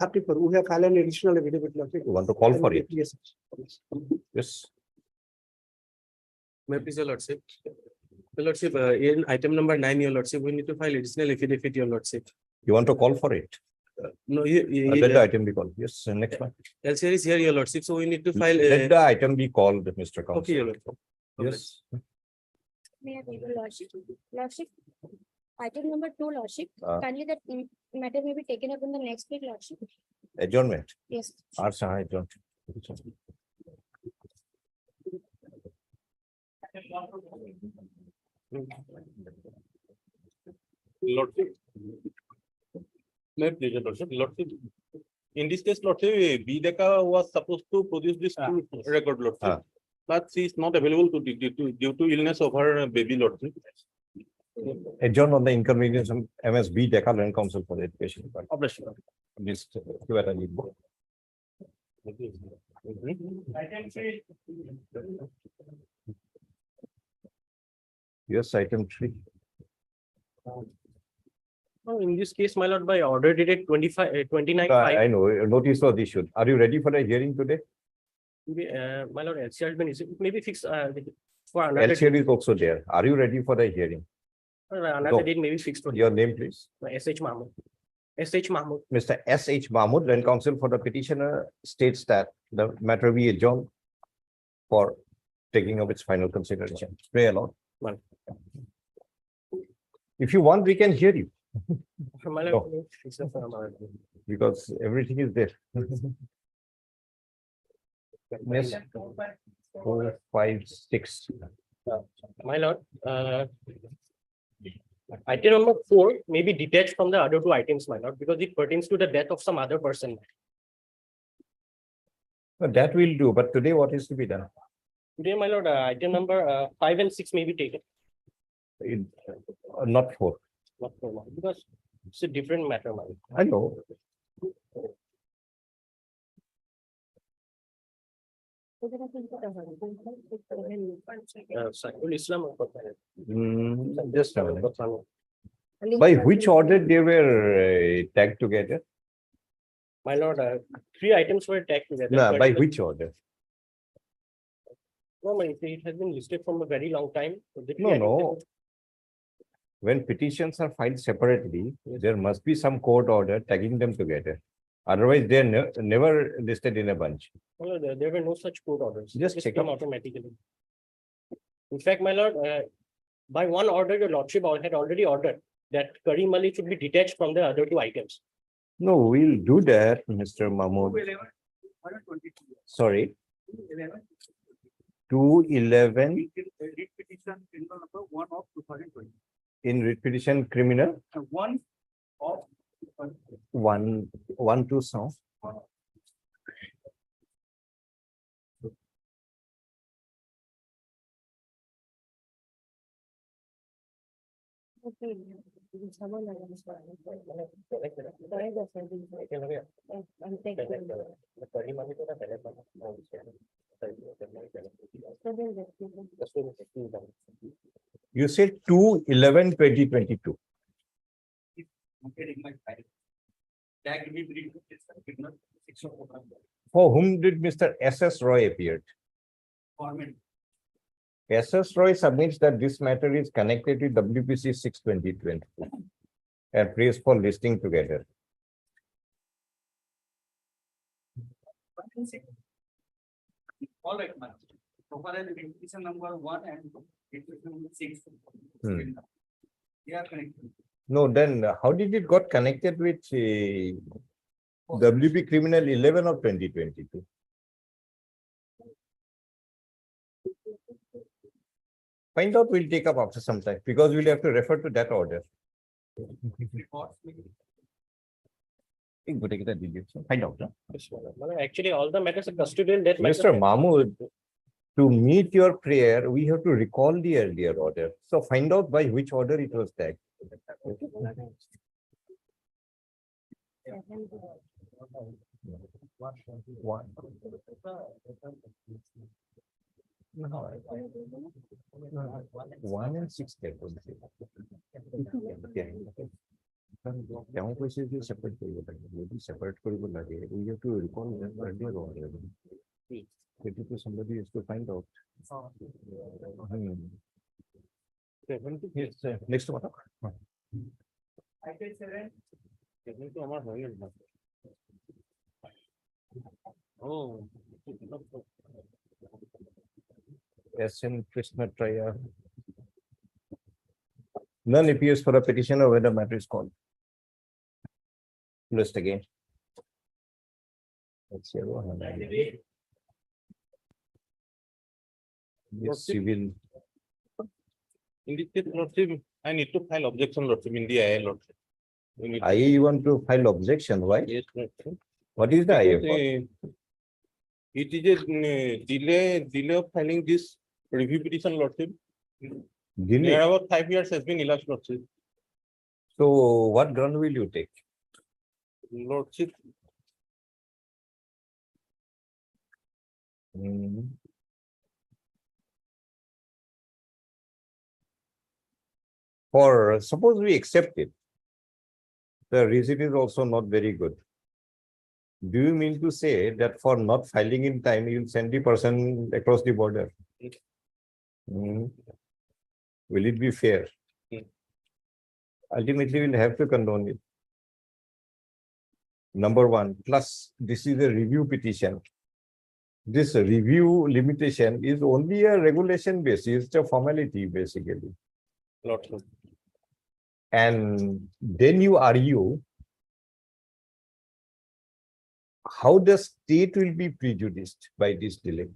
34. We have filed an additional affidavit, Lordship. You want to call for it? Yes. Yes. May I please, Your Lordship? Your Lordship, in item number 9, Your Lordship, we need to file additional affidavit, Your Lordship. You want to call for it? No, Let the item be called. Yes, next one. LCR is here, Your Lordship, so we need to file. Let the item be called, Mr. Counsel. Okay, Your Lordship. Yes. May I table Lordship? Lordship, item number 2, Lordship. Uh. Kindly that matter may be taken up in the next week, Lordship. Adjournment. Yes. Adjournment. Lordship. May I please, Lordship? Lordship. In this case, Lordship, B. Deka was supposed to produce this record, Lordship. But she is not available due to illness of her baby, Lordship. Adjourn on the inconvenience of MSB Decca Land Council for the Education Department. Objection. This, you are a lead. Yes, item 3. Oh, in this case, my lord, by order dated 29/5. I know, notice was issued. Are you ready for a hearing today? My lord, LCR has been issued. Maybe fix for another LCR is also there. Are you ready for the hearing? another No. date, maybe fixed for Your name, please. SH Mahmood. SH Mahmood. Mr. S.H. Mahmood, Land Council for the petitioner, states that the matter be adjourned for taking of its final consideration. Pray aloud. One. If you want, we can hear you My No. lord, fix it for another day. because everything is there. Yes. 4, 5, 6. My lord, item number 4 may be detached from the other 2 items, my lord, because it pertains to the death of some other person. That will do, but today what is to be done? Today, my lord, item number 5 and 6 may be taken, Not 4. not 4, my lord, because it's a different matter, my lord. I know. Saiful Islam. Just a minute. By which order they were tagged together? My lord, 3 items were tagged together. No, by but- which order? No, my, it has been listed from a very long time. So the 3 No, items no. When petitions are filed separately, there must be some court order tagging them together. Otherwise, they are never listed in a bunch. My lord, there were no such court orders. Just It check came up. automatically. In fact, my lord, by one order, your lordship had already ordered that Karim Ali should be detached from the other 2 items. No, we'll do that, Mr. Mahmood. Sorry, 211 Petition number 1 of 2020. in writ petition criminal, 1 of 1 to sound. Okay. I'm taking. You said 2/11/2022. For whom did Mr. S.S. Roy appear? S.S. Roy submits that this matter is connected with WPC 6/2020 and prays for listing together. All right, ma'am. So far as petition number 1 and petition number 6. They are connected. No, then how did it got connected with WP Criminal 11 of 2022? Find out, we'll take up after some time because we'll have to refer to that order. Find out. Actually, all the matters are custodial death. Mr. Mahmood, to meet your prayer, we have to recall the earlier order. So find out by which order it was tagged. One. No. 1 and 6. তেওঁ কৈছে যে separate কৰিব লাগে, যদি separate কৰিব লাগে, we have to recall them earlier order. Maybe somebody has to find out. Yes, next one. Item 7, কিন্তু আমার হয়নি না। ও SN Krishna Traya. None appears for a petition or whether matter is called. List again. Let's see. Yes, civil. in this case, Lordship, I need to file objection, Lordship, in the IA, Lordship. We need- I want to file objection. Why? Yes, Lordship. What is the IA Because, for? It is a delay of filing this review petition, Lordship. Delay. Near about 5 years has been elapsed, Lordship. So what ground will you take? Lordship, Hmm. For suppose we accept it. The reason is also not very good. Do you mean to say that for not filing in time, you'll send the person across the border? Hmm. Will it be fair? Hmm. Ultimately, we'll have to condone it. Number one, plus this is a review petition. This review limitation is only a regulation basis, it's a formality basically. Lordship. And then you argue how the state will be prejudiced by this delay.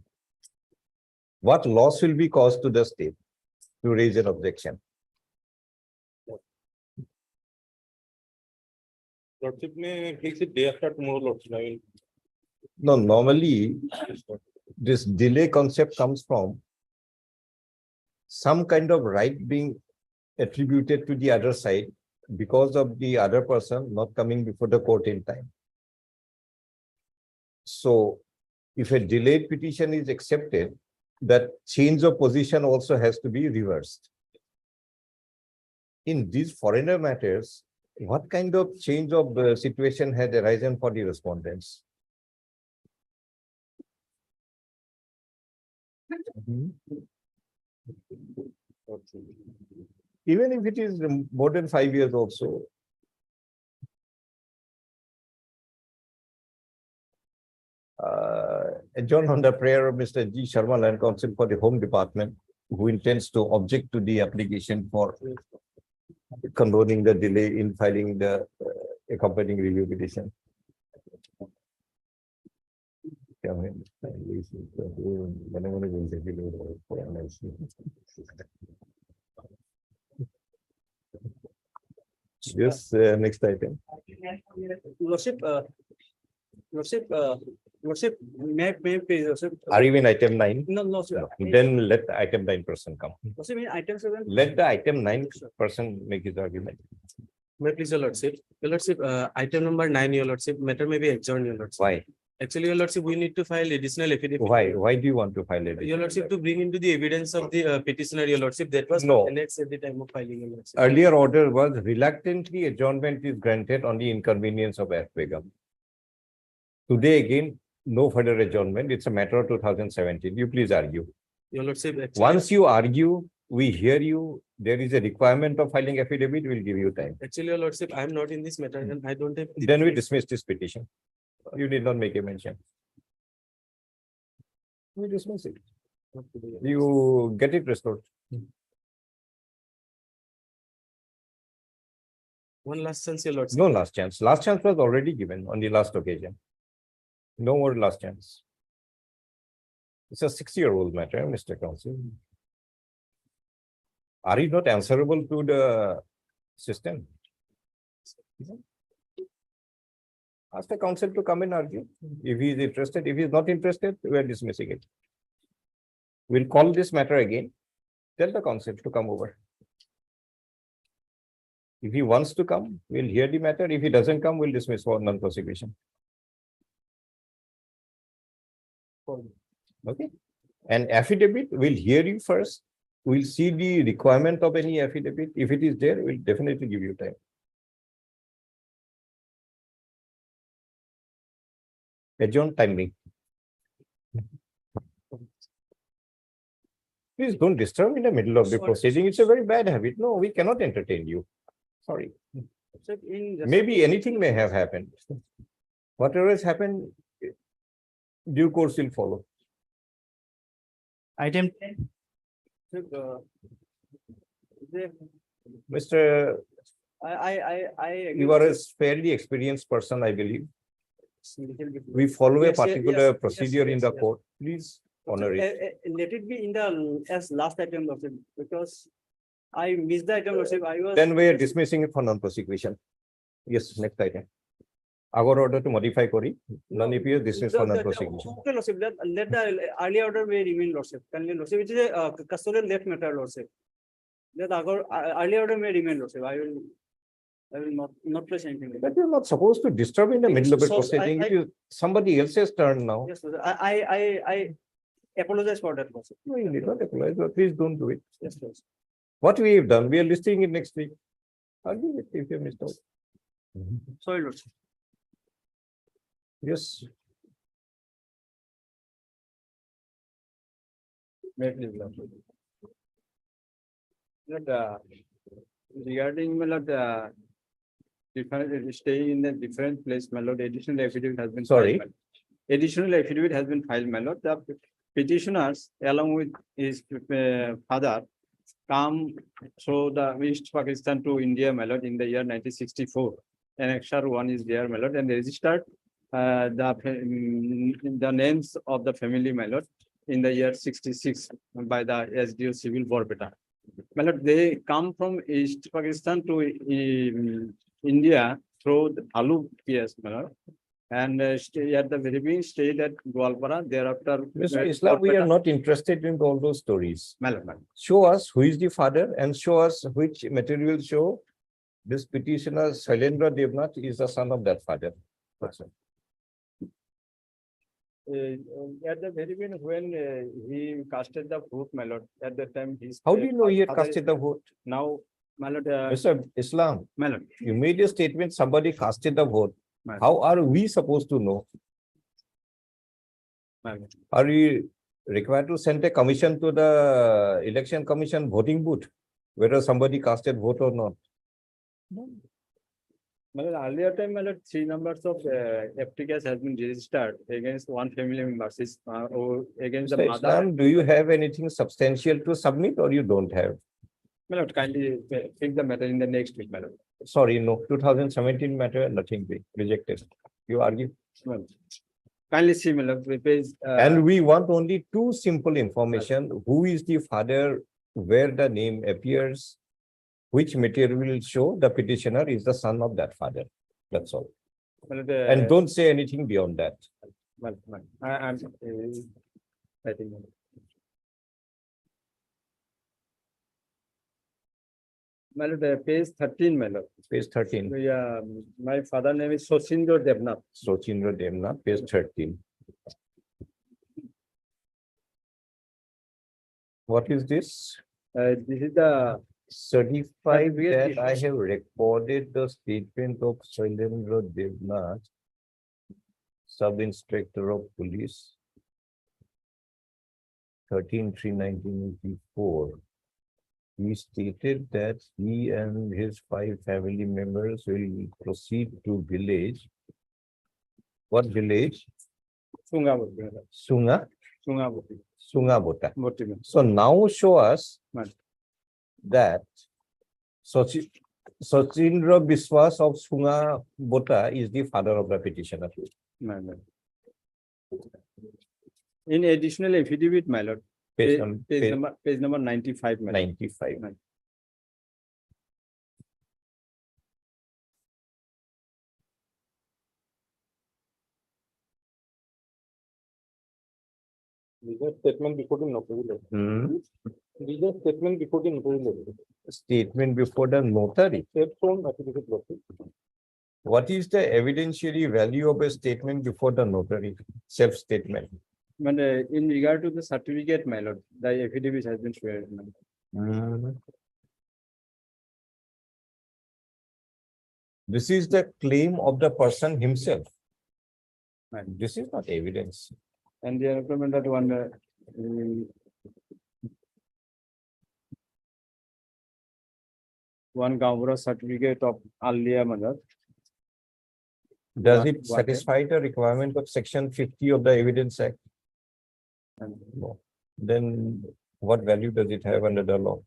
What loss will be caused to the state to raise an objection? Lordship may fix it day after tomorrow, Lordship. I will. No, normally this delay concept comes from some kind of right being attributed to the other side because of the other person not coming before the court in time. So if a delayed petition is accepted, that change of position also has to be reversed. In these foreigner matters, what kind of change of situation had arisen for the respondents? Even if it is more than 5 years also. Adjourned on the prayer of Mr. G. Sharma, Land Council for the Home Department, who intends to object to the application for condoning the delay in filing the accompanying review petition. Yes, next item. Lordship, Lordship, may I please, Lordship? Are you in item 9? No, no, sir. No. Then let the item 9 person come. Lordship, in item 7. Let the item 9 person make his argument. May I please, your lordship? Your lordship, item number 9, your lordship, matter may be adjourned, your lordship. Why? Actually, your lordship, we need to file additional affidavit. Why? Why do you want to file it? Your lordship, to bring into the evidence of the petitioner, your lordship, that was No. annexed at the time of filing, your lordship. Earlier order was reluctantly adjournment is granted on the inconvenience of F. Begum. Today again, no further adjournment. It's a matter of 2017. You please argue. Your lordship, actually, Once you argue, we hear you. There is a requirement of filing affidavit. We'll give you time. actually, your lordship, I am not in this matter and I don't have. Then we dismiss this petition. You did not make a mention. We dismiss it. You get it restored. One last chance, your lordship. No last chance. Last chance was already given on the last occasion. No more last chance. It's a 6-year-old matter, Mr. Counsel. Are you not answerable to the system? Ask the counsel to come and argue. If he is interested, if he is not interested, we are dismissing it. We'll call this matter again. Tell the counsel to come over. If he wants to come, we'll hear the matter. If he doesn't come, we'll dismiss for non-prosecution. Okay. And affidavit, we'll hear you first. We'll see the requirement of any affidavit. If it is there, we'll definitely give you time. Adjourn timing. Please don't disturb in the middle of the Sorry. proceeding. It's a very bad habit. No, we cannot entertain you. Sorry. Sir, in. Maybe anything may have happened. Whatever has happened, due course will follow. Item 10. Sir, Mr. I. You are a fairly experienced person, I believe. Little bit. We follow a Yes, yes, particular yes, procedure in yes, the yes. court. Please honor it. Let it be in the, as last item, Lordship, because I missed the item, Lordship, I was. Then we are dismissing it for non-prosecution. Yes, next item. Our order to modify Kori, non-APS dismissed for non-prosecution. Okay, Lordship, let the earlier order may remain, Lordship, kindly, Lordship, which is a custodial left matter, Lordship. Let the earlier order may remain, Lordship, I will not place anything. But you're not supposed to disturb in the middle of a So, proceeding. It is somebody else's turn now. Yes, Lordship, I apologize for that, Lordship. No, you need not apologize, but please don't do it. Yes, Lordship. What we have done, we are listing it next week. Argue it if you missed out. Sorry, Lordship. Yes, Regarding my lord, different stay in a different place, my lord, additional affidavit has been. Sorry? filed, my lord. Additional affidavit has been filed, my lord. The petitioners along with his father come through the East Pakistan to India, my lord, in the year 1964. Annexure 1 is there, my lord, and they registered the names of the family, my lord, in the year 66 by the SDO Civil Borbeta. My lord, they come from East Pakistan to India through the Alu PS, my lord, and stay at the very beginning, stayed at Gwalpara. Thereafter, Mr. Islam, we are not interested in all those stories. my lord, my lord. Show us who is the father and show us which material show this petitioner Shailendra Devnath is the son of that father. That's all. At the very beginning, when he casted the vote, my lord, at the time he's. How do you know he had father casted the vote? Now, my lord, Mr. Islam, my lord, you made a statement, somebody casted the vote. my lord, How are we supposed to know? my lord. Are we required to send a commission to the election commission voting booth? Whether somebody casted vote or not? My lord, earlier time, my lord, 3 numbers of FT case has been registered against one family member, or against the Mr. mother. Islam, do you have anything substantial to submit or you don't have? My lord, kindly fix the matter in the next week, my lord. Sorry, no, 2017 matter, nothing big, rejected. You argue. My lord. Kindly see, my lord, page. And we want only two simple information. Who is the father, where the name appears, which material will show the petitioner is the son of that father. That's all. my lord, And don't say anything beyond that. my lord, I'm, I think. My lord, page 13, my lord. Page 13, Yeah, my father name is Sosindro Devnath. Sochindra Devnath, page 13. What is this? This is the Certified Certificate that I have recorded the statement of Shailendra Devnath, Sub-Inspector of Police, 13/3/1984. He stated that he and his 5 family members will proceed to village. What village? Sungaboti. Sunga, Sungaboti. Sungabota. Boti. So now show us Right. that Sachindra Biswas of Sungabota is the father of the petitioner. My lord. In additional affidavit, my lord, Page page number 95, my lord. 95. Right. Legal statement before the notary. Hmm? Legal statement before the notary. Statement before the notary. Stone affidavit. What is the evidentiary value of a statement before the notary? Self-statement. But in regard to the certificate, my lord, the affidavit has been sworn. my lord. Hmm. This is the claim of the person himself. This is not evidence. And they recommended one one Gambura certificate of Alia Mother. Does What- it what- satisfy the requirement of section 50 of the Evidence Act? And No. Then what value does it have under the law?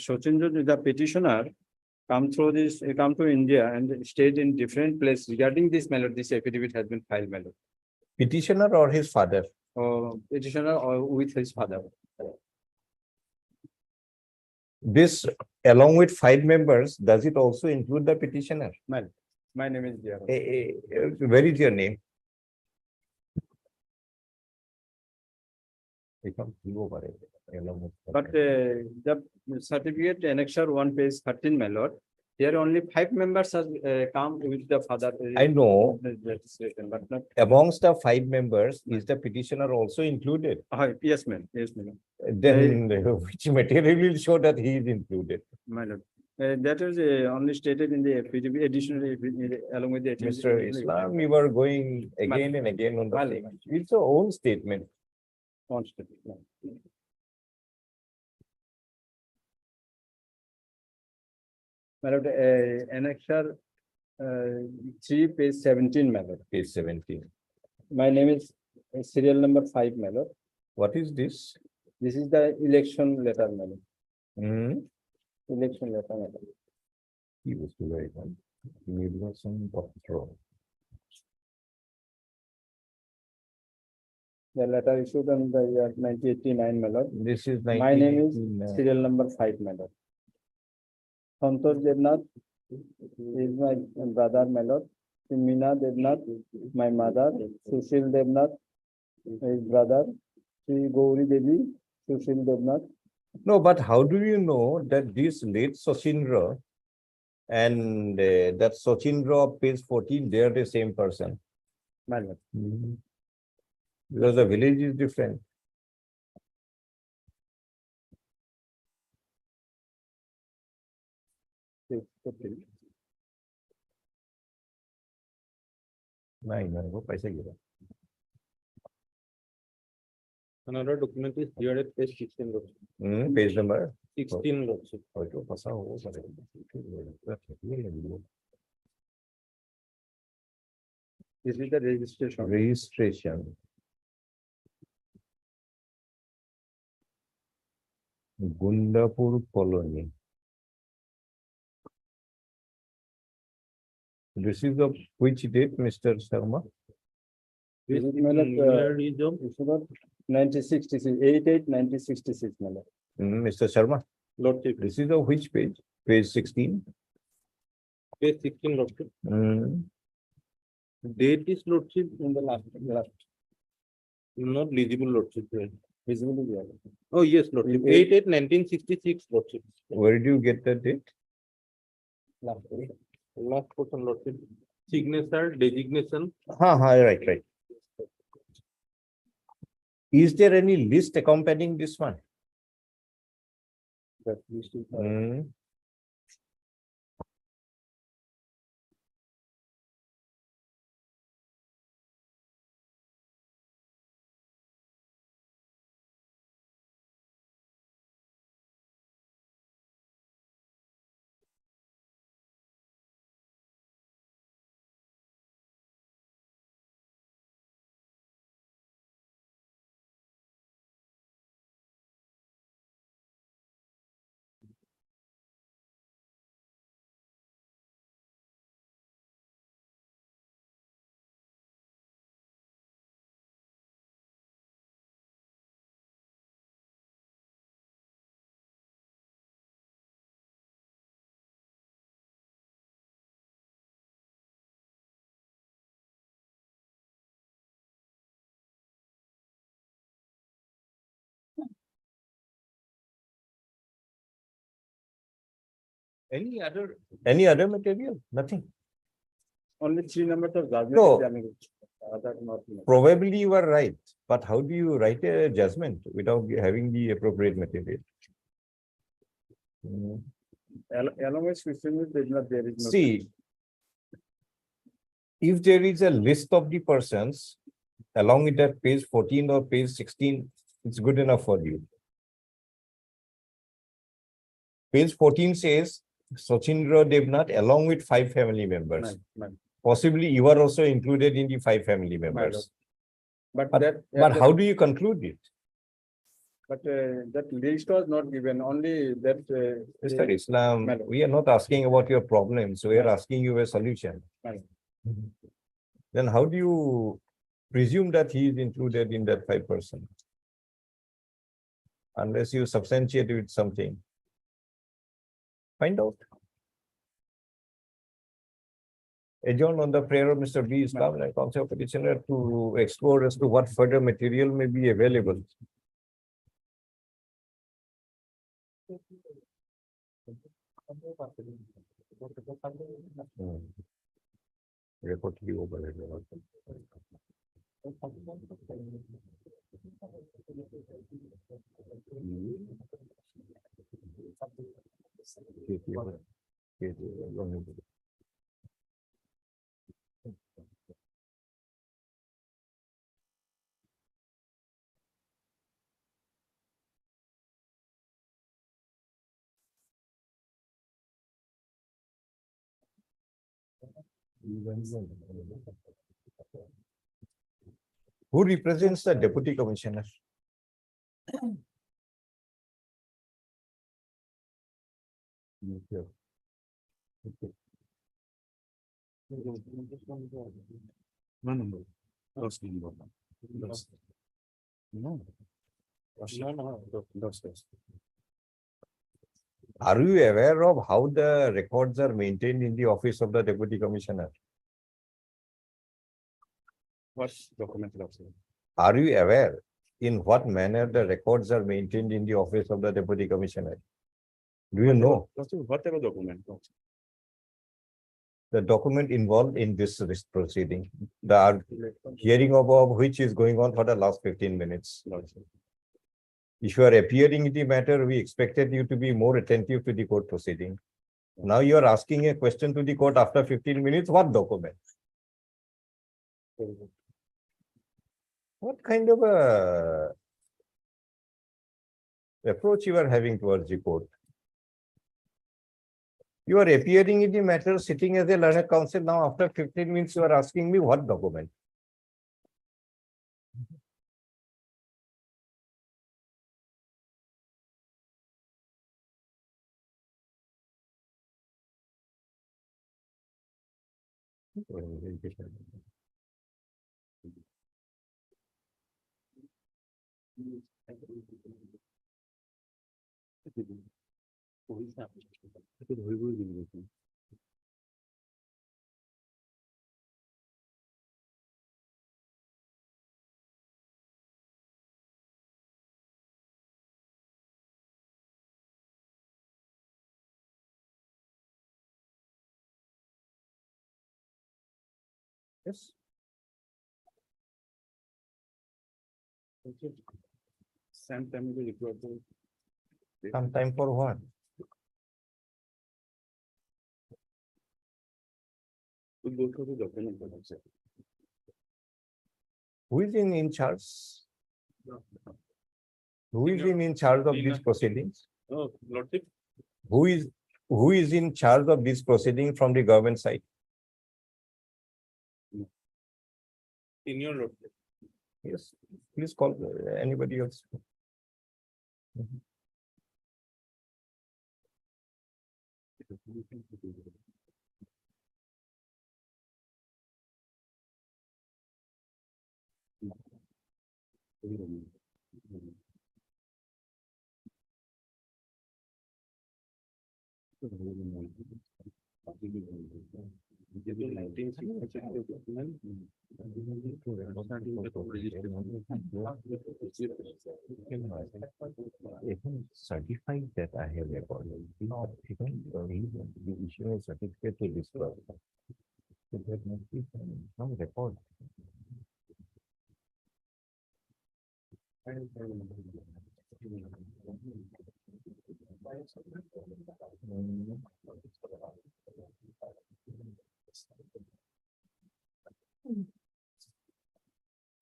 Shochinjo, the petitioner, come to India and stayed in different place regarding this matter. This affidavit has been filed, matter. Petitioner or his father? Petitioner or with his father. This, along with 5 members, does it also include the petitioner? My name is Jia. Where is your name? But the certificate annexure 1 page 13, my lord, there only 5 members have come with the father. I know. Registration, but not, Amongst the 5 members, is the petitioner also included? yes, ma'am, yes, ma'am, Then which material will show that he is included? my lord. That is only stated in the affidavit, additionally, along with the. Mr. Islam, you were going again and again on the same. It's your own statement. Constituted, ma'am. My lord, annexure 3 page 17, my lord. Page 17. My name is serial number 5, my lord. What is this? This is the election letter, my lord. Hmm? Election letter, my lord. He was very good. He was some control. The letter issued on the year 1989, my lord. This is My name is 1989. serial number 5, my lord. Santosh Devnath is my brother, my lord. Meena Devnath, my mother. Sushil Devnath, his brother. Sri Gauri Devi, Sushil Devnath. No, but how do you know that this late Sachindra and that Sachindra of page 14, they are the same person? My lord. Because the village is different. नहीं वो पैसे गिरा Another document is here at page 16, Lordship. Page number 16, Lordship. और जो फंसा हो वो This is the registration. registration Gundapur colony. This is of which date, Mr. Sharma? This is, my lord, Where is the this is about 1966, 1966, my lord. Mr. Sharma, Lordship? this is of which page? Page 16. Page 16, Lordship. Hmm. Date is Lordship, In the last, not legible, Lordship. visibly there. Oh, yes, Lordship. 8/8/1966, Lordship. Where do you get the date? Last page. Last portion, Lordship. Signature, designation. Right. Is there any list accompanying this one? That list is, Hmm. Any other material? Nothing. only 3 numbers of judgment. No. examination. Other not. Probably you are right, but how do you write a judgment without having the appropriate material? Hmm. Along with fifteen, there is no. See, if there is a list of the persons along with that page 14 or page 16, it's good enough for you. Page 14 says Sachindra Devnath along with 5 family members. Possibly you are also included in the 5 family members. But But, that. but how do you conclude it? But that list was not given, only that. Mr. Islam, Madam. we are not asking about your problems, we are asking you a solution. Madam. Then how do you presume that he is included in that 5%? Unless you substantiate with something. Find out. Adjourn on the prayer of Mr. B. Islam and counsel petitioner to explore as to what further material may be available. Record to be overhead. Who represents the deputy commissioner? One number. Last number. Last. No. Are you aware of how the records are maintained in the office of the deputy commissioner? What document? Are you aware in what manner the records are maintained in the office of the deputy commissioner? Do you know Whatever document. the document involved in this proceeding? The hearing of which is going on for the last 15 minutes. If you are appearing in the matter, we expected you to be more attentive to the court proceeding. Now you are asking a question to the court after 15 minutes, what document? What kind of a approach you are having towards the court? You are appearing in the matter, sitting as a learned counsel. Now, after 15 minutes, you are asking me what document? Yes. Same time we record. Some time for what? We go through the document. Who is in charge? Who is in charge of these proceedings? Oh, Lordship. Who is in charge of this proceeding from the government side? In your Lordship. Yes, please call anybody else. Certified that I have recorded. The issue of certificate to this person. So there must be some record.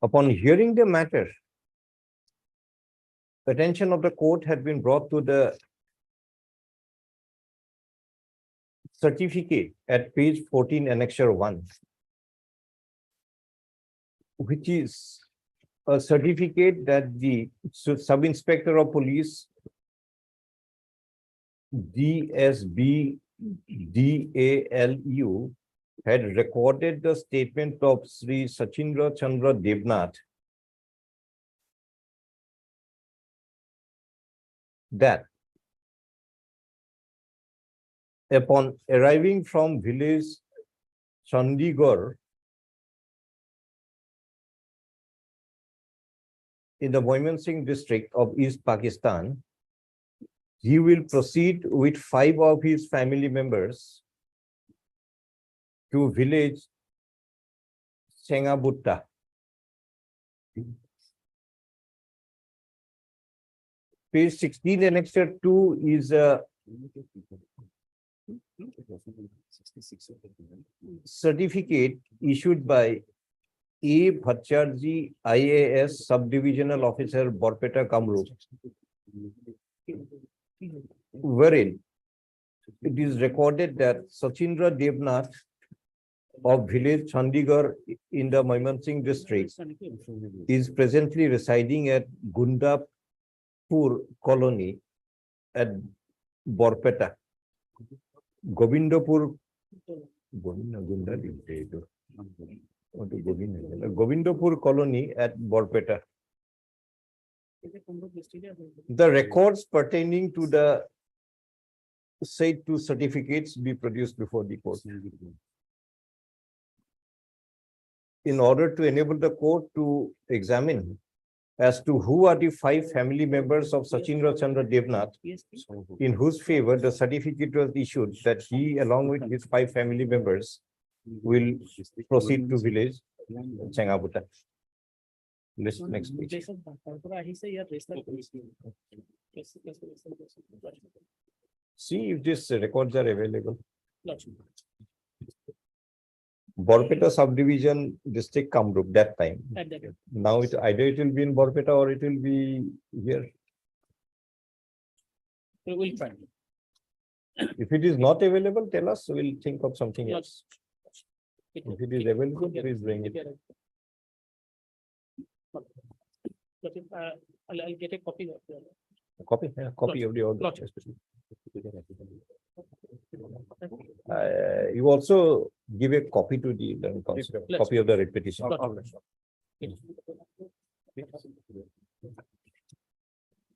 Upon hearing the matter, attention of the court had been brought to the certificate at page 14, annexure 1, which is a certificate that the sub-inspector of police DSB DALU had recorded the statement of Sri Sachindra Chandra Devnath that upon arriving from village Chandigarh in the Moimansingh district of East Pakistan, he will proceed with 5 of his family members to village Sengabutta. Page 16, annexure 2 is a certificate issued by A. Bhattacharjee, IAS Subdivisional Officer, Borpeta, Kamrup, wherein it is recorded that Sachindra Devnath of village Chandigarh in the Moimansingh district is presently residing at Gundapur colony at Borpeta. Govindapur colony at Borpeta. The records pertaining to the said 2 certificates be produced before the court, in order to enable the court to examine as to who are the 5 family members of Sachindra Chandra Devnath in whose favor the certificate was issued that he, along with his 5 family members, will proceed to village Sengabutta. Next page. See if these records are available. Borpeta subdivision, district Kamrup, that time. Now it either it will be in Borpeta or it will be here. We'll try. If it is not available, tell us, we'll think of something else. If it is available, please bring it. I'll get a copy of it. A copy, yeah, copy of the order. Lodge. You also give a copy to the council, copy of the writ petition.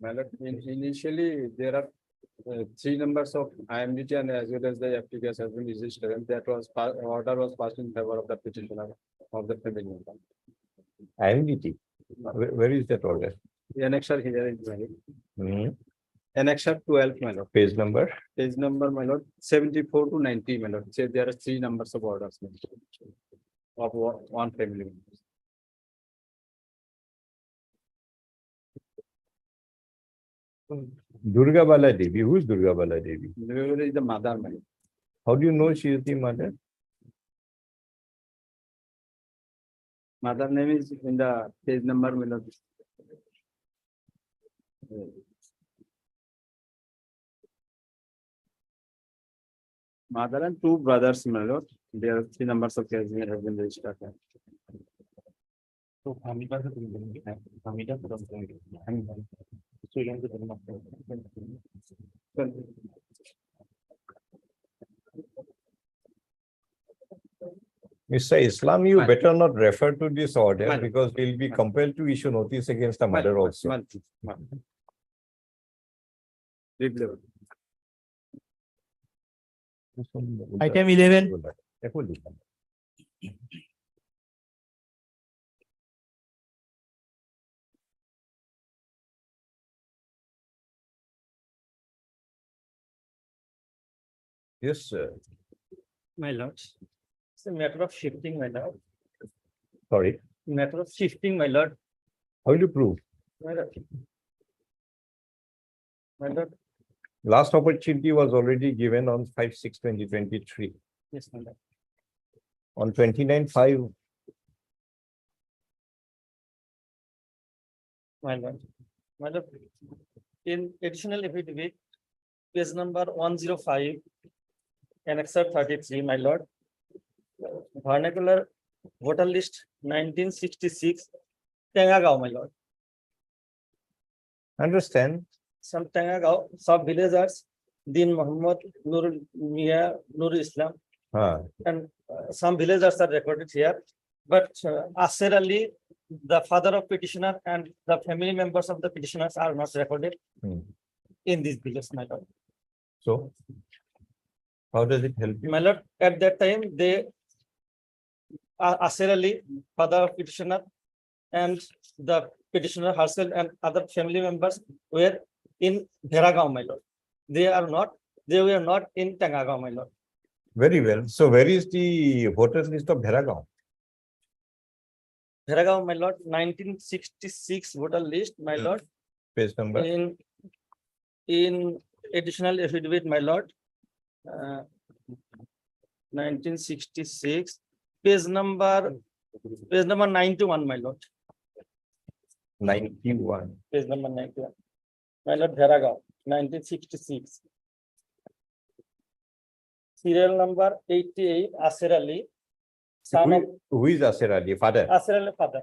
Malad, initially, there are 3 numbers of IMDT and as well as the FTPS has been registered, and that was order was passed in favor of the petitioner of the family member. IMDT, where is that order? The annexure here is valid. Hmm. Annexure 12, my lord. Page number? Page number, my lord, 74 to 90, my lord. Say there are 3 numbers of orders of one family member. Durga Bala Devi. Who is Durga Bala Devi? There is the mother, my lord. How do you know she is the mother? Mother name is in the page number, my lord. Mother and 2 brothers, my lord. There are 3 numbers of cases have been registered. So, Mr. Islam, you better not refer to this order Fine. because we'll be compelled to issue notice against the mother also. Item 11. Yes, sir. My lords, it's a matter of shifting, my lord. Sorry. Matter of shifting, my lord. How will you prove? My lord. My lord, Last opportunity was already given on 5/6/2023. Yes, my lord. On 29/5, My lord. My lord, in additional affidavit, page number 105, annexure 33, my lord. Vernacular voter list 1966, Tengagao, my lord. understand, Some Tengagao, sub-villagers, Din Muhammad, Nur Mia, Nur Islam, and some villagers are recorded here. But Asir Ali, the father of petitioner, and the family members of the petitioners are not recorded Hmm. in this village, my lord. So how does it help you? My lord, at that time, they, Asir Ali, father of petitioner, and the petitioner herself and other family members were in Bheragaon, my lord. They were not in Tengagaon, my lord. Very well. So where is the voters list of Bheragaon? Bheragaon, my lord, 1966 voter list, my Hmm. lord, Page number? in additional affidavit, my lord. 1966, page number 91, my lord. 91. Page number 91. My lord, Bheragaon, 1966. Serial number 88, Asir Ali, son of Who is Asir Ali? Father. Asir Ali, father.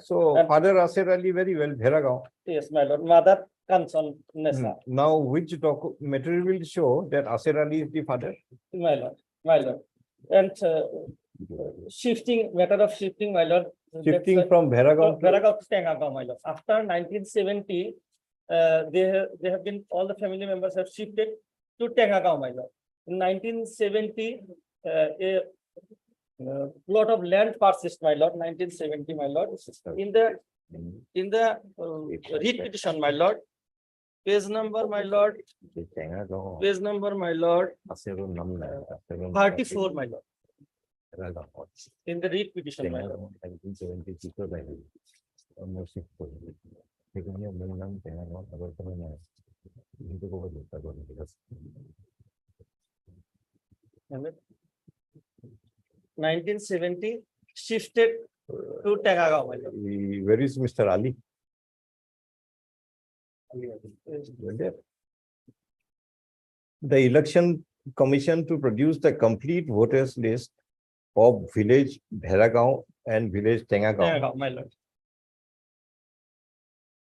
So And- father Asir Ali, very well, Bheragaon. Yes, my lord. Mother Kanchan Nessa, Now, which material will show that Asir Ali is the father? my lord, my lord. And matter of shifting, my lord. Shifting from Bheragaon to Bheragaon to Tengagaon, my lord. After 1970, they have been, all the family members have shifted to Tengagaon, my lord. In 1970, a plot of land purchased, my lord, 1970, my lord. In the read petition, my lord, page number, my lord, page number, my lord, 34, my lord. In the read petition, my lord. And it- 1970 shifted to Tengagaon, my lord. Where is Mr. Ali? The election commission to produce the complete voters list of village Bheragaon and village Tengagaon Tengagaon, my lord.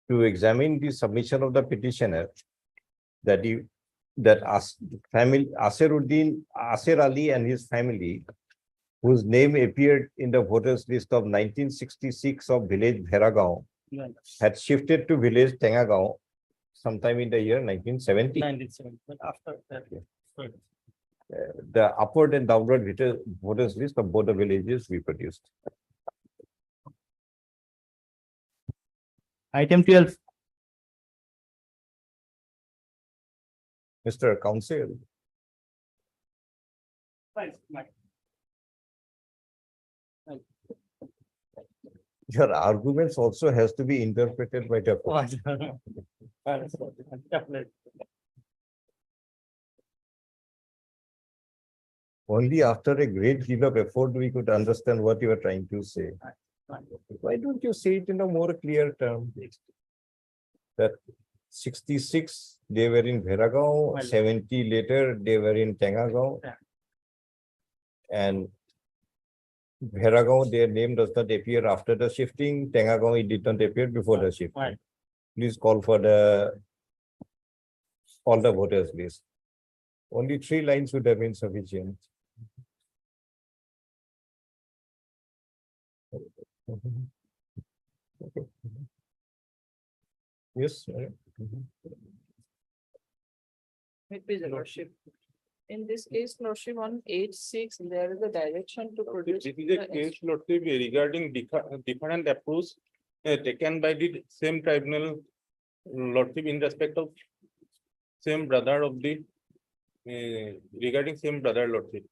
to examine the submission of the petitioner that family Asir Ali and his family, whose name appeared in the voters list of 1966 of village Bheragaon, My lord. had shifted to village Tengagaon sometime in the year 1970. 1970, but after that. The upward and downward voters list of both the villages we produced. Item 12, Mr. Counsel, Fine, my- your arguments also has to be interpreted by the court. Definitely. Only after a great deal of effort we could understand what you are trying to say. Why don't you say it in a more clear term? That 66 they were in Bheragaon, Well- 70 later they were in Tengagaon. Yeah. And Bheragaon, their name does not appear after the shifting. Tengagaon, it did not appear before the shifting. Right. Please call for all the voters list. Only 3 lines would have been sufficient. Okay. Yes. Please, your lordship. In this case, lordship on 8/6, there is a direction to produce. This is a case, lordship, regarding different approach taken by the same tribunal, lordship, in respect of same brother of the regarding same brother, lordship.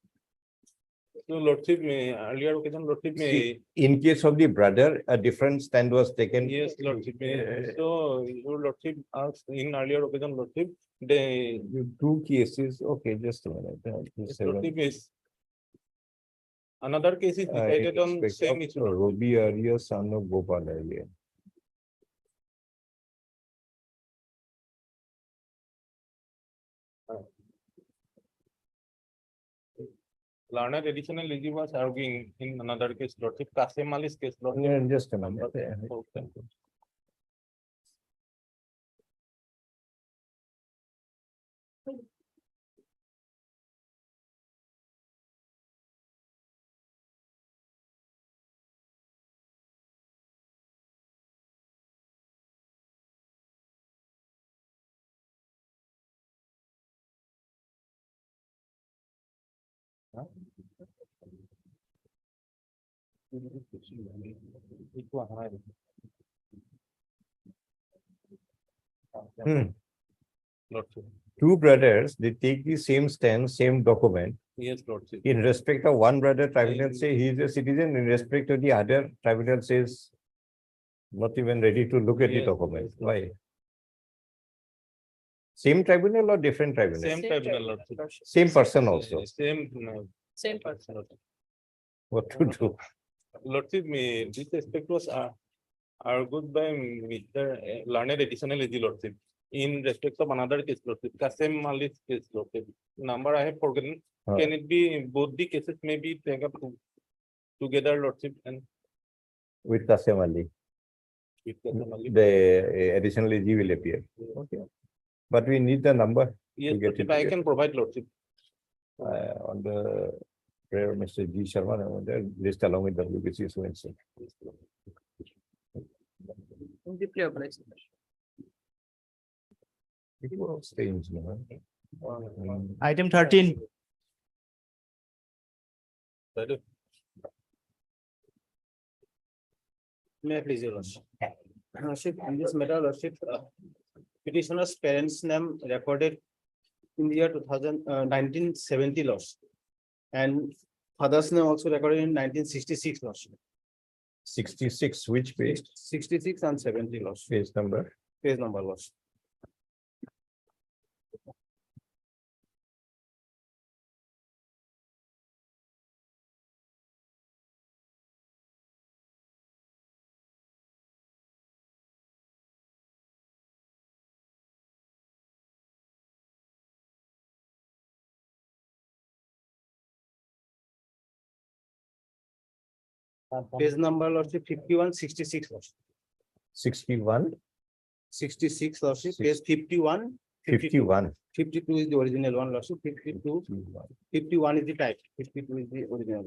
So Lordship, earlier occasion, Lordship, See, in case of the brother, a different stand was taken. yes, Lordship. Uh, So your Lordship asked in earlier occasion, Lordship, the Two cases, okay, just a minute. Lordship is. Another case is decided on same issue. Robi Arya, son of Gopal Arya. Learned additional legis was arguing in another case, Lordship, Kasim Ali's case, Lordship. Yeah, just a minute. Okay. Hmm. Lordship. Two brothers, they take the same stand, same document. Yes, Lordship. In respect of one brother, tribunal say he is a citizen. In respect of the other, tribunal says not even ready to look at the Yes, document. yes, Why? Same tribunal or different tribunal? Same tribunal, Lordship. Same person also. Same. Same person. What to do? Lordship, this aspect was argued by Mr. Learned additional legis, Lordship. In respect of another case, Lordship, Kasim Ali's case, Lordship. Number I have forgotten. Can it be both the cases may be taken up together, Lordship, and With Kasim Ali, with Kasim Ali? the additional AG will appear. Okay. But we need the number Yes, to get Lordship, it I can provide, Lordship. on the prayer, Mr. G. Sharma, the list along with WBC so and so. Deeply obliged. It was strange, no? Item 13. May I please, your Lordship? Lordship, in this matter, Lordship, petitioner's parents' name recorded in the year 1970, Lordship. And father's name also recorded in 1966, Lordship. 66, which page? 66 and 70, Lordship. Page number? Page number, Lordship. Page number, Lordship, 5166, Lordship. 61, 66, Lordship, page 51. 51. 52 is the original one, Lordship. 52, 51 is the type. 52 is the original.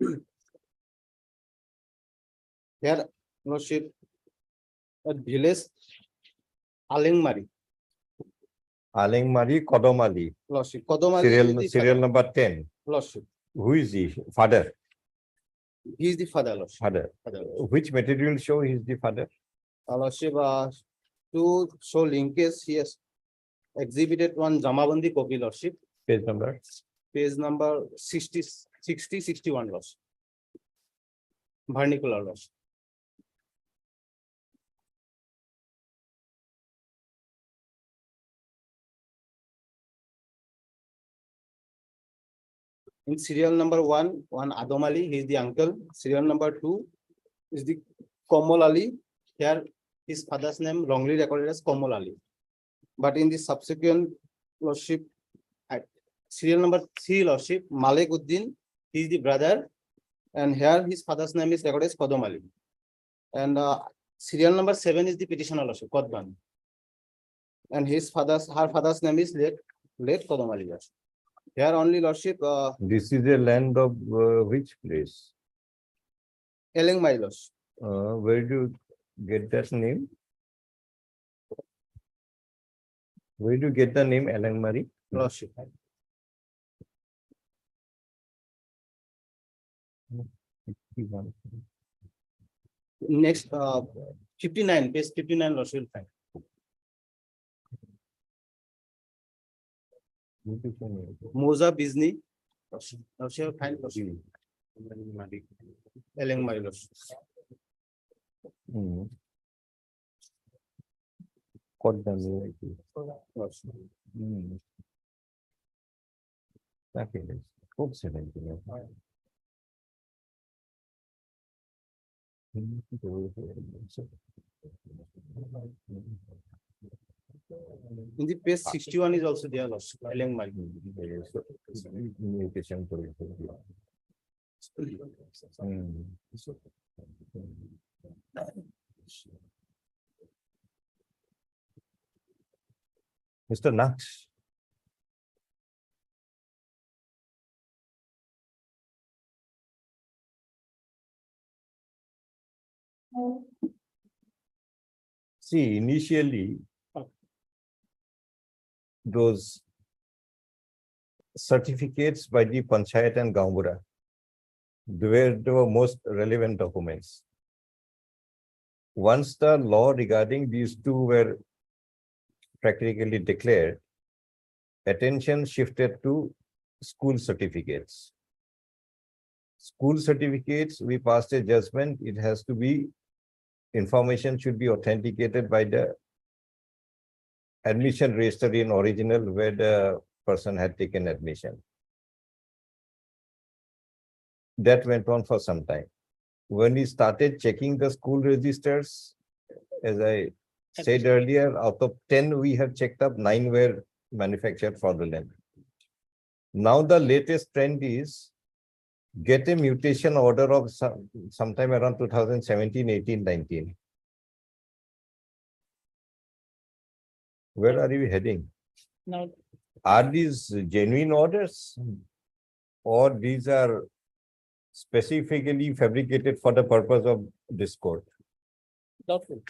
Lordship. Here, Lordship, a village, Alengmari, Alengmari Kodomali, Lordship. Kodomali is the serial father, number 10. Lordship. Who is the father? He is the father, Lordship. Father. Father, Lordship. Which material show he is the father? Lordship, to show linkage, he has exhibited one Jamabandi copy, Lordship. Page number? Page number 61, Lordship. Vernacular, Lordship. In serial number one Adam Ali, he is the uncle. Serial number 2 is the Komal Ali. Here, his father's name wrongly recorded as Komal Ali. But in the subsequent, Lordship, at serial number 3, Lordship, Malik Uddin, he is the brother. And here his father's name is recorded as Kodam Ali. And serial number 7 is the petitioner, Lordship, Kodban. And her father's name is late Kodam Ali, Lordship. Here only, Lordship, This is a land of which place? Elengmai, Lordship. Where do you get that name? Where do you get the name Alengmari? Lordship. Next, 59, page 59, Lordship, will find. Moza Bizni, Lordship file lordship. Elling my lordship. Hmm. What does it do? Hmm. Okay, let's hope 17. In the page 61 is also there lordship. Elling my. Mutation for it. Hmm. Mr. Naksh. See, initially, those certificates by the Panchayat and Gambura, they were the most relevant documents. Once the law regarding these two were practically declared, attention shifted to school certificates. School certificates, we passed a judgment, it has to be, information should be authenticated by the admission register in original where the person had taken admission. That went on for some time. When we started checking the school registers, as I said earlier, out of 10 we have checked up, 9 were manufactured fraudulent. Now the latest trend is get a mutation order of sometime around 2017, 18, 19. Where are you heading? Now, Are these genuine orders? Or these are specifically fabricated for the purpose of this court? doubtful.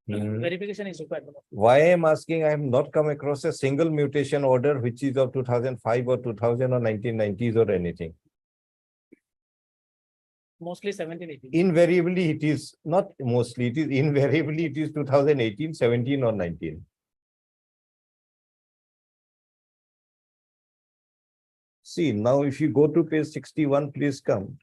Hmm. Verification is required. Why I'm asking, I have not come across a single mutation order which is of 2005 or 2000 or 1990s or anything. Mostly 17, 18. Invariably, it is not mostly, it is invariably, it is 2018, 17 or 19. See, now if you go to page 61, please come.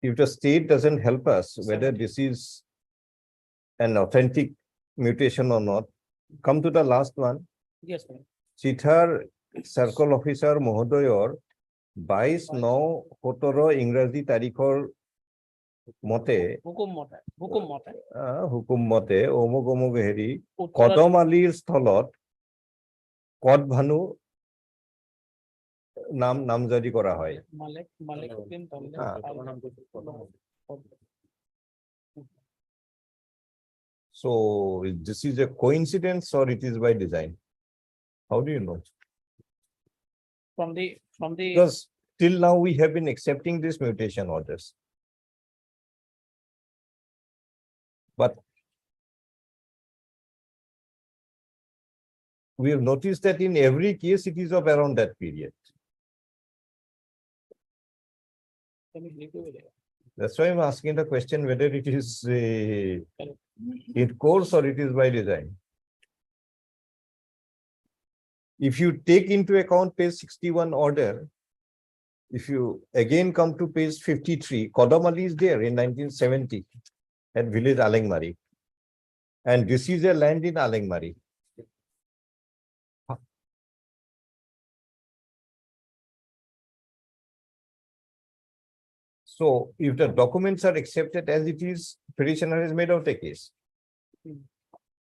If the state doesn't help us, whether this is an authentic mutation or not, come to the last one. Yes, ma'am. চিঠার circle officer মহোদয়ৰ 22/9/17 ইংৰাজী তাৰিখৰ মতে হুকুম মতে অমুক অমুক হেৰি কদম আলীৰ স্থলত কদভানু নামজাৰি কৰা হয়। So this is a coincidence or it is by design? How do you know? From the Because till now we have been accepting these mutation orders. But we have noticed that in every case it is of around that period. That's why I'm asking the question whether it is in course or it is by design. If you take into account page 61 order, if you again come to page 53, Kodam Ali is there in 1970 at village Alengmari. And this is a land in Alengmari. So if the documents are accepted as it is, petitioner has made out a case.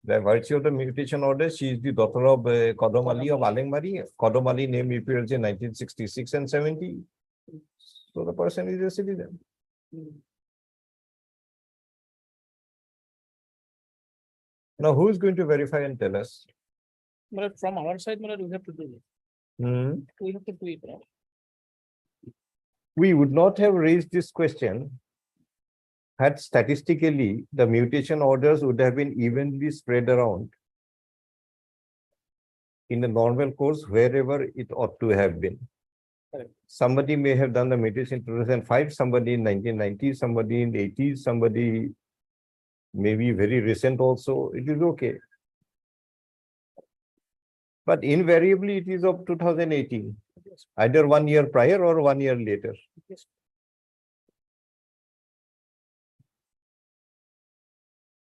By virtue of the mutation order, she is the daughter of Kodam Ali of Alengmari. Kodam Ali name appears in 1966 and 70. So the person is a citizen. Now, who is going to verify and tell us? But from our side, we have to do it. We have to do it. Right? We would not have raised this question had statistically the mutation orders would have been evenly spread around in the normal course wherever it ought to have been. Correct. Somebody may have done the mutation in 2005, somebody in 1990, somebody in 80s, somebody maybe very recent also. It is okay. But invariably it is of 2018, either 1 year prior or 1 year later.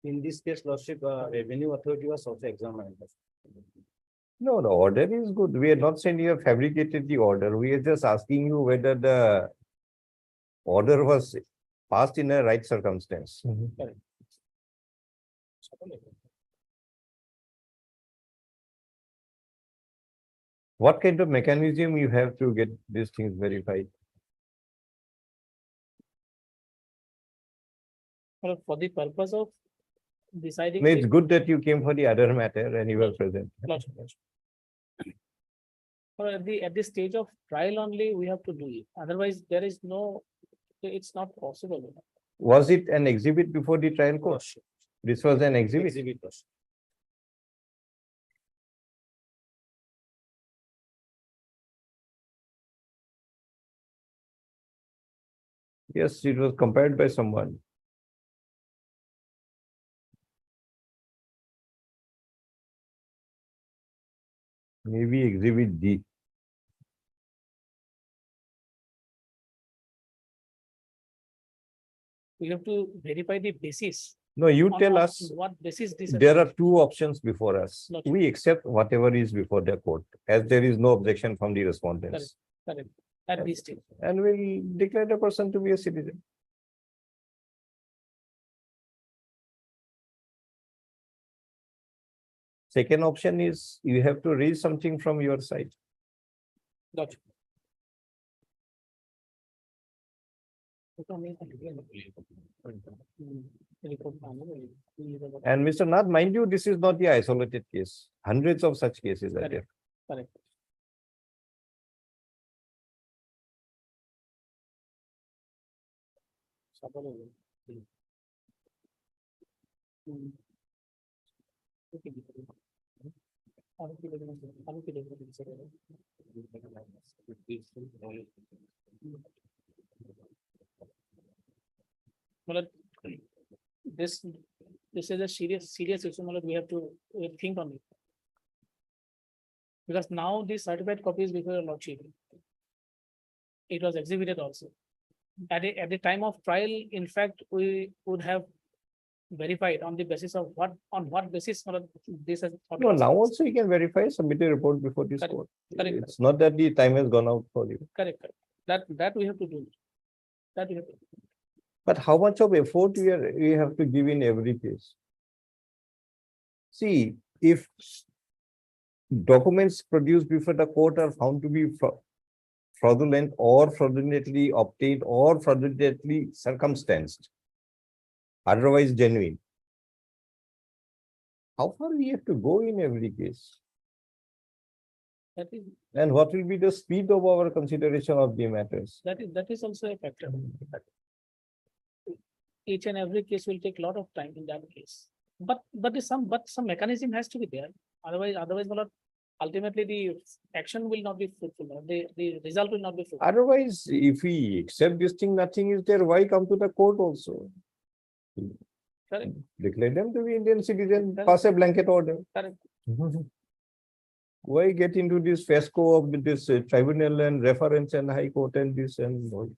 In this case, Lordship, Revenue Authority was also examined. No, the order is good. We are not saying you have fabricated the order. We are just asking you whether the order was passed in a right circumstance. What kind of mechanism you have to get these things verified? Well, for the purpose of deciding. No, it's the- good that you came for the other matter and you were present. Lordship, Lordship. Well, at the stage of trial only, we have to do it. Otherwise, there is no, it's not possible. Was it an exhibit before the trial court? This was an exhibit. Exhibit, Lordship. Yes, it was compared by someone. Maybe exhibit D. We have to verify the basis. No, you on- tell on us. What basis this. There are two options before us. Not- We accept whatever is before the court, as there is no objection from the respondents. Correct. At this stage. And we'll declare the person to be a citizen. Second option is you have to raise something from your side. Lordship. And Mr. Nath, mind you, this is not the isolated case. Hundreds of such cases are there. Correct. Well, this is a serious issue. Well, we have to think on it. Because now the certified copy is before your lordship. It was exhibited also. At the time of trial, in fact, we would have verified on the basis of on what basis this has. No, now also you can verify, submit a report before this Correct, court. correct. It's not that the time has gone out for you. Correct. That we have to do. That we have to. But how much of effort we have to give in every case? See, if documents produced before the court are found to be fraudulent or fraudulently obtained or fraudulently circumstanced, otherwise genuine, how far we have to go in every case? That is And what will be the speed of our consideration of the matters? that is also a factor. Each and every case will take a lot of time in that case. But some mechanism has to be there. Otherwise, well, ultimately the action will not be fruitful. The result will not be fruitful. Otherwise, if we accept this thing, nothing is there, why come to the court also? Correct. Declare them to be Indian citizen, pass a blanket order. Correct. Why get into this fiasco of this tribunal and reference and high court and this and all?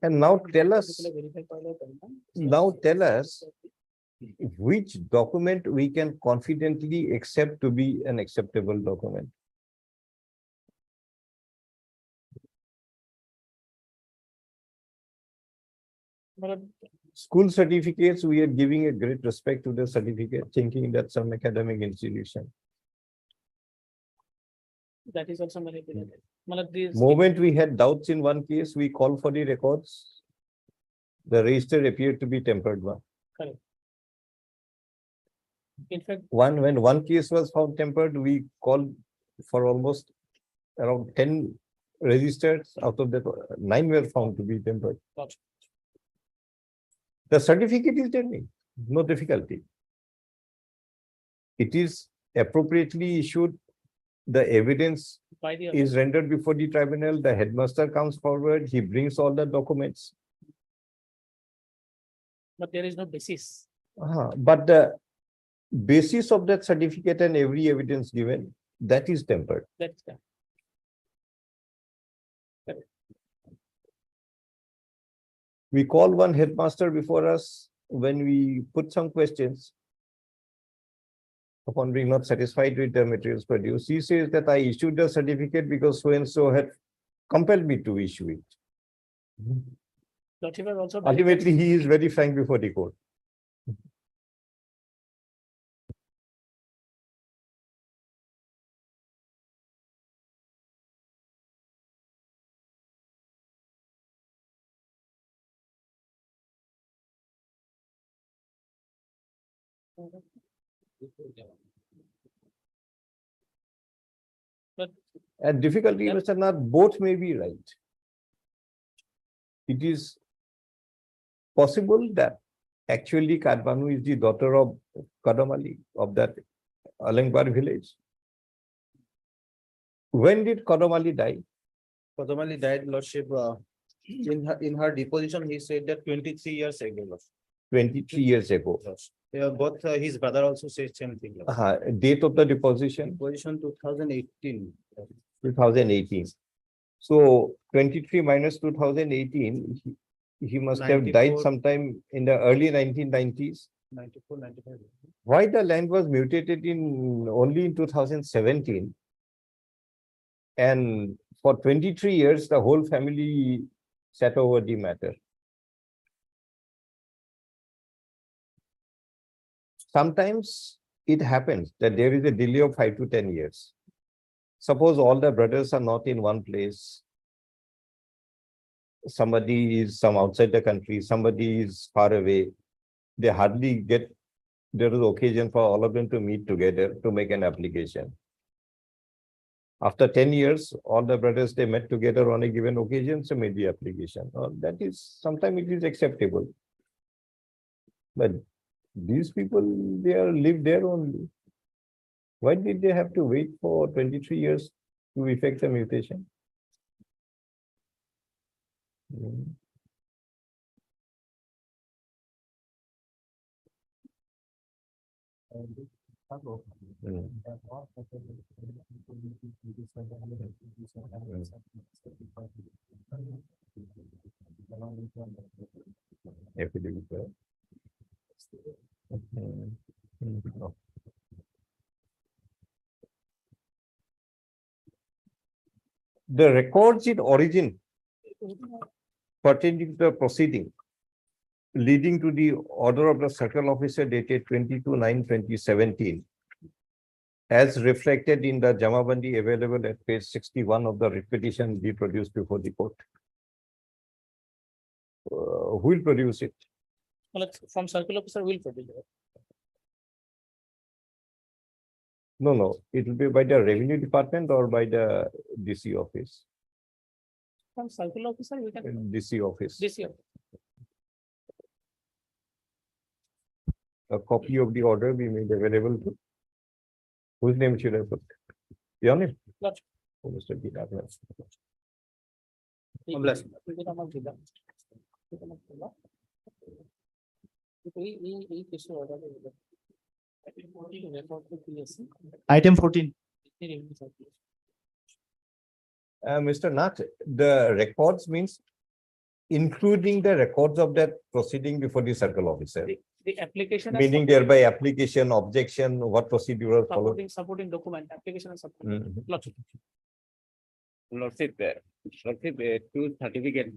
And now tell us, which document we can confidently accept to be an acceptable document. School certificates, we are giving a great respect to the certificate, thinking that's some academic institution. That is also manipulated. Moment we had doubts in one case, we called for the records. The register appeared to be tempered one. Correct. In fact, When one case was found tempered, we called for almost around 10 registers. Out of that, 9 were found to be tempered. Gotcha. The certificate is genuine, no difficulty. It is appropriately issued. The evidence By the is rendered before the tribunal, the headmaster comes forward, he brings all the documents. but there is no basis. But the basis of that certificate and every evidence given, that is tempered. That's the. We call one headmaster before us when we put some questions. Upon being not satisfied with the materials produced, he says that I issued the certificate because so and so had compelled me to issue it. Lordship has also. Ultimately, he is very frank before the court. But And difficulty, Yep. Mr. Nath, both may be right. It is possible that actually Kadbanu is the daughter of Kadamali of that Alangbar village. When did Kadamali die? Kodamali died, Lordship, in her deposition, he said that 23 years ago. Lordship. 23 years ago. Yeah, both his brother also said same thing. Lordship. Date of the deposition, Position 2018. 2018. So 23 minus 2018, he must have died 94. sometime in the early 1990s. 94, 95. Why the land was mutated in only in 2017? And for 23 years, the whole family sat over the matter. Sometimes it happens that there is a delay of 5 to 10 years. Suppose all the brothers are not in one place. Somebody is some outside the country, somebody is far away. They hardly get, there is occasion for all of them to meet together to make an application. After 10 years, all the brothers, they met together on a given occasion, so made the application. That is, sometimes it is acceptable. But these people, they are live there only. Why did they have to wait for 23 years to effect the mutation? Affidavit, right? No. The records in origin pertaining to the proceeding leading to the order of the circle officer dated 22/9/2017 as reflected in the Jamabandi available at page 61 of the petition be produced before the court. Who will produce it? From circle officer will produce it. No, it will be by the revenue department or by the DC office. From circle officer, we can. DC office. This year. A copy of the order be made available to. Whose name should I put? Your name? Lordship. Oh, Mr. Gita. Bless. Item 14. Mr. Nath, the records means including the records of that proceeding before the circle officer, The application. meaning thereby application, objection, what procedure followed. Supporting document, application and support. Lordship. Lordship, two certificate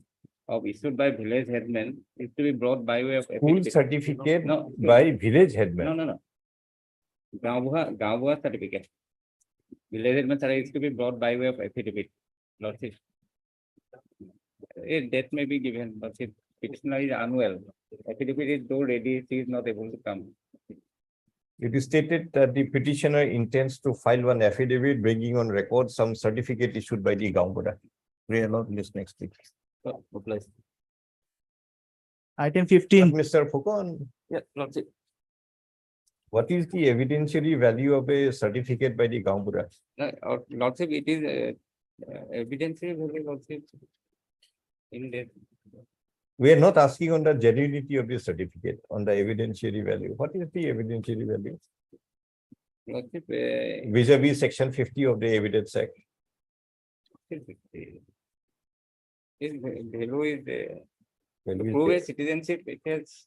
of issued by village headman is to be brought by way of. School certificate No, by village headman. No. Gaobuha certificate. Village headman certificate is to be brought by way of affidavit. Lordship. A date may be given, Lordship. Petitioner is unwell. Affidavit is though ready, she is not able to come. It is stated that the petitioner intends to file one affidavit bringing on record some certificate issued by the Gaobuda. We allow this next week. Item 15. Mr. Fukon, Yeah, Lordship. What is the evidentiary value of a certificate by the Gambura? No, Lordship, it is evidentiary value, Lordship. In that, We are not asking on the genuinity of the certificate, on the evidentiary value. What is the evidentiary value? Lordship, Vis-a-vis section 50 of the Evidence Act. his value is Value to is prove there. a citizenship, it has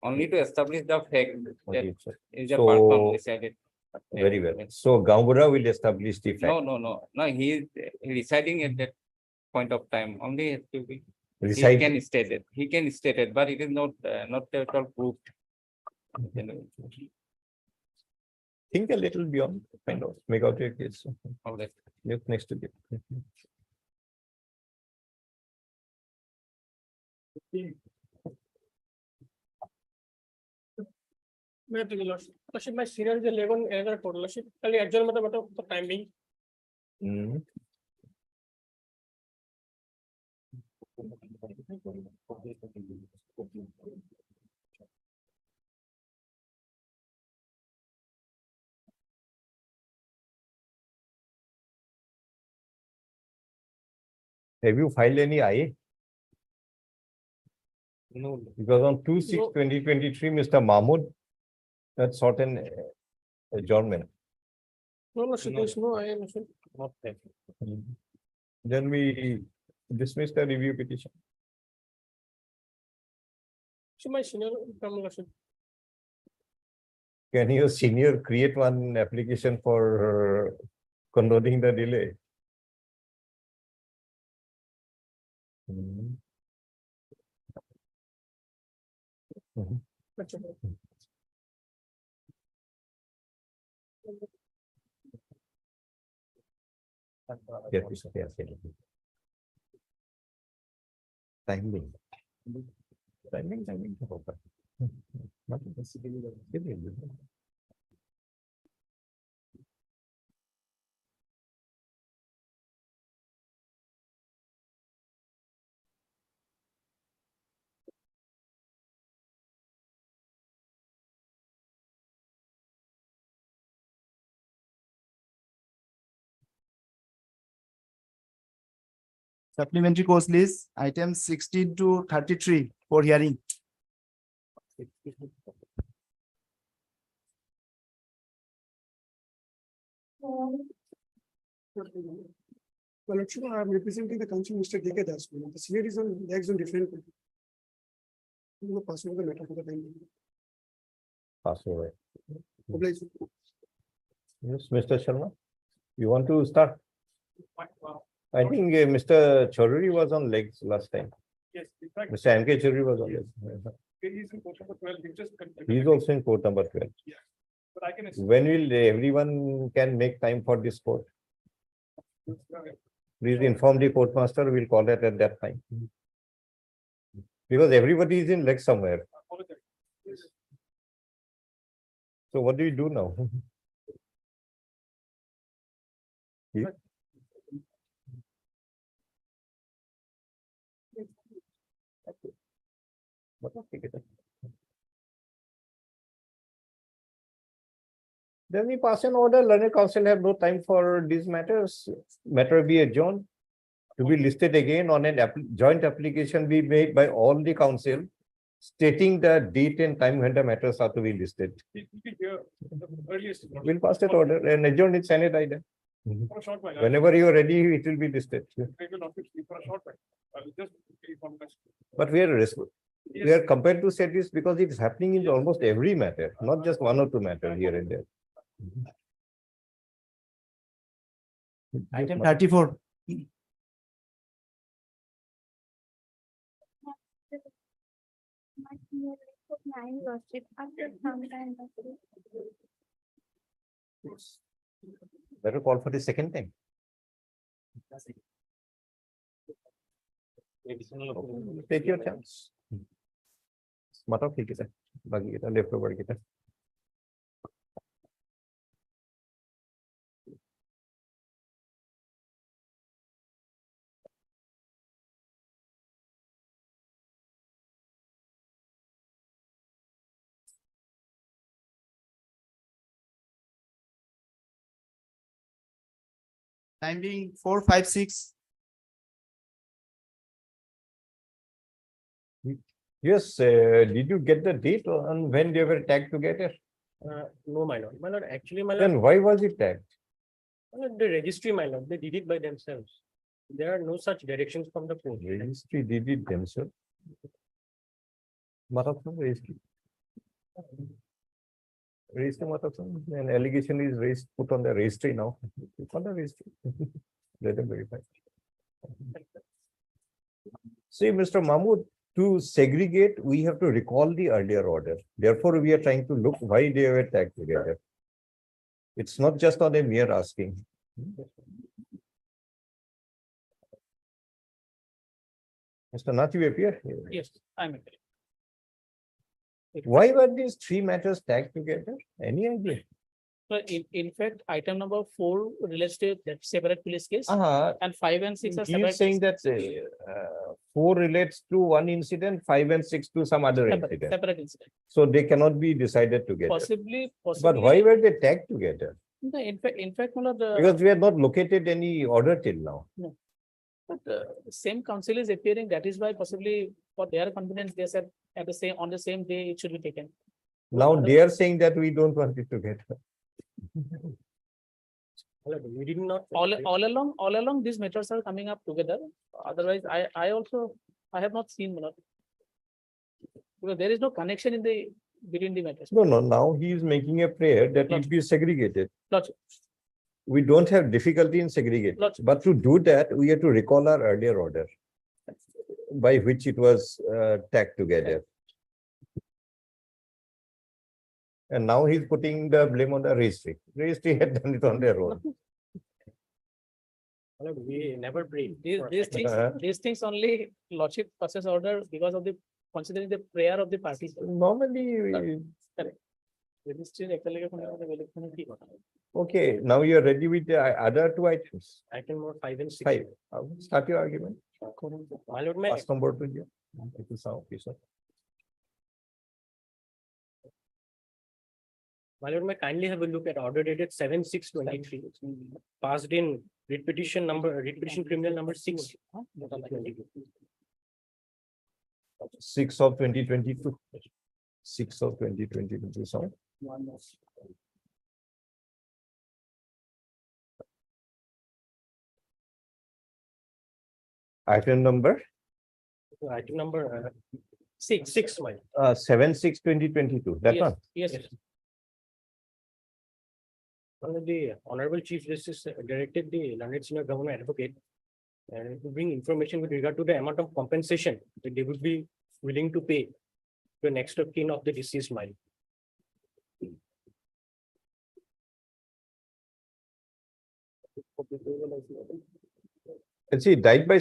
only to establish the fact that Okay, sir. is a So, person decided. Very well. So Gambura will establish the fact. No, he is residing at that point of time, only has to be. He Reside. can state it, but it is not at all proved. Think a little beyond, kind of, make out your case. All that. Look next to it. Lordship, my senior is 11 another code, Lordship, খালি একজন মতো timing Hmm. Have you filed any IA? No, Because on 2/6/2023, Mr. Mahmood had sought an adjournment. No, Lordship, there is no I am. not that. Then we dismiss the review petition. So my senior come, Lordship. Can your senior create one application for condoning the delay? Hmm. Mhm. Yes, yes, yes, yes. Timing. Timing. Not basically. Supplementary course list, items 16 to 33 for hearing. Well, actually, I am representing the council, Mr. D.K. Das. The senior is on legs on different. You know, pass over the matter for the time. Pass away. Oblige. Yes, Mr. Sharma, you want to start? I think Mr. Chaudhary was on legs last time. Yes, in fact, Mr. M.K. Chaudhary was on legs. he is in court number 12, he just. He is also in court number 12. But I can. When will everyone can make time for this court? Please inform the court master, we'll call it at that time. Because everybody is in leg somewhere. So what do we do now? Yeah. Then we pass an order, learned council have no time for these matters, matter be adjourned to be listed again on an joint application be made by all the council, stating the date and time when the matters are to be listed. We'll pass that order and adjourn it Senate item. For a short while. Whenever you are ready, it will be listed. I will not be for a short while. I will just inform us. But we are compelled to say this because it is happening in almost every matter, not just one or two matters here and there. Item 34. My senior report 9, Lordship, after some time. Better call for the second time. Take your chance. Matter ठीक है sir बाकी kita left over kita time being 456. Yes, did you get the date on when they were tagged together? No, my lord. My lord, actually, my lord, Then why was it tagged? the registry, my lord, they did it by themselves. There are no such directions from the court. Registry did it themselves. Marathon registry. Registry Marathon, an allegation is raised, put on the registry now. Put on the registry. Let them verify. See, Mr. Mahmood, to segregate, we have to recall the earlier order. Therefore, we are trying to look why they were tagged together. It's not just on a mere asking. Mr. Nath, you appear here. Yes, I'm agree. Why were these three matters tagged together? Any idea? So in fact, item number 4 relates to that separate police case and 5 and 6 are He separate. is saying that 4 relates to one incident, 5 and 6 to some other incident. Separate incident. So they cannot be decided together. Possibly. But why were they tagged together? No, in fact, my lord, Because we have not located any order till now. but same council is appearing. That is why possibly for their convenience, they said at the same, on the same day, it should be taken. Now they are saying that we don't want it together. My lord, we did not. All along, these matters are coming up together. Otherwise, I have not seen, my lord. Because there is no connection in the, between the matters. No, now he is making a prayer that it be segregated. Lordship. We don't have difficulty in segregating, Lordship. but to do that, we have to recall our earlier order by which it was tagged together. And now he's putting the blame on the registry. Registry had done it on their own. My lord, we never prayed. These things only lordship passes order because of the, considering the prayer of the parties. Normally, Registry actually okay, now you're ready with the other two items. Item number 5 and 6. 5. Start your argument. My lord, may Pass number 2. It is our officer. My lord, may kindly have a look at order dated 7/6/23, passed in writ petition criminal number 6. 6 of 2022. 6 of 2022. So item number Item number 6, my lord. 7/6/2022. That Yes, one. yes. The Honorable Chief Justice directed the learned senior government advocate to bring information with regard to the amount of compensation that they would be willing to pay to the next of kin of the deceased mine. And she died by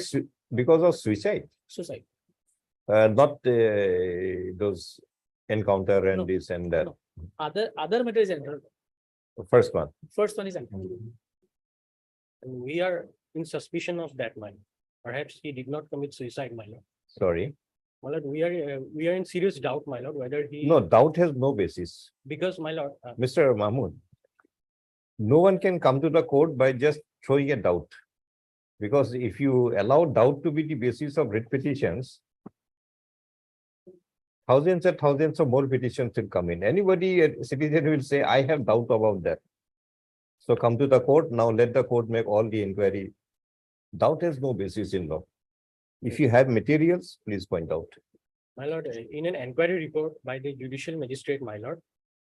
because of suicide, Suicide. not those encounter and No, this and that. no. Other matter is entered. The first one. First one is entered. And we are in suspicion of that mine. Perhaps he did not commit suicide, my lord. Sorry. My lord, we are in serious doubt, my lord, whether he. No, doubt has no basis. Because, my lord, Mr. Mahmood, no one can come to the court by just throwing a doubt. Because if you allow doubt to be the basis of writ petitions, thousands and thousands of more petitions will come in. Anybody, a citizen will say, I have doubt about that. So come to the court, now let the court make all the inquiry. Doubt has no basis in law. If you have materials, please point out. my lord, in an inquiry report by the judicial magistrate, my lord,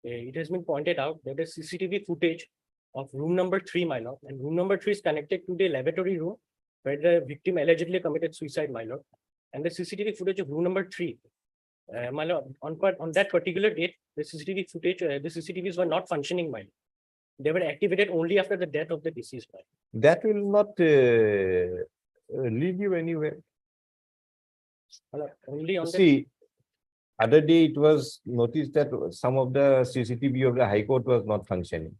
it has been pointed out that the CCTV footage of room number 3, my lord, and room number 3 is connected to the lavatory room where the victim allegedly committed suicide, my lord. And the CCTV footage of room number 3, my lord, on that particular date, the CCTV footage, the CCTVs were not functioning, my lord. They were activated only after the death of the deceased, my lord. That will not lead you anywhere. My lord, only on the. See, other day it was noticed that some of the CCTV of the High Court was not functioning.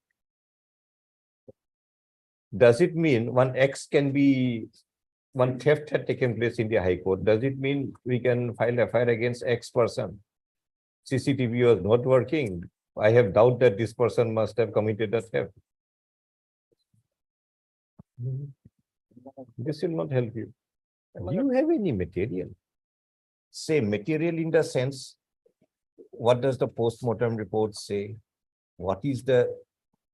Does it mean one theft had taken place in the High Court? Does it mean we can file FIR against X person? CCTV was not working. I have doubt that this person must have committed a theft. This will not help you. Do you have any material? Say material in the sense, what does the post-mortem report say? What is the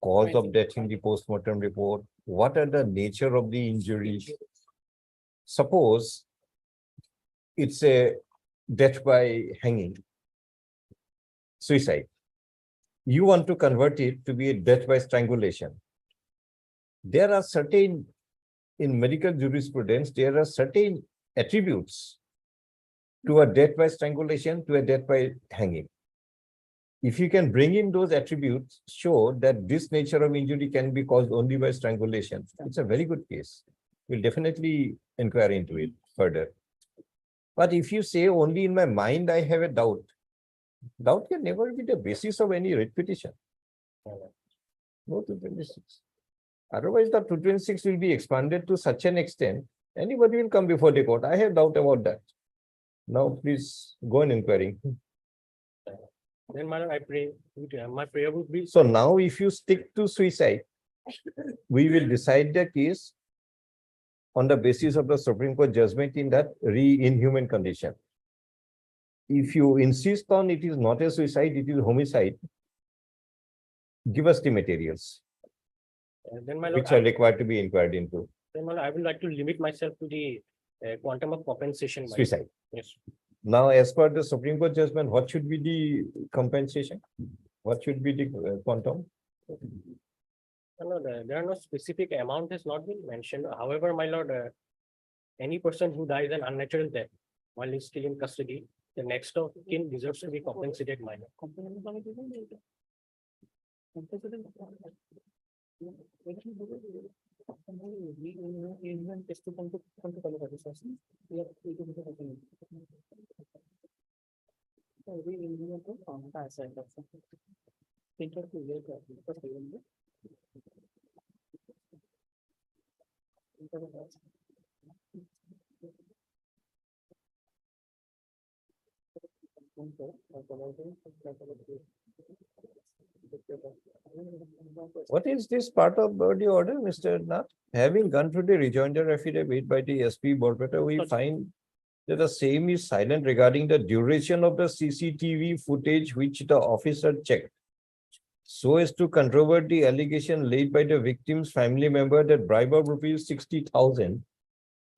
cause of death in the post-mortem report? What are the nature of the injuries? Suppose it's a death by hanging, suicide. You want to convert it to be a death by strangulation. There are certain, in medical jurisprudence, there are certain attributes to a death by strangulation, to a death by hanging. If you can bring in those attributes, show that this nature of injury can be caused only by strangulation, it's a very good case. We'll definitely inquire into it further. But if you say only in my mind I have a doubt, doubt can never be the basis of any writ petition. No 226. Otherwise, the 226 will be expanded to such an extent, anybody will come before the court. I have doubt about that. Now, please go on inquiring. Then, madam, I pray, my prayer would be. So now, if you stick to suicide, we will decide the case on the basis of the Supreme Court judgment in that inhuman condition. If you insist on it is not a suicide, it is homicide, give us the materials Then, my lord, which are required to be inquired into. then, my lord, I would like to limit myself to the quantum of compensation. my lord. Suicide. Yes. Now, as per the Supreme Court judgment, what should be the compensation? What should be the quantum? No, there are no specific amount has not been mentioned. However, my lord, any person who dies an unnatural death while he's still in custody, the next of kin deserves to be compensated, my lord. What is this part of the order, Mr. Nath? Having gone through the rejoinder affidavit by the SP Borpeta, we find that the same is silent regarding the duration of the CCTV footage which the officer checked, so as to controvert the allegation laid by the victim's family member that bribe of rupees 60,000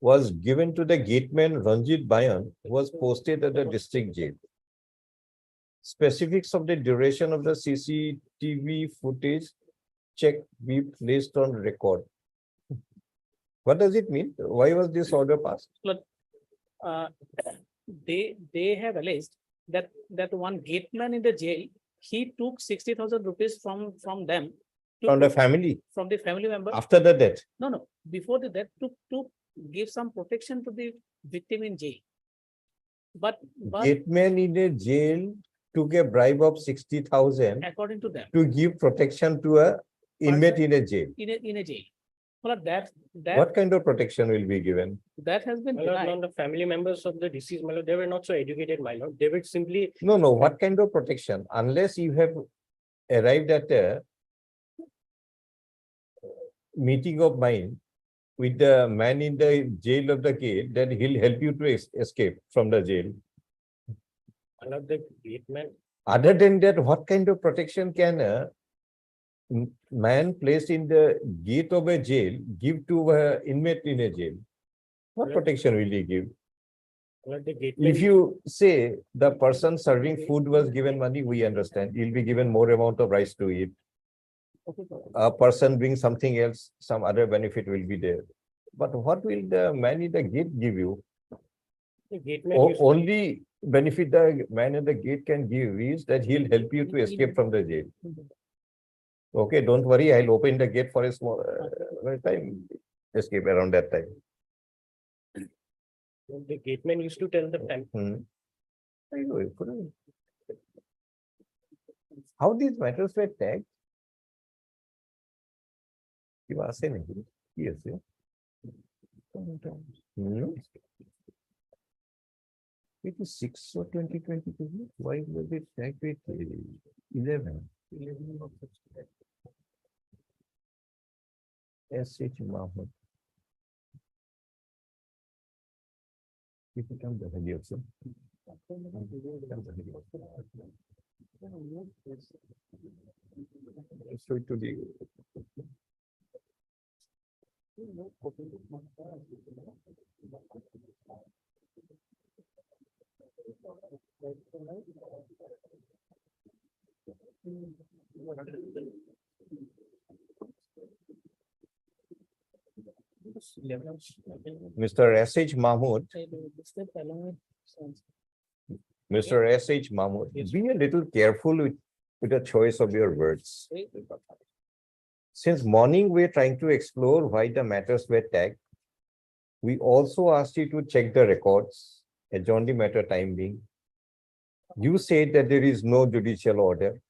was given to the gateman Ranjit Bayan, who was posted at the district jail. Specifics of the duration of the CCTV footage check be placed on record. What does it mean? Why was this order passed? They have alleged that one gateman in the jail, he took 60,000 rupees from them. From the family, From the family member. after the death. No, before the death, to give some protection to the victim in jail. But Gateman in a jail took a bribe of 60,000 according to them, to give protection to a inmate in a jail. in a jail. Well, that What kind of protection will be given? that has been My lord, denied. none of the family members of the deceased, my lord, they were not so educated, my lord. They would simply, No, what kind of protection? Unless you have arrived at a meeting of mind with the man in the jail of the gate, then he'll help you to escape from the jail. my lord, the gateman, Other than that, what kind of protection can a man placed in the gate of a jail give to an inmate in a jail? What Yeah. protection will he give? my lord, the gateman. If you say the person serving food was given money, we understand. He'll be given more amount of rice to eat. A person brings something else, some other benefit will be there. But what will the man in the gate give you? The gateman used to- Only benefit the man at the gate can give is that he'll help you to escape from the jail. Okay, don't worry, I'll open the gate for a small time, escape around that time. The gateman used to tell the family. I know, you couldn't. How these matters were tagged? You are saying, yes, yeah. It is 6 or 2022. Why was it tagged with 11? S.H. Mahmood. If you come the value of some. Show it to the. Mr. S.H. Mahmood, Mr. S.H. Mahmood, be a little careful with the choice of your words. Since morning, we're trying to explore why the matters were tagged. We also asked you to check the records, adjourn the matter time being. You said that there is no judicial order.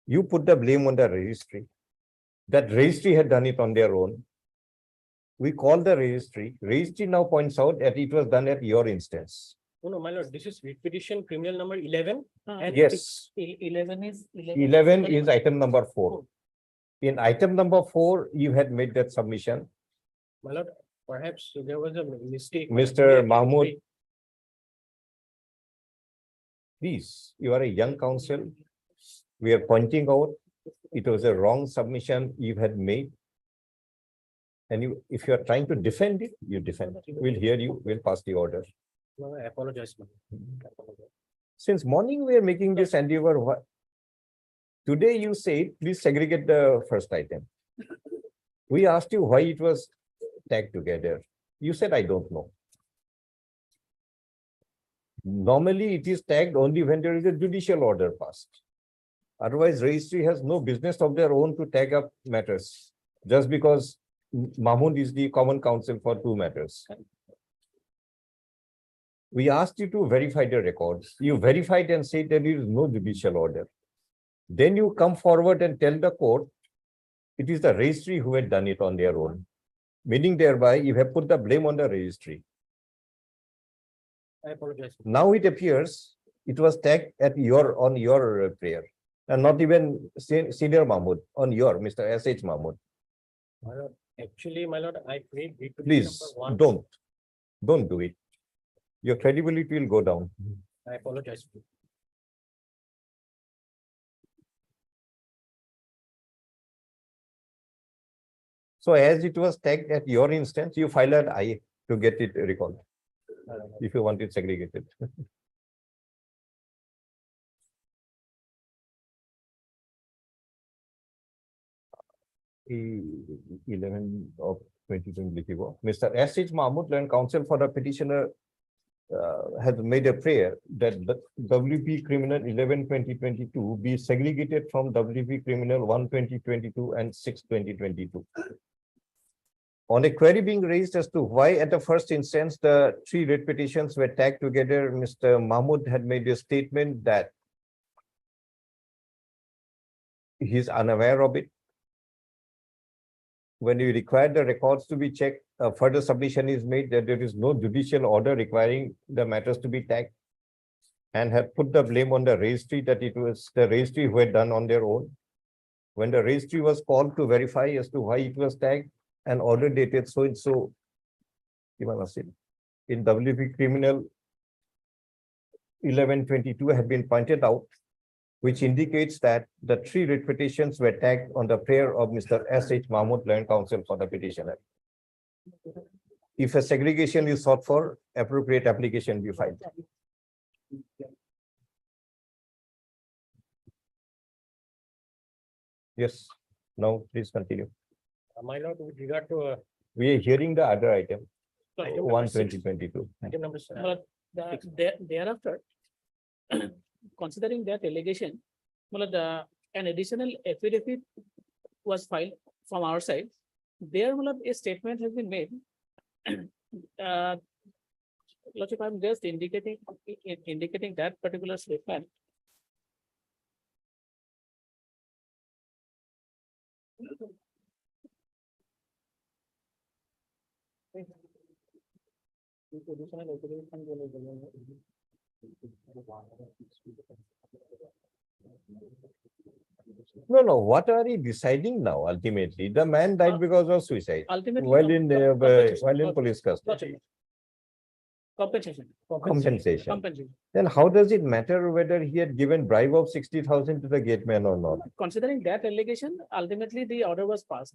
You put the blame on the registry. That registry had done it on their own. We called the registry. Registry now points out that it was done at your instance. No, my lord, this is repetition criminal number 11. And Yes, 11 is. 11 is item number 4. In item number 4, you had made that submission. My lord, perhaps there was a mistake. Mr. Mahmood, please, you are a young counsel. We are pointing out it was a wrong submission you had made. And you, if you are trying to defend it, you defend it. We'll hear you, we'll pass the order. No, I apologize, ma'am. I apologize. Since morning, we are making this endeavor. Today you say, please segregate the first item. We asked you why it was tagged together. You said, I don't know. Normally, it is tagged only when there is a judicial order passed. Otherwise, registry has no business of their own to tag up matters, just because Mahmood is the common counsel for 2 matters. We asked you to verify the records. You verified and said there is no judicial order. Then you come forward and tell the court it is the registry who had done it on their own, meaning thereby you have put the blame on the registry. I apologize. Now it appears it was tagged at on your prayer, and not even Senior Mahmood, on your Mr. S.H. Mahmood. My lord, actually, my lord, I prayed. Please don't do it. Your credibility will go down. I apologize. So as it was tagged at your instance, you file an I to get it recalled, if you want it segregated. 11 of 2024. Mr. S.H. Mahmood, learned counsel for the petitioner, has made a prayer that the WP Criminal 11/2022 be segregated from WP Criminal 1/2022 and 6/2022. On a query being raised as to why at the first instance the 3 writ petitions were tagged together, Mr. Mahmood had made a statement that he is unaware of it. When you require the records to be checked, a further submission is made that there is no judicial order requiring the matters to be tagged, and had put the blame on the registry that it was the registry who had done on their own. When the registry was called to verify as to why it was tagged, an order dated so and so in WP Criminal 11/22 had been pointed out, which indicates that the 3 writ petitions were tagged on the prayer of Mr. S.H. Mahmood, learned counsel for the petitioner. If a segregation is sought for, appropriate application be filed. Yes, now please continue. My lord, with regard to We are hearing the other item, item 1/2022. item number 6. But thereafter, considering that allegation, well, an additional affidavit was filed from our side. There, well, a statement has been made. Lordship, I'm just indicating that particular statement. No. What are you deciding now? Ultimately, the man died because of suicide Ultimately, while in police custody. Lordship, Compensation. compensation. Compensation. Then how does it matter whether he had given bribe of 60,000 to the gateman or not? Considering that allegation, ultimately the order was passed,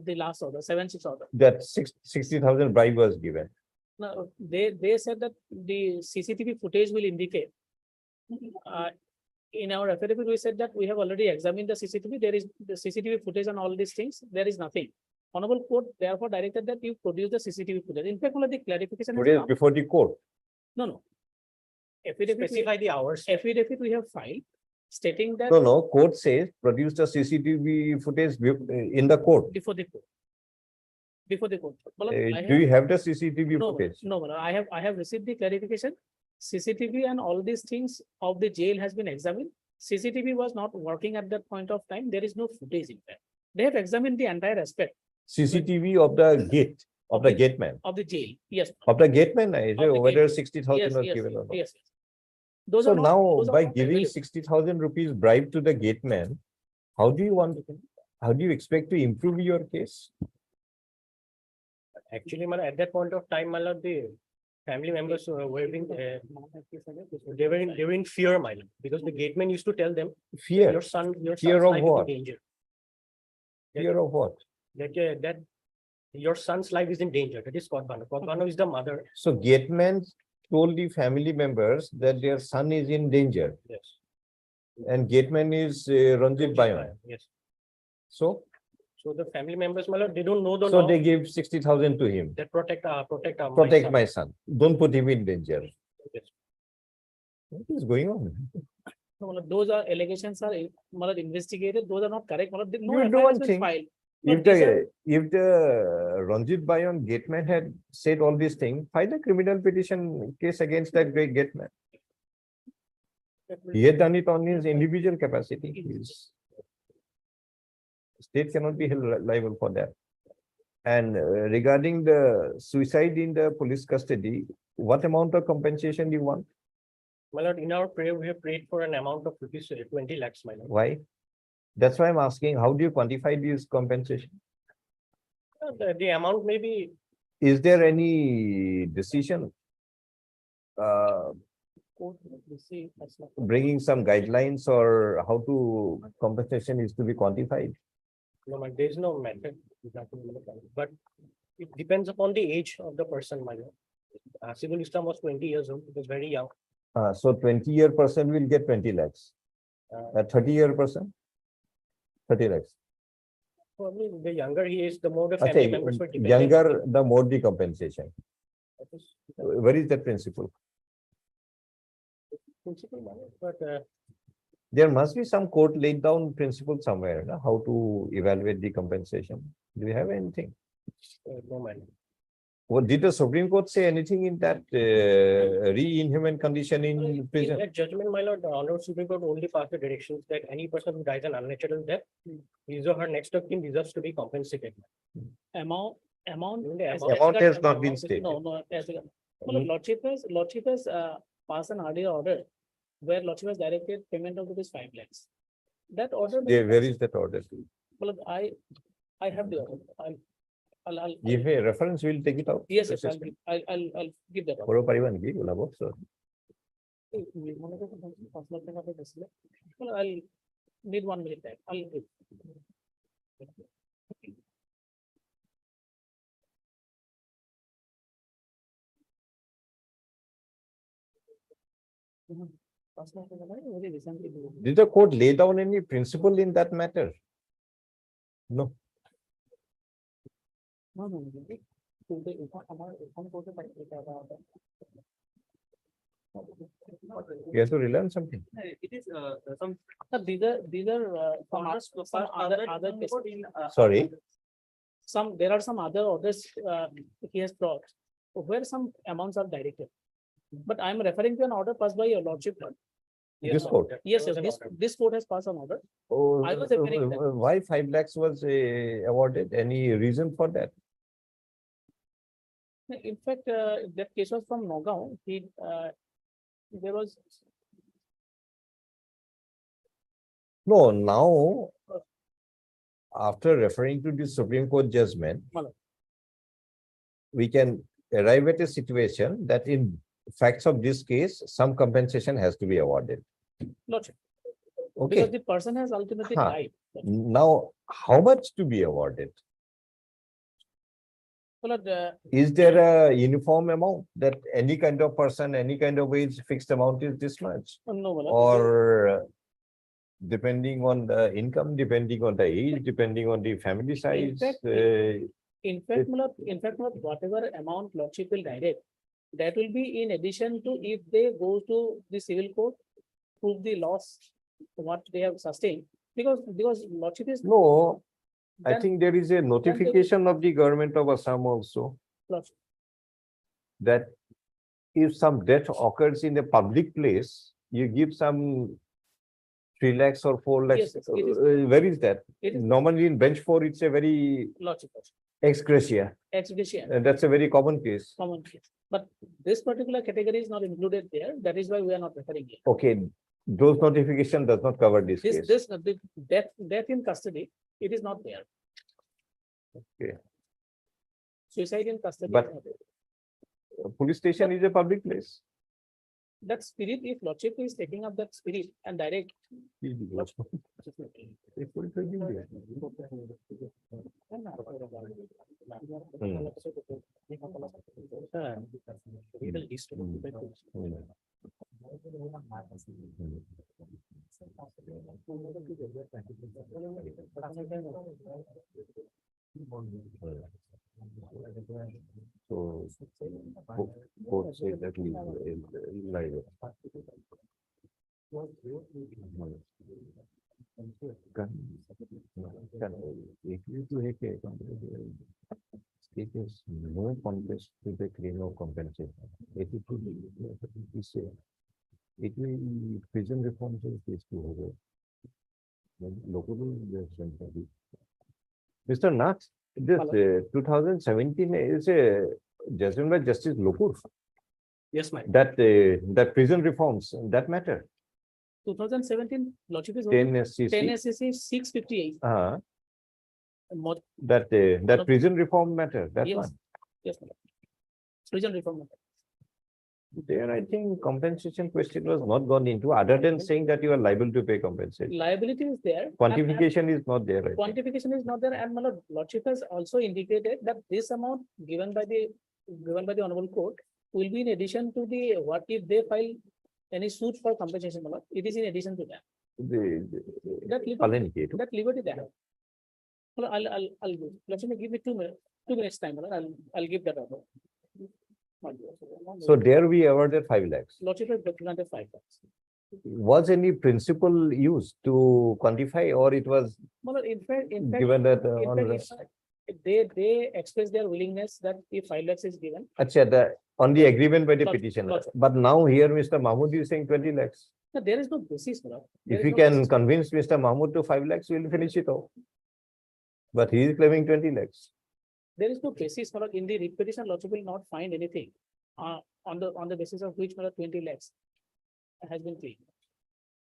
the last order, 7-6 order. That 60,000 bribe was given. Now, they said that the CCTV footage will indicate. In our affidavit, we said that we have already examined the CCTV. There is the CCTV footage and all these things. There is nothing. Honorable Court therefore directed that you produce the CCTV footage. In fact, one of the clarification. has Today come. before the court. No. Affidavit, Specify the hours. affidavit we have filed stating that No, court says produce the CCTV footage in the court. before the court. Before the court. Well, I Do you have the CCTV No, footage? no, I have received the clarification. CCTV and all these things of the jail has been examined. CCTV was not working at that point of time. There is no footage in fact. They have examined the entire aspect CCTV of the gate, of the gateman, of the jail. Yes. of the gateman, is Of the whether gateman. 60,000 Yes, was yes, given or not. yes. Those So are not- now those are by not giving available. 60,000 rupees bribe to the gateman, how do you expect to improve your case? Actually, at that point of time, the family members were in, they were in fear, because the gateman used to tell them, Fear, your son's Fear of life is in what? danger. fear of what? That your son's life is in danger. That is Kodbano. Kodbano is the mother. So gateman told the family members that their son is in danger, Yes. and gateman is Ranjit Bayon. Yes. So The family members, they don't know the So law they give 60,000 to him. that protect Protect my son. Don't put him in danger. Yes. What is going on? No, those are allegations are investigated. Those are not correct. No You do FIR has one been thing. filed. If But these are- the Ranjit Bayon gateman had said all these things, file a criminal petition case against that great gateman. He had done it on his individual capacity. State cannot be held liable for that. And regarding the suicide in the police custody, what amount of compensation do you want? In our prayer, we have prayed for an amount of rupees 20 lakhs, Why? That's why I'm asking, how do you quantify this compensation? The amount may be, Is there any decision Court will receive as well. bringing some guidelines or how to compensation is to be quantified? no, there is no method. But it depends upon the age of the person, Civil Islam was 20 years old. It was very young. So 20-year person will get 20 lakhs. A 30-year person? 30 lakhs. Probably the younger he is, the more the family members were dependent. Younger, the more the compensation. That is Where is that principle? principle, but There must be some court laid down principle somewhere, no? How to evaluate the compensation. Do you have anything? no man. What did the Supreme Court say anything in that re-inhuman condition in In prison? that judgment, the Honorable Supreme Court only passed the directions that any person who dies an unnatural death, his or her next of kin deserves to be compensated. Amount. The as- amount as has regard- not been no, stated. No, as regard- Well, Mhm. Lordship has passed an earlier order where Lordship has directed payment of rupees 5 lakhs. That order. Where is that order? Well, I have the order. I'll. Give a reference, we'll take it out. Yes, The yes, system. I'll give that. order. Puro pariban ki, ulabo, so. Well, I'll need 1 minute time. I'll give. Very recently. Did the court lay down any principle in that matter? No. No. You have to relearn something. It is some. These are some other cases. Sorry. There are some other orders he has brought where some amounts are directed. But I'm referring to an order passed by your lordship. This court. Yes, this court has passed an order. Oh, I was referring that. why 5 lakhs was awarded? Any reason for that? In fact, that case was from Nagaon. There was. No, now, after referring to the Supreme Court judgment, Hello. we can arrive at a situation that in facts of this case, some compensation has to be awarded. Lordship, because Okay, the person has ultimately Huh. died. now how much to be awarded? Well, Is there a uniform amount that any kind of person, any kind of wage, fixed amount is this much? no, well, Or depending on the income, depending on the age, depending on the family size? fact, in fact, whatever amount lordship will direct, that will be in addition to if they go to the civil court, prove the loss, what they have sustained, because lordship is No, I Then- think there is a notification of the government of Assam also lordship. that if some death occurs in a public place, you give some 3 lakhs or 4 lakhs. Yes, it is. Where is that? It is Normally in bench 4, it's a very lordship, ex gratia. exhibition, And that's a very common case. common case. But this particular category is not included there. That is why we are not referring it. Okay, those notification does not cover this case. The death in custody, it is not there. Okay. Suicide in custody. But- is not there. Police station is a public place. That spirit, if lordship is taking up that spirit and direct. So, court said that he is liable. If you to make a it is no contest to the claim of compensation. It will prison reforms is this to over. Local Mr. Nath, this 2017 is a judgment by Justice Lokur. Yes, my. That prison reforms, that matter. 2017, lordship is 10 10 SCC. SCC 658. Mod- That prison reform matter, that Yes. one. Yes, madam. Prison reform. There, I think compensation question was not gone into, other than saying that you are liable to pay compensation. Liability is there. and- Quantification is not there. I think. Quantification is not there, and my lordship has also indicated that this amount given by the honorable court will be in addition to the, what if they file any suit for compensation, my lord, it is in addition to that. That liberty, Palanquin. that liberty there. Well, I'll do. Let me give me 2 minutes time, my lord. I'll give that order. So there we awarded 5 lakhs. Lordship has granted 5 lakhs. Was any principle used to quantify, or it was My lord, in fact, given that in fact, they express their willingness that if 5 lakhs is given, on the agreement by the Lot- petitioner. lot. But now here Mr. Mahmood is saying 20 lakhs. no, there is no basis, my lord. There If is we no can basis. convince Mr. Mahmood to 5 lakhs, we'll finish it off. But he is claiming 20 lakhs. There is no basis, my lord, in the writ petition, lordship will not find anything on the basis of which, my lord, 20 lakhs has been claimed.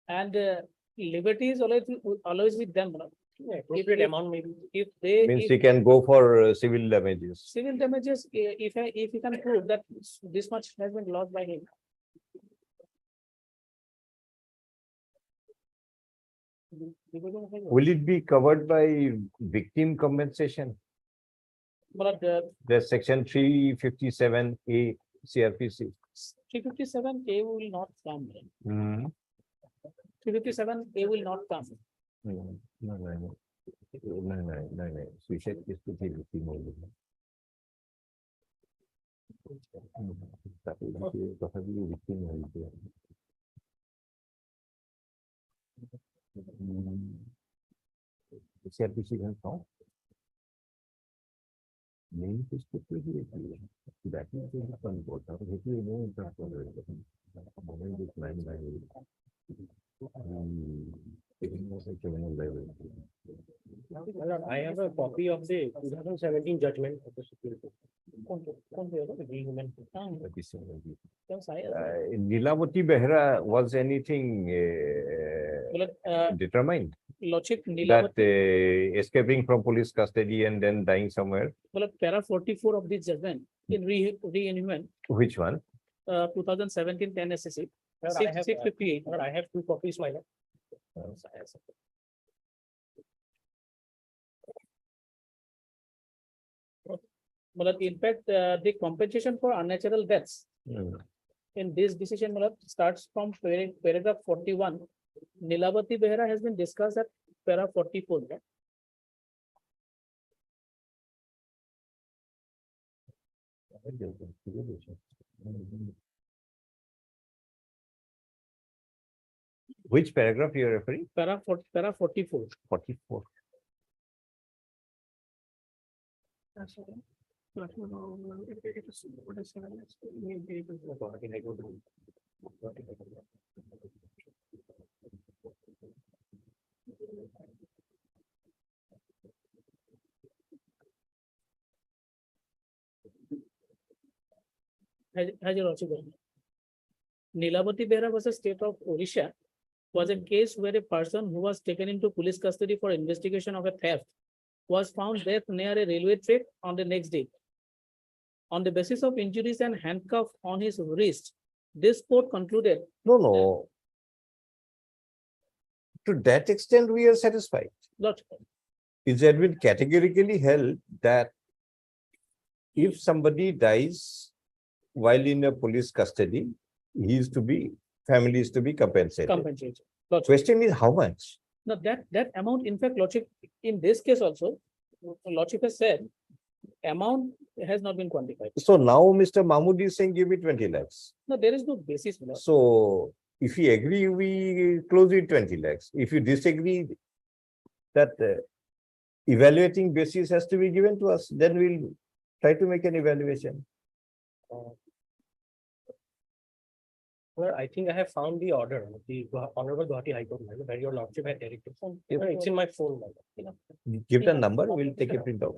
And liberty is always with them, my lord. Appropriate if- amount maybe. If they, Means if he can go for civil damages. civil damages, if he can prove that this much has been lost by him. Will it be covered by victim compensation? But There's section 357A CRPC. 357A will not come. Hmm. 357A will not come. No. Suicide is to be victim only. তথাপি victim হইতে হবে। CRPC can count. Main perspective is that is the fun part. If you know that moment is 998. I have a copy of the 2017 judgment of the Supreme Court. Nilamati Behra, was anything determined? Lordship, that Nilavati, escaping from police custody and then dying somewhere. मतलब para 44 of this judgment in re-inhuman, Which one? 2017 10 SSC, I have, 658. I have 2 copies, my lord. मतलब in fact, the compensation for unnatural deaths Hmm. in this decision मतलब starts from paragraph 41. Nilavati Behra has been discussed at para 44. right? Which paragraph you are referring? Para 44. 44. Has your lordship gone? Nilavati Behra versus State of Odisha was a case where a person who was taken into police custody for investigation of a theft was found dead near a railway track on the next day. On the basis of injuries and handcuff on his wrist, this court concluded, No. To that extent, we are satisfied. Lordship, It has been categorically held that if somebody dies while in a police custody, family is to be compensated. compensation. Lordship. Question is how much? Now that amount, in fact, Lordship, in this case also, Lordship has said, amount has not been quantified. So now Mr. Mahmood is saying give me 20 lakhs. No, there is no basis. my lord. So if we agree, we close with 20 lakhs. If you disagree that evaluating basis has to be given to us, then we'll try to make an evaluation. Well, I think I have found the order, the Honorable Guwahati High Court, where your lordship had directed. It's in my phone. my lord. Give the number, we'll take a printout.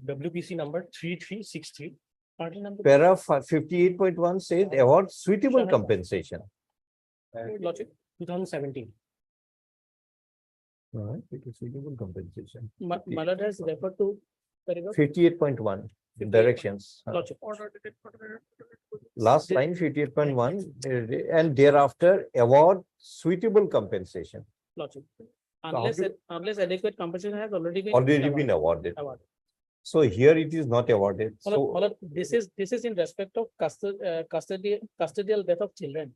WPC number 3363. Party number, Para 58.1 says award suitable compensation. Lordship, 2017. Right, it is suitable compensation. my lord has referred to paragraph. 58.1 directions. Lordship. Last line 58.1 and thereafter award suitable compensation. Lordship. how Unless, do- unless adequate compensation has already been. Already been awarded. awarded. So here it is not awarded. My lord, So my lord, this is in respect of custodial death of children.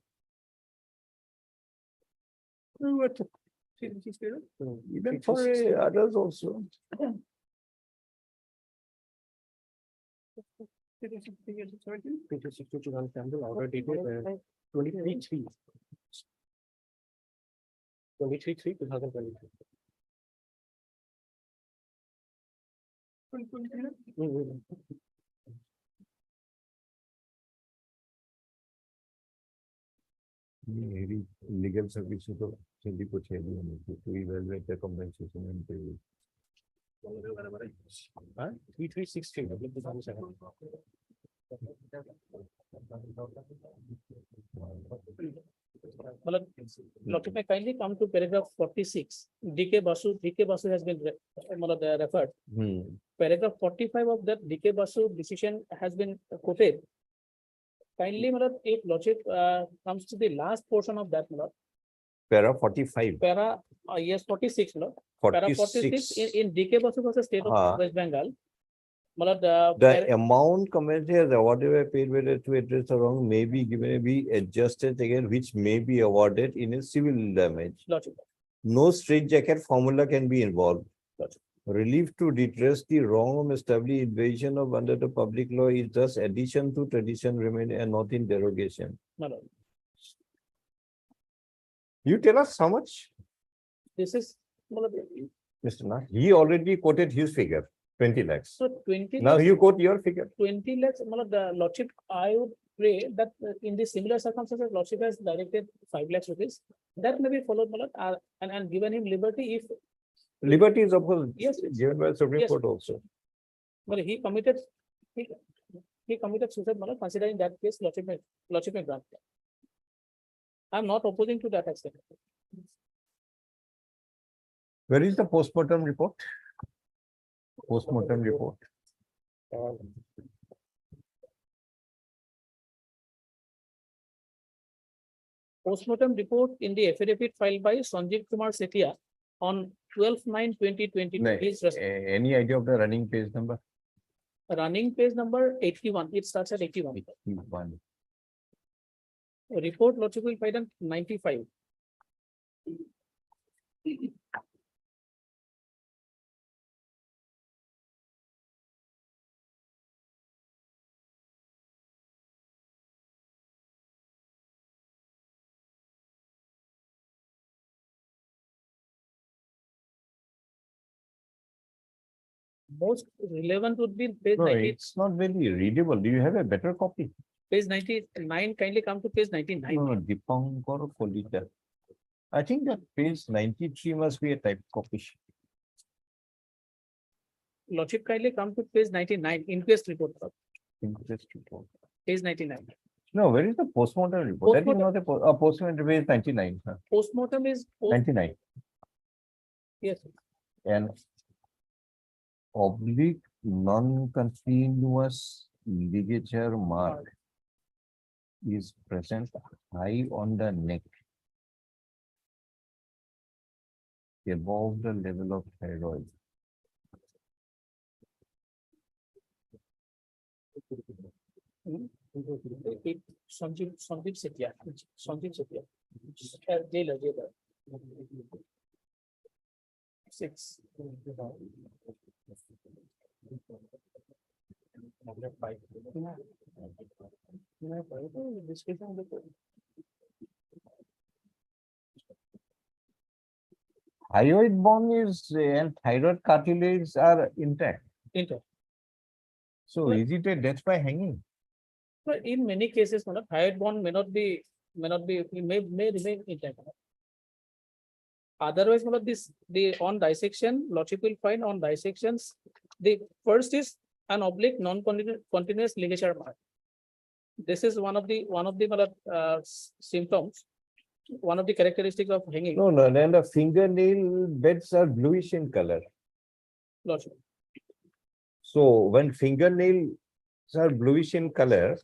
even for others also. 23/3/2023. मेरी legal service से तो जल्दी कुछ है भी नहीं to evaluate the compensation and pay it. 3363. 2007. Well, Lordship, may kindly come to paragraph 46. DK Basu has been referred. Paragraph 45 of that DK Basu decision has been quoted. Kindly, if Lordship comes to the last portion of that, Para 45. yes, 46, Para 46 in DK Basu versus State of West Bengal. The amount commented as awarded by paid whether to address the wrong may be given be adjusted again, which may be awarded in a civil damage. Lordship. No straitjacket formula can be involved. Lordship. Relief to redress the wrong established invasion of under the public law is thus addition to tradition remain and not in derogation. My lord. You tell us how much, This is, Mr. Nath. He already quoted his figure, 20 lakhs. so 20. Now you quote your figure. 20 lakhs, the Lordship, I would pray that in the similar circumstances, Lordship has directed 5 lakhs rupees. That may be followed, and given him liberty if, Liberty is of course Yes. given by Supreme Yes. Court also. he committed suicide, considering that case, Lordship may grant. I'm not opposing to that extent. Where is the postmortem report? Postmortem report. Postmortem report in the affidavit filed by Sanjeev Kumar Setia on 12/9/2022 No, is any idea of the running page number? running page number 81. It starts at 81. 81. Report lodged will find on 95. Most relevant would be page No, 90, it's not very readable. Do you have a better copy? page 99. Kindly come to page 99. No, Dipankar Kolita. I think that page 93 must be a type copy. Lordship, kindly come to page 99, inquest report, Interest report. page 99. No, where is the postmortem report? That is Postmortem- not a postmortem page 99. Huh? Postmortem is, 99. yes, And oblique non-continuous ligature mark is present high on the neck above the level of thyroid. Sanjeev Setia, jailer. 6. Thyroid bone is and thyroid cartilage are intact. Inter. So Yeah. is it a death by hanging? But in many cases, thyroid bone may not be, it may remain intact. Otherwise, the on dissection, Lordship will find on dissections, the first is an oblique non-continuous ligature mark. This is one of the symptoms, one of the characteristics of hanging, No, no, then the fingernail beds are bluish in color. Lordship. So when fingernails are bluish in color,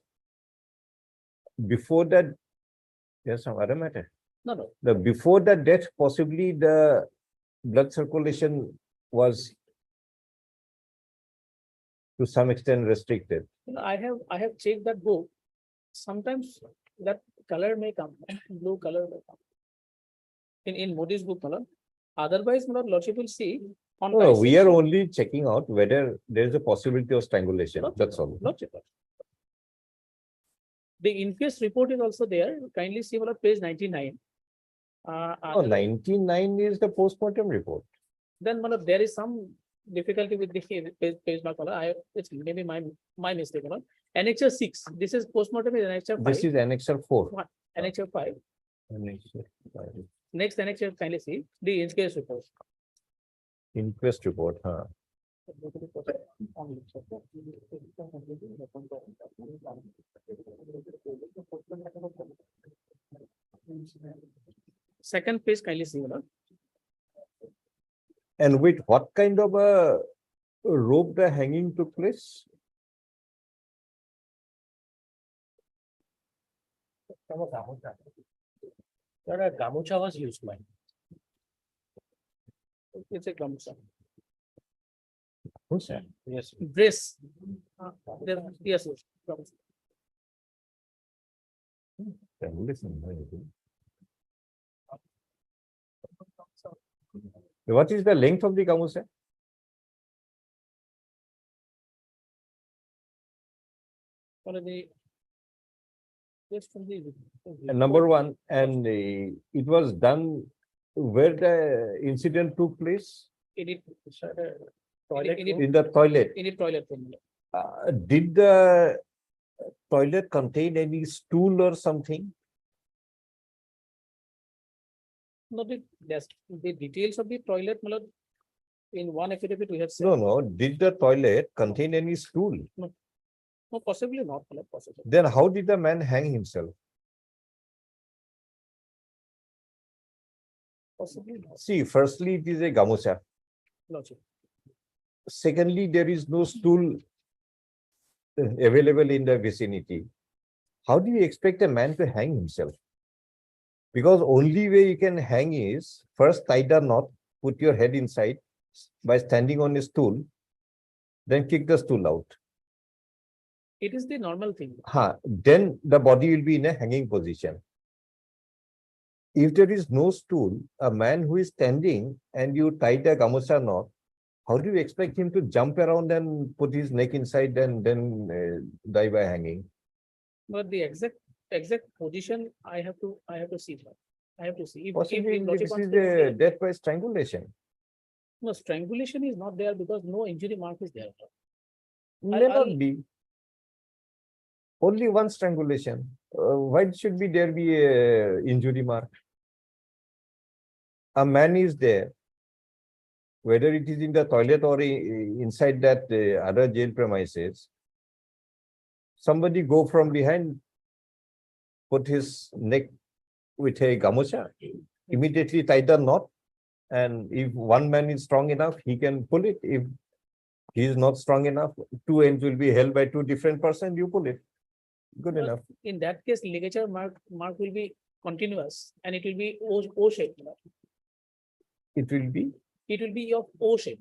before that, there's some other matter. No. The before the death, possibly the blood circulation was to some extent restricted. I have checked that book. Sometimes that color may come, blue color may come. In Modi's book, otherwise, Lordship will see on No, we are dissection- only checking out whether there is a possibility of strangulation. That's all. Lordship. The inquest report is also there. Kindly see page 99. No, 99 is the postmortem report. Then there is some difficulty with the page mark. It's maybe my mistake. Annexure 6. This is postmortem is annexure 5. This is annexure 4. Annexure 5. Annexure 5. Next annexure, kindly see the inquest report. Inquest report, huh? Second page, kindly see. And with what kind of a rope the hanging took place? Gamucha was used, man. It's a gamucha. Who's that? Yes. Brace. Yes. Gamucha. Listen. What is the length of the gamusa? Just from the. Number one, and it was done where the incident took place In it. in the toilet. In it toilet. Did the toilet contain any stool or something? No, the details of the toilet, in one affidavit we have said. No. Did the toilet contain any stool? No, possibly not, possibly. Then how did the man hang himself? Possibly not, See, firstly, it is a gamucha. Lordship. Secondly, there is no stool available in the vicinity. How do you expect a man to hang himself? Because only way you can hang is first tie the knot, put your head inside by standing on a stool, then kick the stool out. It is the normal thing. Then the body will be in a hanging position. If there is no stool, a man who is standing and you tie the gamucha knot, how do you expect him to jump around and put his neck inside and then die by hanging? But the exact position, I have to see that. I have to see. If Possibly Lordship this wants is to a say- death by strangulation. No, strangulation is not there because no injury mark is there. May I'll- not be. Only one strangulation. Why should there be a injury mark? A man is there, whether it is in the toilet or inside that other jail premises. Somebody go from behind, put his neck with a gamucha, immediately tie the knot. And if one man is strong enough, he can pull it. If he is not strong enough, two ends will be held by two different persons, you pull it. Good Well, enough. In that case, ligature mark will be continuous and it will be O shape. It will be, It will be of O shape,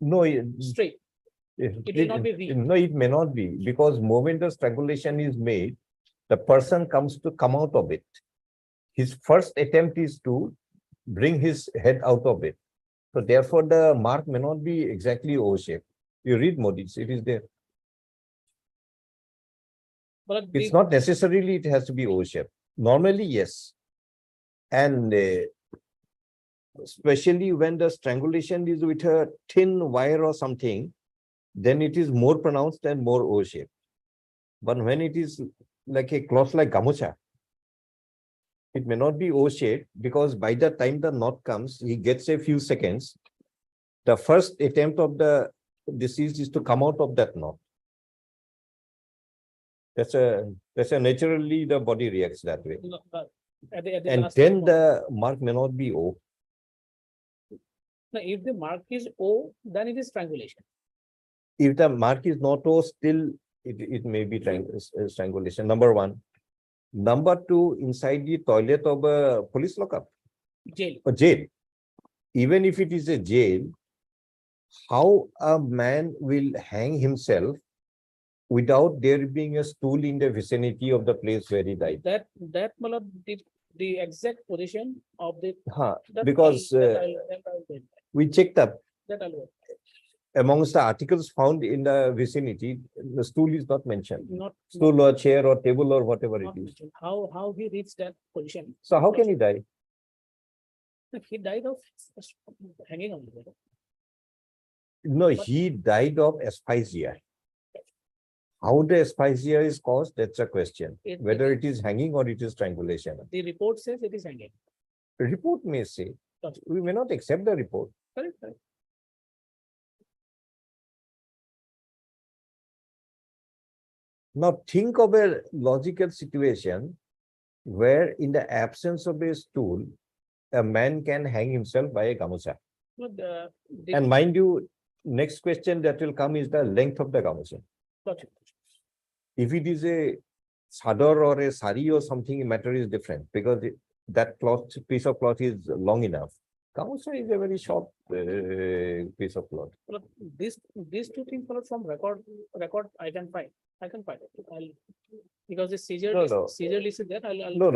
no, straight. It will not be V. No, it may not be, because moment the strangulation is made, the person comes to come out of it. His first attempt is to bring his head out of it. So therefore, the mark may not be exactly O shape. You read Modi's, it is there. But It's the- not necessarily it has to be O shape. Normally, yes. And especially when the strangulation is with a thin wire or something, then it is more pronounced and more O shape. But when it is like a cloth like gamucha, it may not be O shape, because by the time the knot comes, he gets a few seconds. The first attempt of the deceased is to come out of that knot. That's a naturally the body reacts that way. no, at the And last then moment. the mark may not be O. No, if the mark is O, then it is strangulation. If the mark is not O, still it may be strangulation. Number one. Number two, inside the toilet of a police lockup Jail. or jail. Even if it is a jail, how a man will hang himself without there being a stool in the vicinity of the place where he died? Malad, the exact position of the. that Because I'll wait. we checked up That I'll wait. amongst the articles found in the vicinity, the stool is not mentioned. Not. Stool or chair or table or whatever not it is. mentioned. How he reached that position? So how can he die? He died of hanging on the. No, he died of asphyxia. How the asphyxia is caused, that's a question. It- Whether it is hanging or it is strangulation. The report says it is hanging. Report may say, Gotcha. we may not accept the report. Correct, correct. Now think of a logical situation where in the absence of a stool, a man can hang himself by a gamucha. But And mind you, next question that will come is the length of the gamucha. gotcha. If it is a chador or a sari or something, matter is different, because that piece of cloth is long enough. Gamucha is a very short piece of cloth. But these two things from record I can find it. Because the seizure No, list, no. seizure list is there. I'll. No,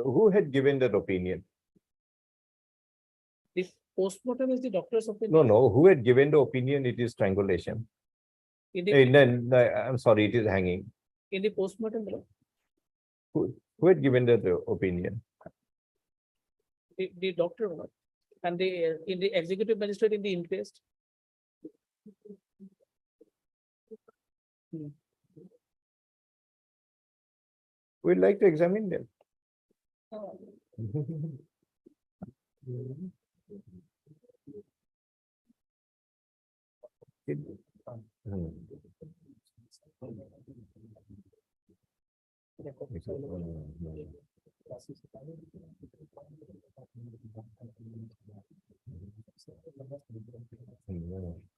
who had given that opinion? The postmortem is the doctor's opinion. No, who had given the opinion it is strangulation? In the, No, I'm sorry, it is hanging. in the postmortem, Who had given that opinion? the doctor and in the executive magistrate in the inquest. We'd like to examine them.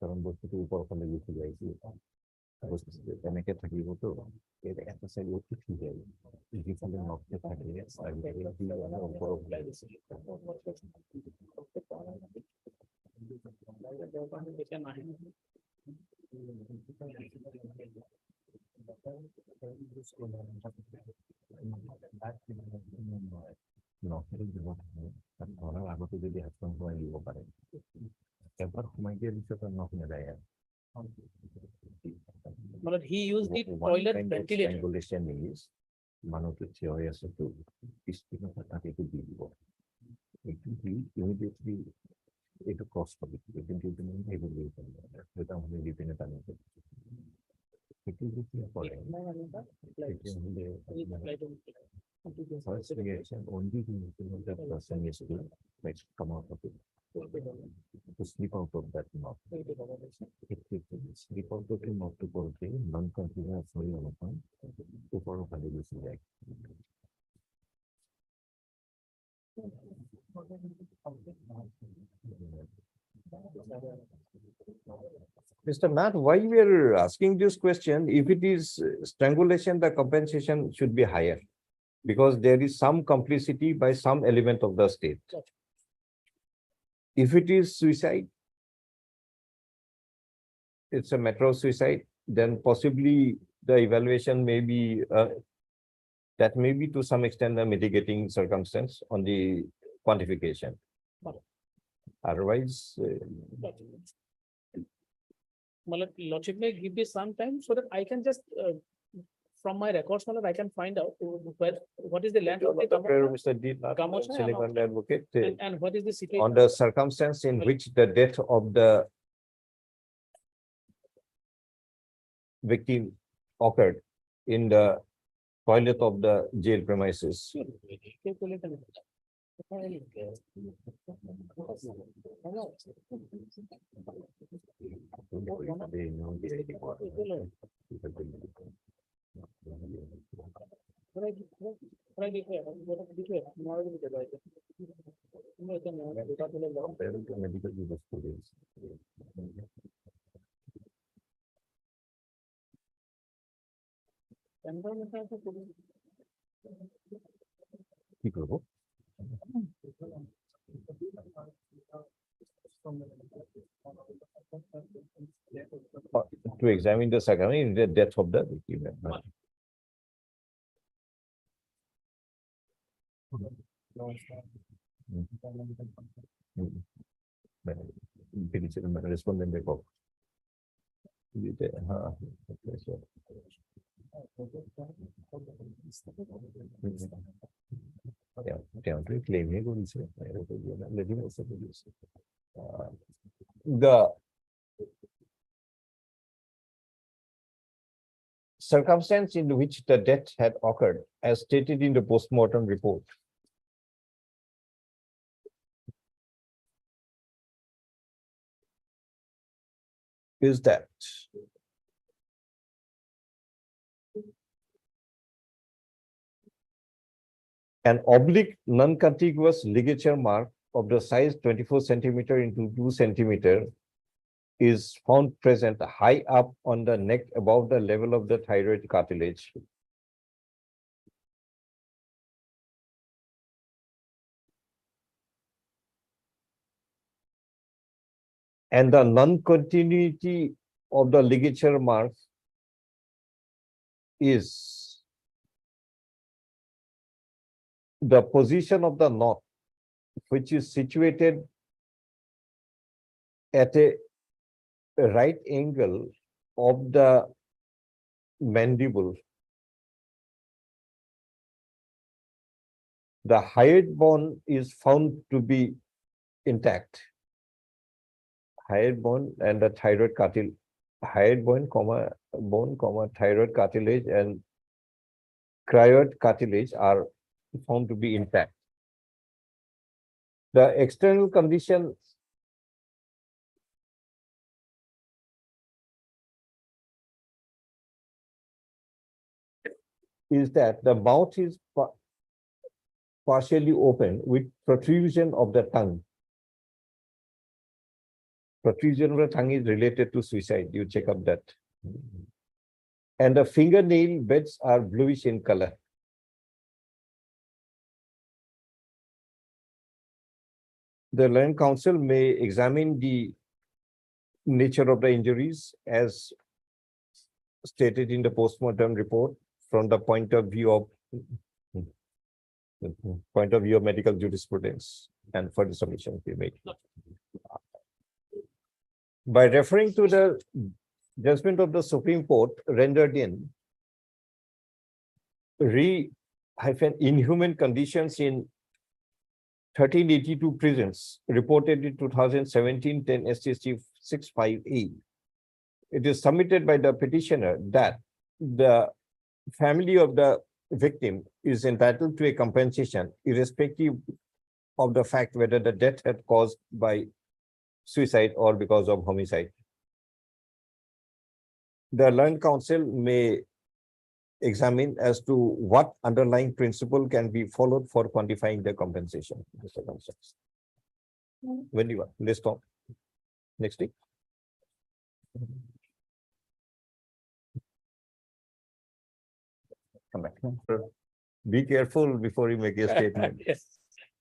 কারণ বস্তুটো উপৰ ফালে Gucci যায় বস্তুটো তেনেকে থাকিব তো এটা চাইড উঠি যায় যিফালে নখে থাকে ওপৰৰ ফালে নখেৰ যিমান তাত ধৰাৰ আগতে যদি হাতখন সোমাই দিব পাৰে এবাৰ সোমাই দিয়াৰ পিছত আৰু নখ নাযায় আৰু But he used the One toilet kind of ventilator. strangulation is মানুহটো থিয় হৈ আছে তো স্পিনত তাকে এইটো দি দিব এইটো দি ইমিডিয়েটলি এইটো ক্ৰছ কৰি দিব কিন্তু এইটো মানে এইটো দিব পাৰিব এটা হ'লে দি পিনে টানি দিব সেইটো যেতিয়া কৰে first reaction only the person is to like come out of it to slip out of that knot if slip out of the knot to করতে non-continuous হয়ে যখন উপর ওখানে বেশি যায় Mr. Matt, why we are asking this question, if it is strangulation, the compensation should be higher because there is some complicity by some element of the state. If it is suicide, it's a matter of suicide, then possibly the evaluation may be, that may be to some extent a mitigating circumstance on the quantification. Otherwise, Lordship may give me some time so that I can just, from my records, I can find out what is the land of the Mr. D. Kamosha and Sullivan advocate, and what is the situation. on the circumstance in which the death of the victim occurred in the toilet of the jail premises. Medical jurisprudence. কি করবো? To examine the circumstance in the death of the victim. Respondent দেখো দিতে হ্যাঁ তেওঁলোকে ক্লেইমে কৰিছে the circumstance in which the death had occurred as stated in the postmortem report is that an oblique non-contiguous ligature mark of the size 24 centimeter into 2 centimeter is found present high up on the neck above the level of the thyroid cartilage. And the non-continuity of the ligature mark is the position of the knot, which is situated at a right angle of the mandible. The hyoid bone is found to be intact. Hyoid bone and the thyroid cartilage, hyoid bone, thyroid cartilage and cryoid cartilage are found to be intact. The external condition is that the mouth is partially open with protrusion of the tongue. Protrusion of the tongue is related to suicide. You check up that. And the fingernail beds are bluish in color. The Learned Counsel may examine the nature of the injuries as stated in the postmortem report from the point of view of medical jurisprudence, and further submission we make. By referring to the judgment of the Supreme Court rendered in inhuman conditions in 1382 prisons reported in 2017 10 STC 65E. It is submitted by the petitioner that the family of the victim is entitled to a compensation irrespective of the fact whether the death had caused by suicide or because of homicide. The Learned Counsel may examine as to what underlying principle can be followed for quantifying the compensation. Mr. Counsel. When you are, let's stop. Next week. Come back. Be careful before you make a statement. Yes.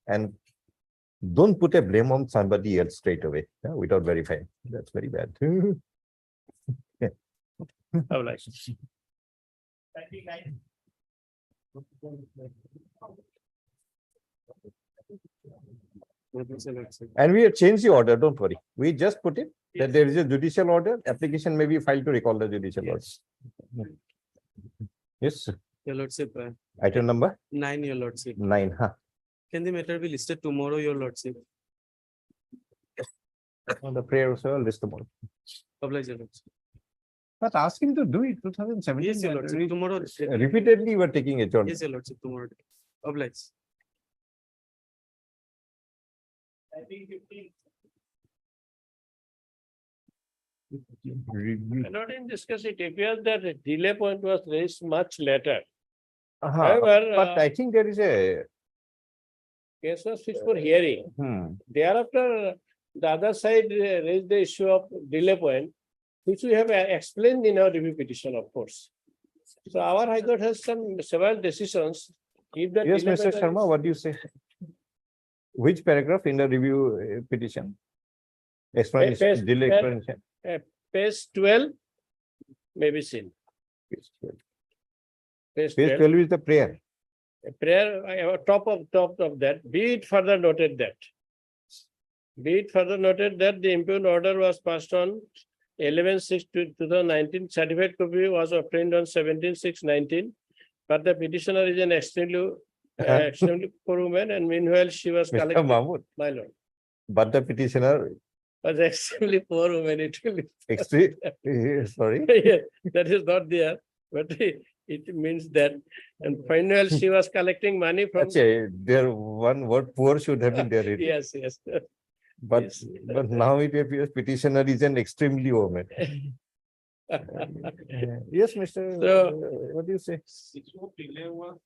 And don't put a blame on somebody else straight away without verifying. That's very bad. And we have changed the order, don't worry. We just put it that there is a judicial order, application may be filed to recall the judicial order. Yes, Your Lordship, item number 9, Your Lordship. 9, huh? Can the matter be listed tomorrow, Your Lordship? On the prayer also, list them all. Oblige, Your Lordship. But ask him to do it, 2017. Yes, Your Lordship, tomorrow. Repeatedly, you are taking a turn. Yes, Your Lordship, tomorrow. Oblige. Not in discuss it appears that a delay point was raised much later. But However, I think there is a, case was fixed for hearing. Thereafter, the other side raised the issue of delay point, which we have explained in our review petition, of course. So our High Court has several decisions. If the yes, delay Mr. point- Sharma, what do you say? Which paragraph in the review petition? Explanation, Page- delay explanation. Page 12 may be seen. Page 12. Page Page 12. 12 is the prayer. A prayer, top of that, be it further noted that. Be it further noted that the impugned order was passed on 11/6/2019. Certified copy was obtained on 17/6/19. But the petitioner is an extremely poor woman, and meanwhile she was Mr. collecting. Mahmood, My lord, but the petitioner, was extremely poor woman. It will be. extreme, sorry. Yeah, that is not there, but it means that. And finally, she was collecting money from. Achha, there one word poor should have been there. Yes, yes. But, yes. but now it appears petitioner is an extremely woman. Yes, Mr. What do you say? 6-month delay was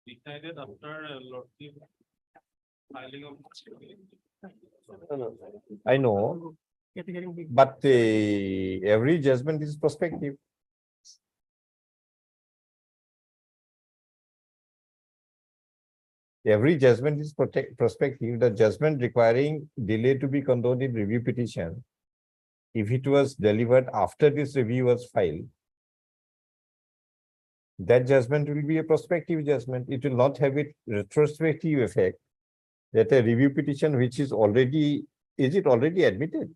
decided after Lordship filing of. I know, but every judgment is prospective. Every judgment is prospective. The judgment requiring delay to be condoned in review petition, if it was delivered after this review was filed, that judgment will be a prospective judgment. It will not have a retrospective effect. That a review petition which is already, is it already admitted?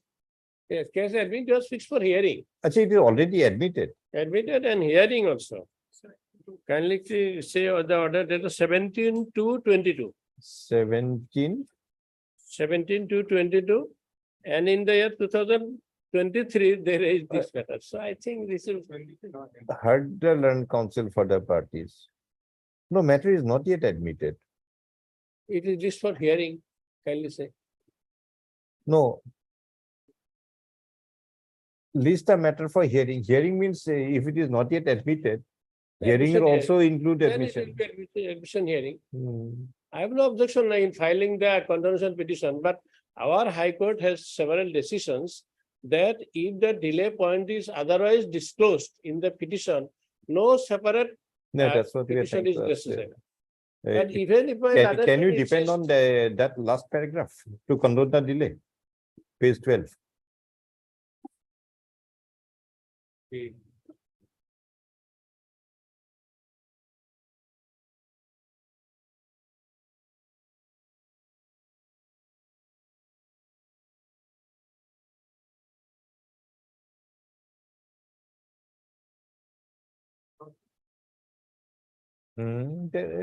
Yes, case admitted was fixed for hearing. Actually, it is already admitted. Admitted and hearing also. Kindly say the order that is 17/2/22. 17. 17/2/22. And in the year 2023, they raised this matter. So I think this is. Heard the learned counsel for the parties. No, matter is not yet admitted. It is just for hearing, kindly say. No. List the matter for hearing. Hearing means if it is not yet admitted, Hearing admission will also include then it will admission. be admission hearing. Hmm. I have no objection in filing the condemnation petition, but our High Court has several decisions that if the delay point is otherwise disclosed in the petition, no separate No, uh, that's what we are petition trying is to ask. necessary. Uh, And even if my Can, mother can you can depend insist- on that last paragraph to condone the delay? Page 12.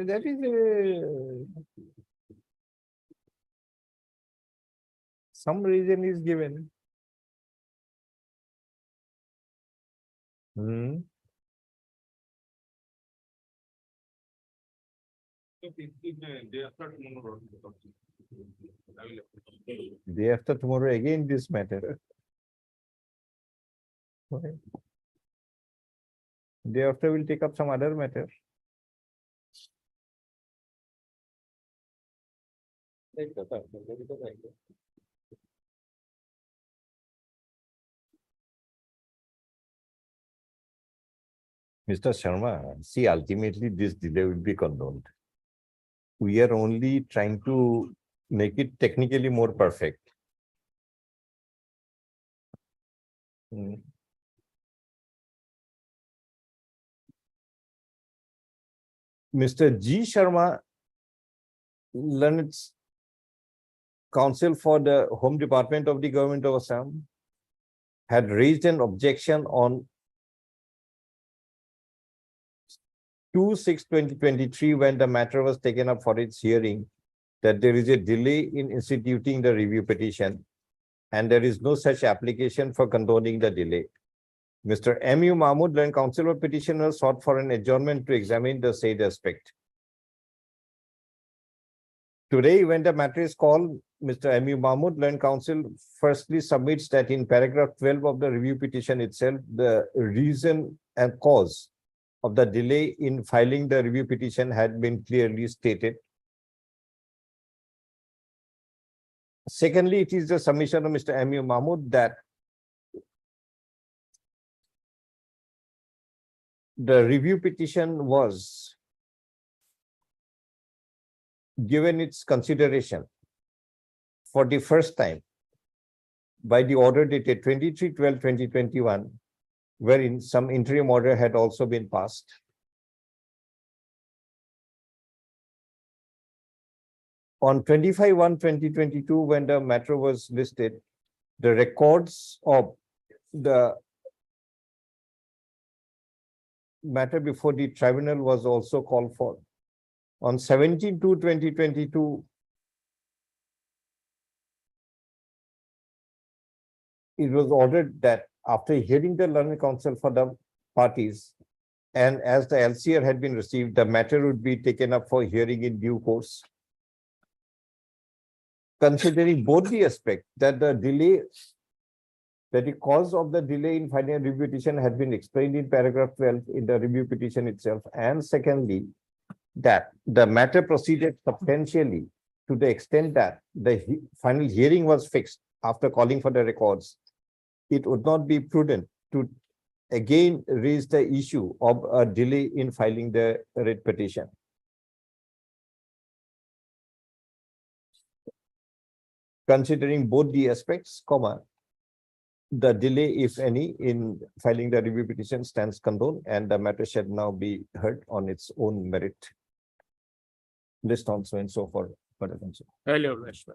That is some reason is given. Hmm. Day after tomorrow again this matter. Okay. Day after we'll take up some other matter. Mr. Sharma, see, ultimately this delay will be condoned. We are only trying to make it technically more perfect. Hmm. Mr. G. Sharma, learned counsel for the Home Department of the Government of Assam, had raised an objection on 2/6/2023 when the matter was taken up for its hearing, that there is a delay in instituting the review petition and there is no such application for condoning the delay. Mr. M.U. Mahmood, learned counsel of petitioner, sought for an adjournment to examine the said aspect. Today, when the matter is called, Mr. M.U. Mahmood, learned counsel, firstly submits that in paragraph 12 of the review petition itself, the reason and cause of the delay in filing the review petition had been clearly stated. Secondly, it is the submission of Mr. M.U. Mahmood that the review petition was given its consideration for the first time by the order dated 23/12/2021, wherein some interim order had also been passed. On 25/1/2022, when the matter was listed, the records of the matter before the tribunal was also called for. On 17/2/2022, it was ordered that after hearing the learned counsel for the parties, and as the LCR had been received, the matter would be taken up for hearing in due course. Considering both the aspect that the delay, that the cause of the delay in filing a review petition had been explained in paragraph 12 in the review petition itself, and secondly, that the matter proceeded substantially to the extent that the final hearing was fixed after calling for the records, it would not be prudent to again raise the issue of a delay in filing the writ petition. Considering both the aspects, the delay, if any, in filing the review petition stands condoned, and the matter shall now be heard on its own merit. List also and so forth. Hello, Rashma.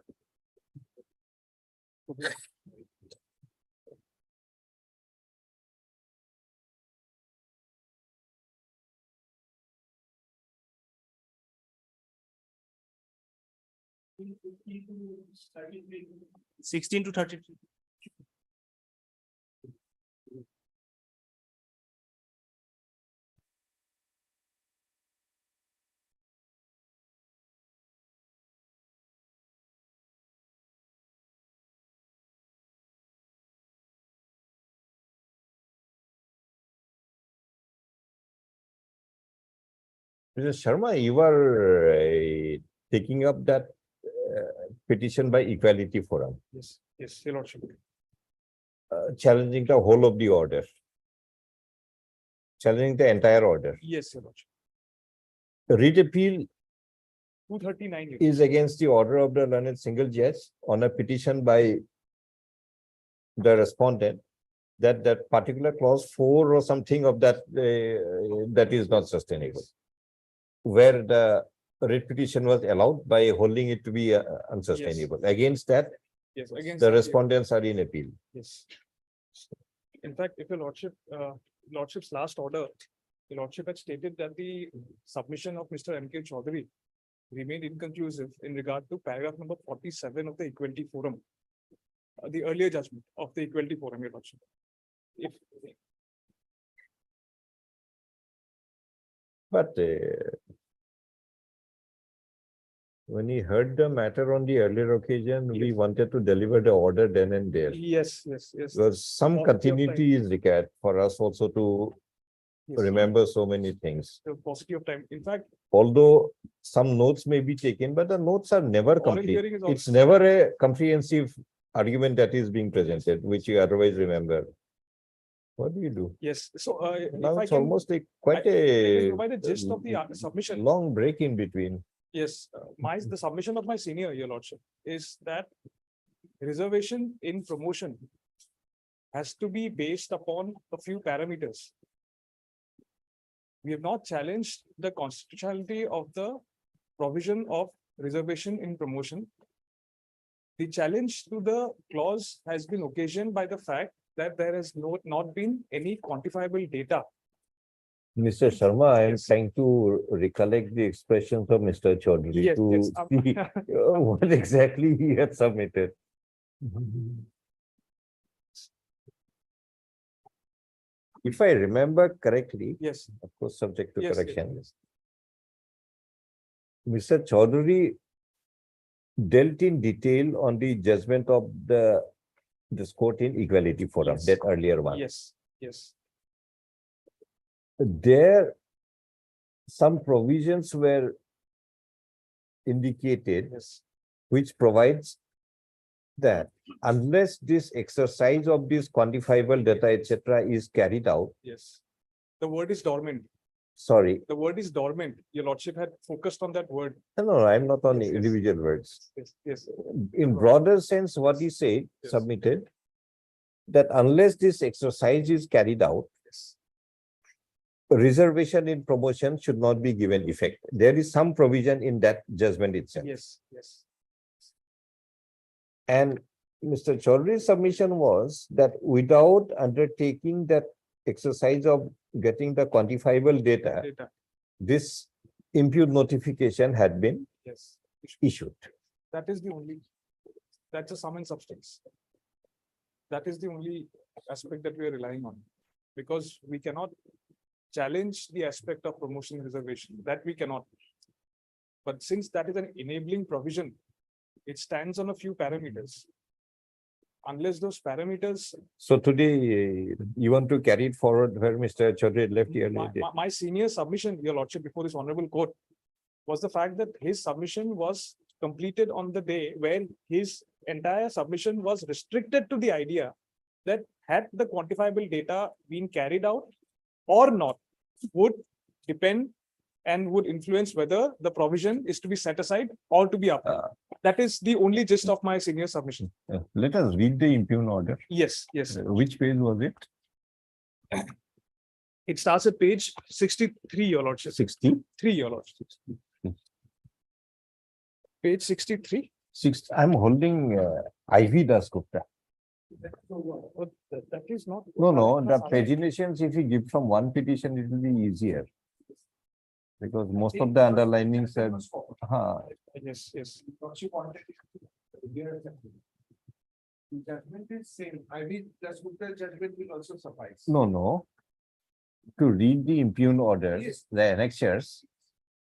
Sixteen to 33. Mr. Sharma, you are taking up that petition by Equality Forum, Yes, yes, your lordship. challenging the whole of the order, challenging the entire order. Yes, your lordship. The writ appeal 239. is against the order of the learned single judge on a petition by the respondent that that particular clause 4 or something of that that is not sustainable. Where the writ petition was allowed by holding it to be unsustainable. Against that, Yes, against the that, respondents are in appeal. yes. In fact, if your lordship, lordship's last order, your lordship had stated that the submission of Mr. M.K. Chaudhary remained inconclusive in regard to paragraph number 47 of the Equality Forum. The earlier judgment of the Equality Forum, your lordship. If, But when he heard the matter on the earlier occasion, we Yes. wanted to deliver the order then and there. yes, yes, yes. Because some Paucity of continuity is required for us also to yes, remember so many things. The paucity of time. In fact, Although some notes may be taken, but the notes are never oral complete. hearing is It's also. never a comprehensive argument that is being presented, which you otherwise remember. What do you do? Yes, so if Now I it's can, almost like quite can a provide the gist of the submission. long break in between. Yes, the submission of my senior, your lordship, is that reservation in promotion has to be based upon a few parameters. We have not challenged the constitutionality of the provision of reservation in promotion. The challenge to the clause has been occasioned by the fact that there has not been any quantifiable data. Mr. Sharma, I am Yes. trying to recollect the expressions of Mr. Chaudhary Yes, to yes, see what exactly he had submitted. If I remember correctly, Yes, of course, subject to yes, yes, correction, yes. Mr. Chaudhary dealt in detail on the judgment of this court in Equality Forum, Yes. that earlier one. Yes, yes, There, some provisions were indicated yes, which provides that unless this exercise of this quantifiable data, etc., is carried out, yes. The word is dormant. sorry, The word is dormant. Your lordship had focused on that word. no, I'm not on Yes, yes. individual words. Yes, yes, In broader sense, what he said, Yes. submitted, that unless this exercise is carried out, yes, reservation in promotion should not be given effect. There is some provision in that judgment itself. yes, yes, And Mr. Chaudhary's submission was that without undertaking that exercise of getting the quantifiable data, data, this impute notification had been yes. issued. That is the only, that's a sum and substance. That is the only aspect that we are relying on. Because we cannot challenge the aspect of promotion reservation, that we cannot. But since that is an enabling provision, it stands on a few parameters. Unless those parameters, So today, you want to carry it forward where Mr. Chaudhary left earlier. my senior submission, your lordship, before this honorable court, was the fact that his submission was completed on the day when his entire submission was restricted to the idea that had the quantifiable data been carried out or not, would depend and would influence whether the provision is to be set aside or to be upheld. That is the only gist of my senior submission. Let us read the impugn order. Yes, yes. Which page was it? It starts at page 63, your lordship. 60? 3, your lordship. Page 63. I'm holding IV Dasgupta. That is not. No, the paginations, if you give from one petition, it will be easier. Because most of the underlinings are, Yes, yes. Judgment is same. I mean, Dasgupta judgment will also suffice. no. To read the impugn order, Yes. the annexures,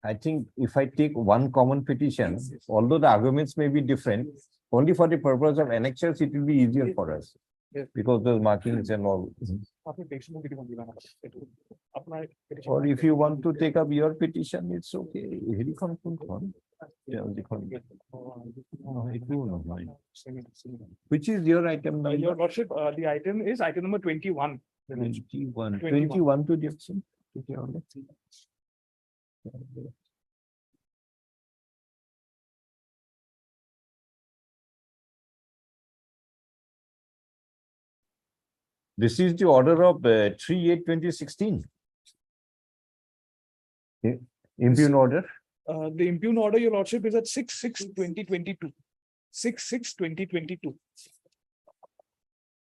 I think if I take one common petition, Yes, yes. although the arguments may be different, only for the purpose of annexures, it will be easier for us. because those markings and all. आपने petition को किती दिला ना अपना petition Or if you want to take up your petition, it's okay. Helicon kun. Yeah, no, it will not mind. Which is your item number? Your lordship, the item is item number 21. 21. 21. 21 to Jackson. This is the order of 3/8/2016. Impugn order. The impugn order, your lordship, is at 6/6/2022. 6/6/2022.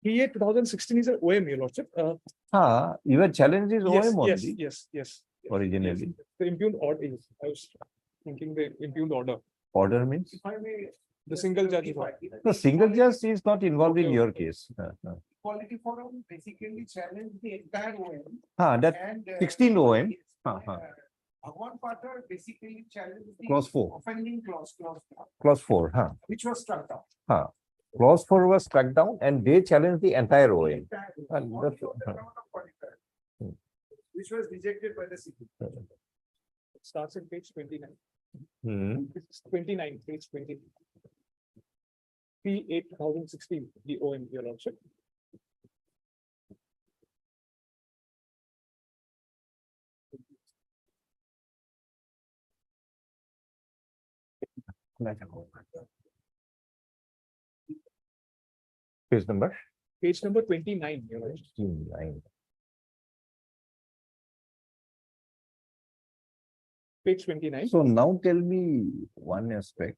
3/8/2016 is an OM, your lordship. Your challenge is Yes, OM yes, only yes, yes. originally. The impugned order is, I was thinking the impugned order. Order means? If I may, the single judge. The single judge is not involved in your case. Quality forum basically challenged the entire OM. That And 16 OM. Bhagwan Pathar basically challenged the Clause 4. offending clause, Clause 4. which was struck down. Clause 4 was struck down and they challenged the entire OM. On the ground of qualifier, which was rejected by the city. It starts at page 29. It's 29, page 29. 3/8/2016, the OM, your lordship. Page number? Page number 29, your lordship. 29. Page 29. So now tell me one aspect.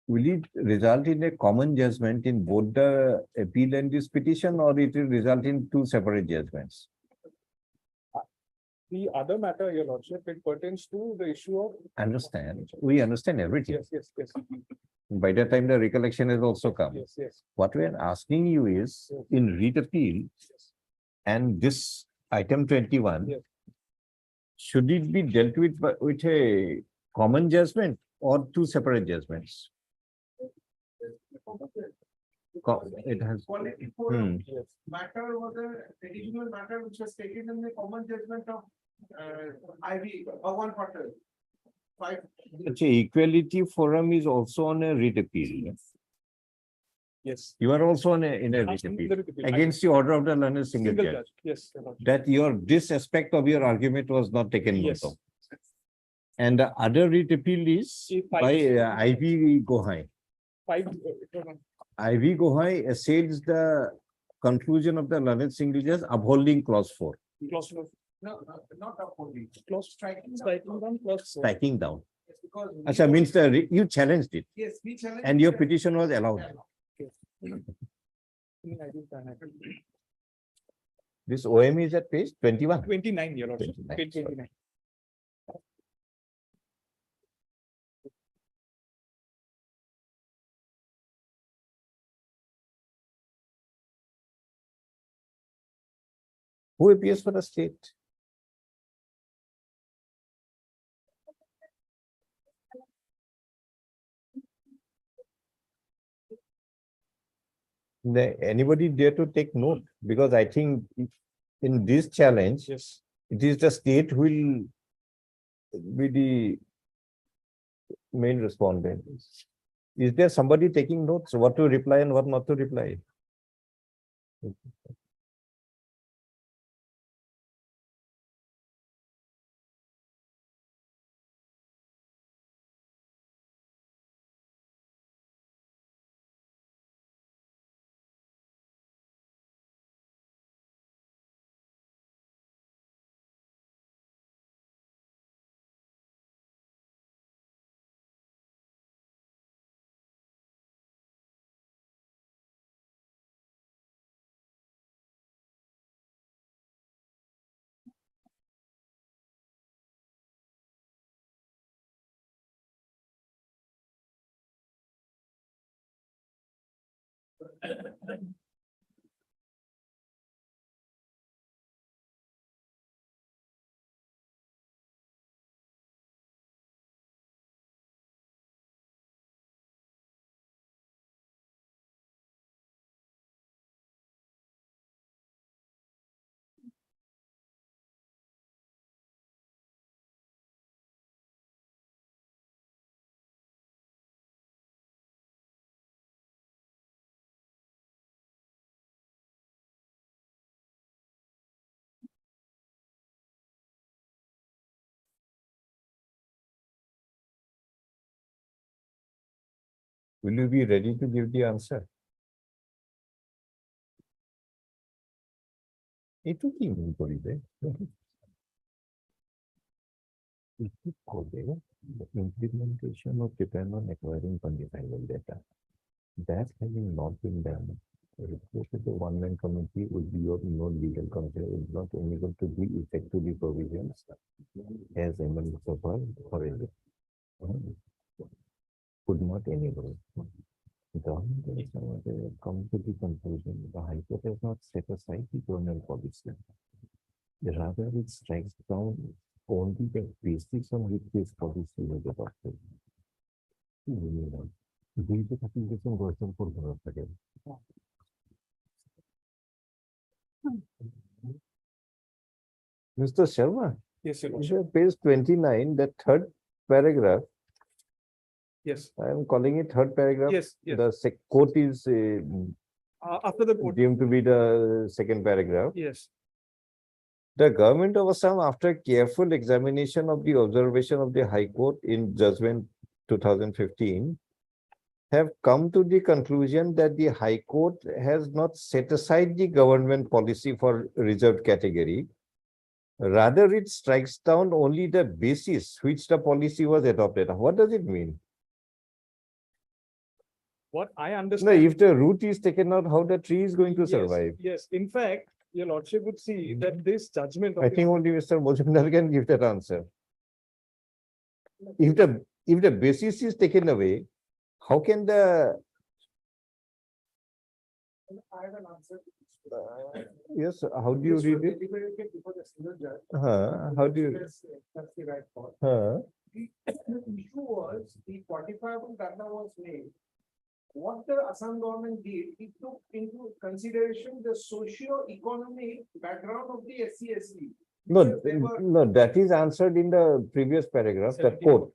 Will it result in a common judgment in both the appeal and this petition, or it will result in two separate judgments? The other matter, your lordship, it pertains to the issue of. Understand? We understand everything. Yes. By the time the recollection has also come. Yes. What we are asking you is, in writ appeal and this item 21, Yes. should it be dealt with with a common judgment or two separate judgments? It has. Quality forum Yes. matter was a additional matter which was taken in the common judgment of IV, Bhagwan Pathar. 5. Equality forum is also on a writ appeal. Yes. You are also on in a writ appeal against the order of the learned single judge. Yes. your lordship. That this aspect of your argument was not taken note Yes. of. And the other writ appeal is by IV Gohai. 5. IV Gohai assails the conclusion of the learned single judge upholding clause 4, Clause No, not upholding. Clause Striking. striking down clause 4. striking down. Yes, because. Acha, means you challenged it Yes, we challenged. and your petition was allowed. This OM is at page 21. 29, your lordship. 29, Page sorry. 29. Who appears for the state? Anybody dare to take note? Because I think in this challenge, Yes. it is the state who will be the main respondent. Is there somebody taking notes, what to reply and what not to reply? Will you be ready to give the answer? এইটো কি মনে করিবে? Implementation of depend on acquiring quantifiable data. That having not been done, a report to the one-man committee would be of no legal concern, is not unable to be effectively provisions as amended so far for a could not enable. The government has come to the conclusion the High Court has not set aside the government policy. Rather, it strikes down only the basis on which this policy was adopted. দুইটা application version for again. Mr. Sharma, Yes, Your you Lordship. have page 29, that third paragraph, Yes, I am calling it third paragraph. yes, yes. The quote is After the quote, deemed to be the second paragraph. yes, The government of Assam, after careful examination of the observation of the High Court in judgment 2015, have come to the conclusion that the High Court has not set aside the government policy for reserved category. Rather, it strikes down only the basis which the policy was adopted. What does it mean? what I No, understand. if the root is taken out, how the tree is going to Yes, survive? Yes, in fact, Your Lordship would see that this judgment. of I the- think only Mr. Mojumdar can give that answer. If the basis is taken away, how can the I have an answer. yes, how do you This read was it? deliberated before the single judge. How do you? That's the right call. The issue was the quantifiable data was made. What the Assam government did, it took into consideration the socio-economic background of the SC/ST. No, Because they were- no, that is answered in the previous paragraph, that 17. quote.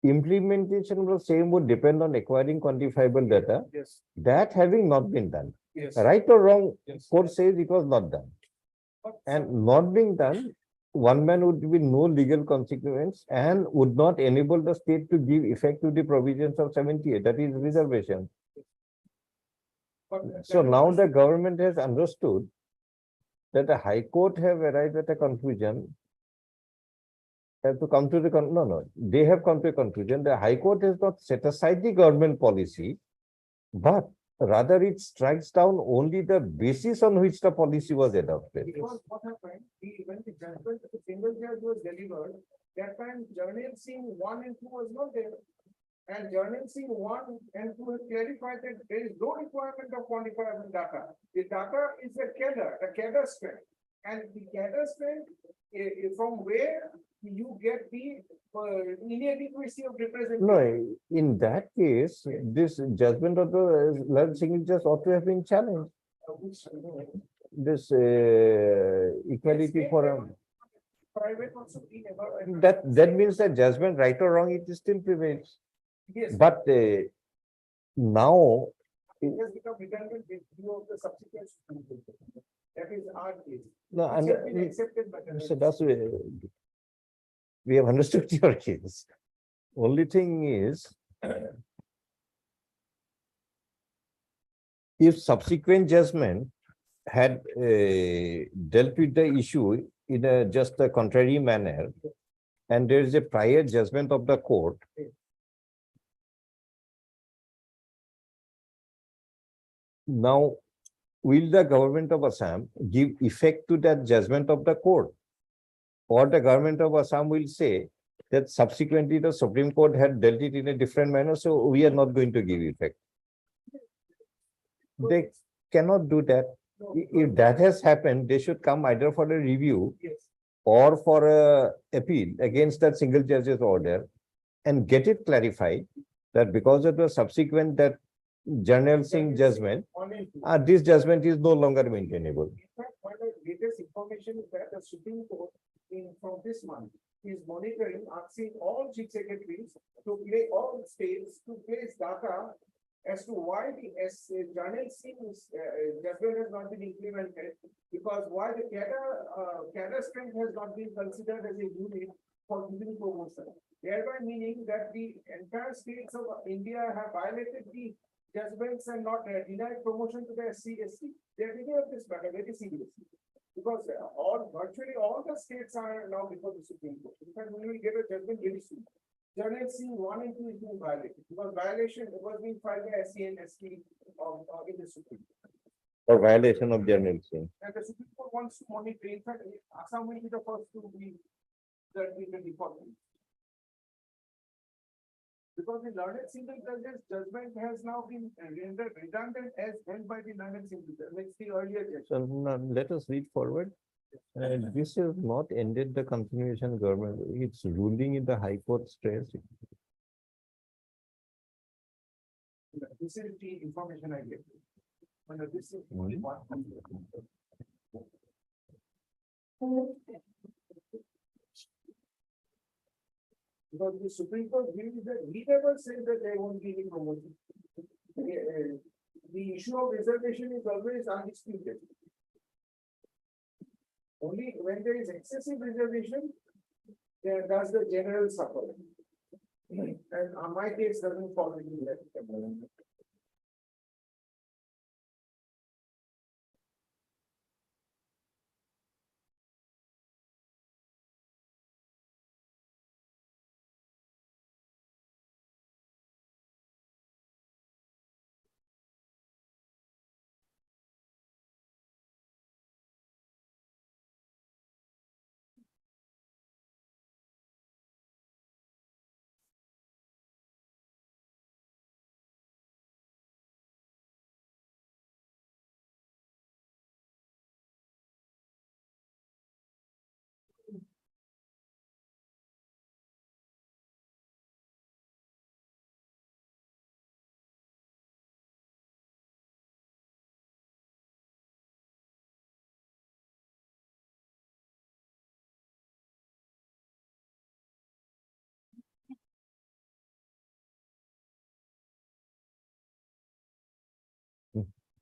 Implementation of the same would depend on acquiring quantifiable data, Yes, that having not been done. yes. Right or wrong, Yes. court says it was not done. And not being done, one man would be no legal consequence and would not enable the state to give effect to the provisions of 78, that is reservation. but So that now was- the government has understood that the High Court have arrived at a conclusion. Have to come to the, no, they have come to a conclusion, the High Court has not set aside the government policy, but rather it strikes down only the basis on which the policy was adopted. Because what happened, when the judgment, the single judge was delivered, that time Jarnail Singh 1 and 2 was not there. And Jarnail Singh 1 and 2 have clarified that there is no requirement of quantifiable data. The data is a cadre strength. And the cadre strength, from where you get the inadequacy of representation. No, in that case, this judgment of the Lord Single Judge ought to have been challenged. This equality forum, Private also be never. that means that judgment, right or wrong, it still prevails. Yes, But now, it has become redundant with view of the subsequent. That is our case. no, Which and has been accepted by the. so that's we have understood your case. Only thing is, if subsequent judgment had dealt with the issue in a just a contrary manner, and there is a prior judgment of the court, now, will the government of Assam give effect to that judgment of the court? Or the government of Assam will say that subsequently the Supreme Court had dealt it in a different manner, so we are not going to give effect. They cannot do that. If that has happened, they should come either for a review Yes. or for a appeal against that single judge's order and get it clarified that because of the subsequent that Jarnail Singh judgment, On and two. this judgment is no longer maintainable. In fact, one of the latest information is that the Supreme Court from this month is monitoring, asking all chief secretaries to play all states to place data as to why the Journal Singh's judgment has not been implemented, because why the cadre strength has not been considered as a unit for giving promotion. Thereby meaning that the entire states of India have violated the judgments and not denied promotion to the SC. They are taking up this matter very seriously. Because virtually all the states are now before the Supreme Court. In fact, we will get a judgment very soon. Journal Singh 1 and 2 is being violated because violation was being filed by SC and ST in the Supreme Court. For violation of Journal Singh. And the Supreme Court wants to monitor. In fact, Assam will be the first to be judged in the default. Because the learned single judge's judgment has now been rendered redundant as held by the learned single judge, like the earlier judge. So now let us read forward. This has not ended the continuation government. It's ruling in the High Court stress. This is the information I get. This is only one. Because the Supreme Court believes that we never said that they won't give any promotion. The issue of reservation is always undisputed. Only when there is excessive reservation, there does the general suffer. And my case doesn't fall into that.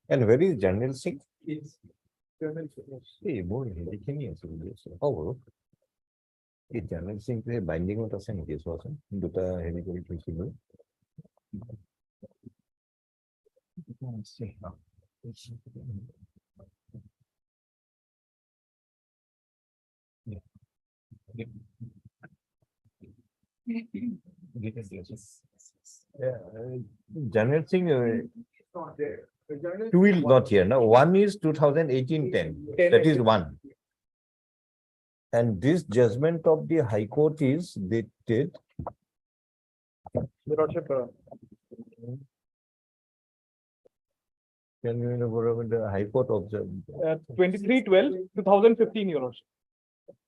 And where is Journal Singh? It's Journal Singh. Hey, more লিখিনি আছে হ'ব এই Journal Singh বাইণ্ডিঙত আছে নেকি চোৱাচোন দুটা হেৰি কৰি থৈছিলো Journal Singh Not there. The Journal 2 is not here. Now, 1 is 2018-10. That is 1. And this judgment of the High Court is dated. Can you remember the High Court observed? 23/12/2015, Your Lordship.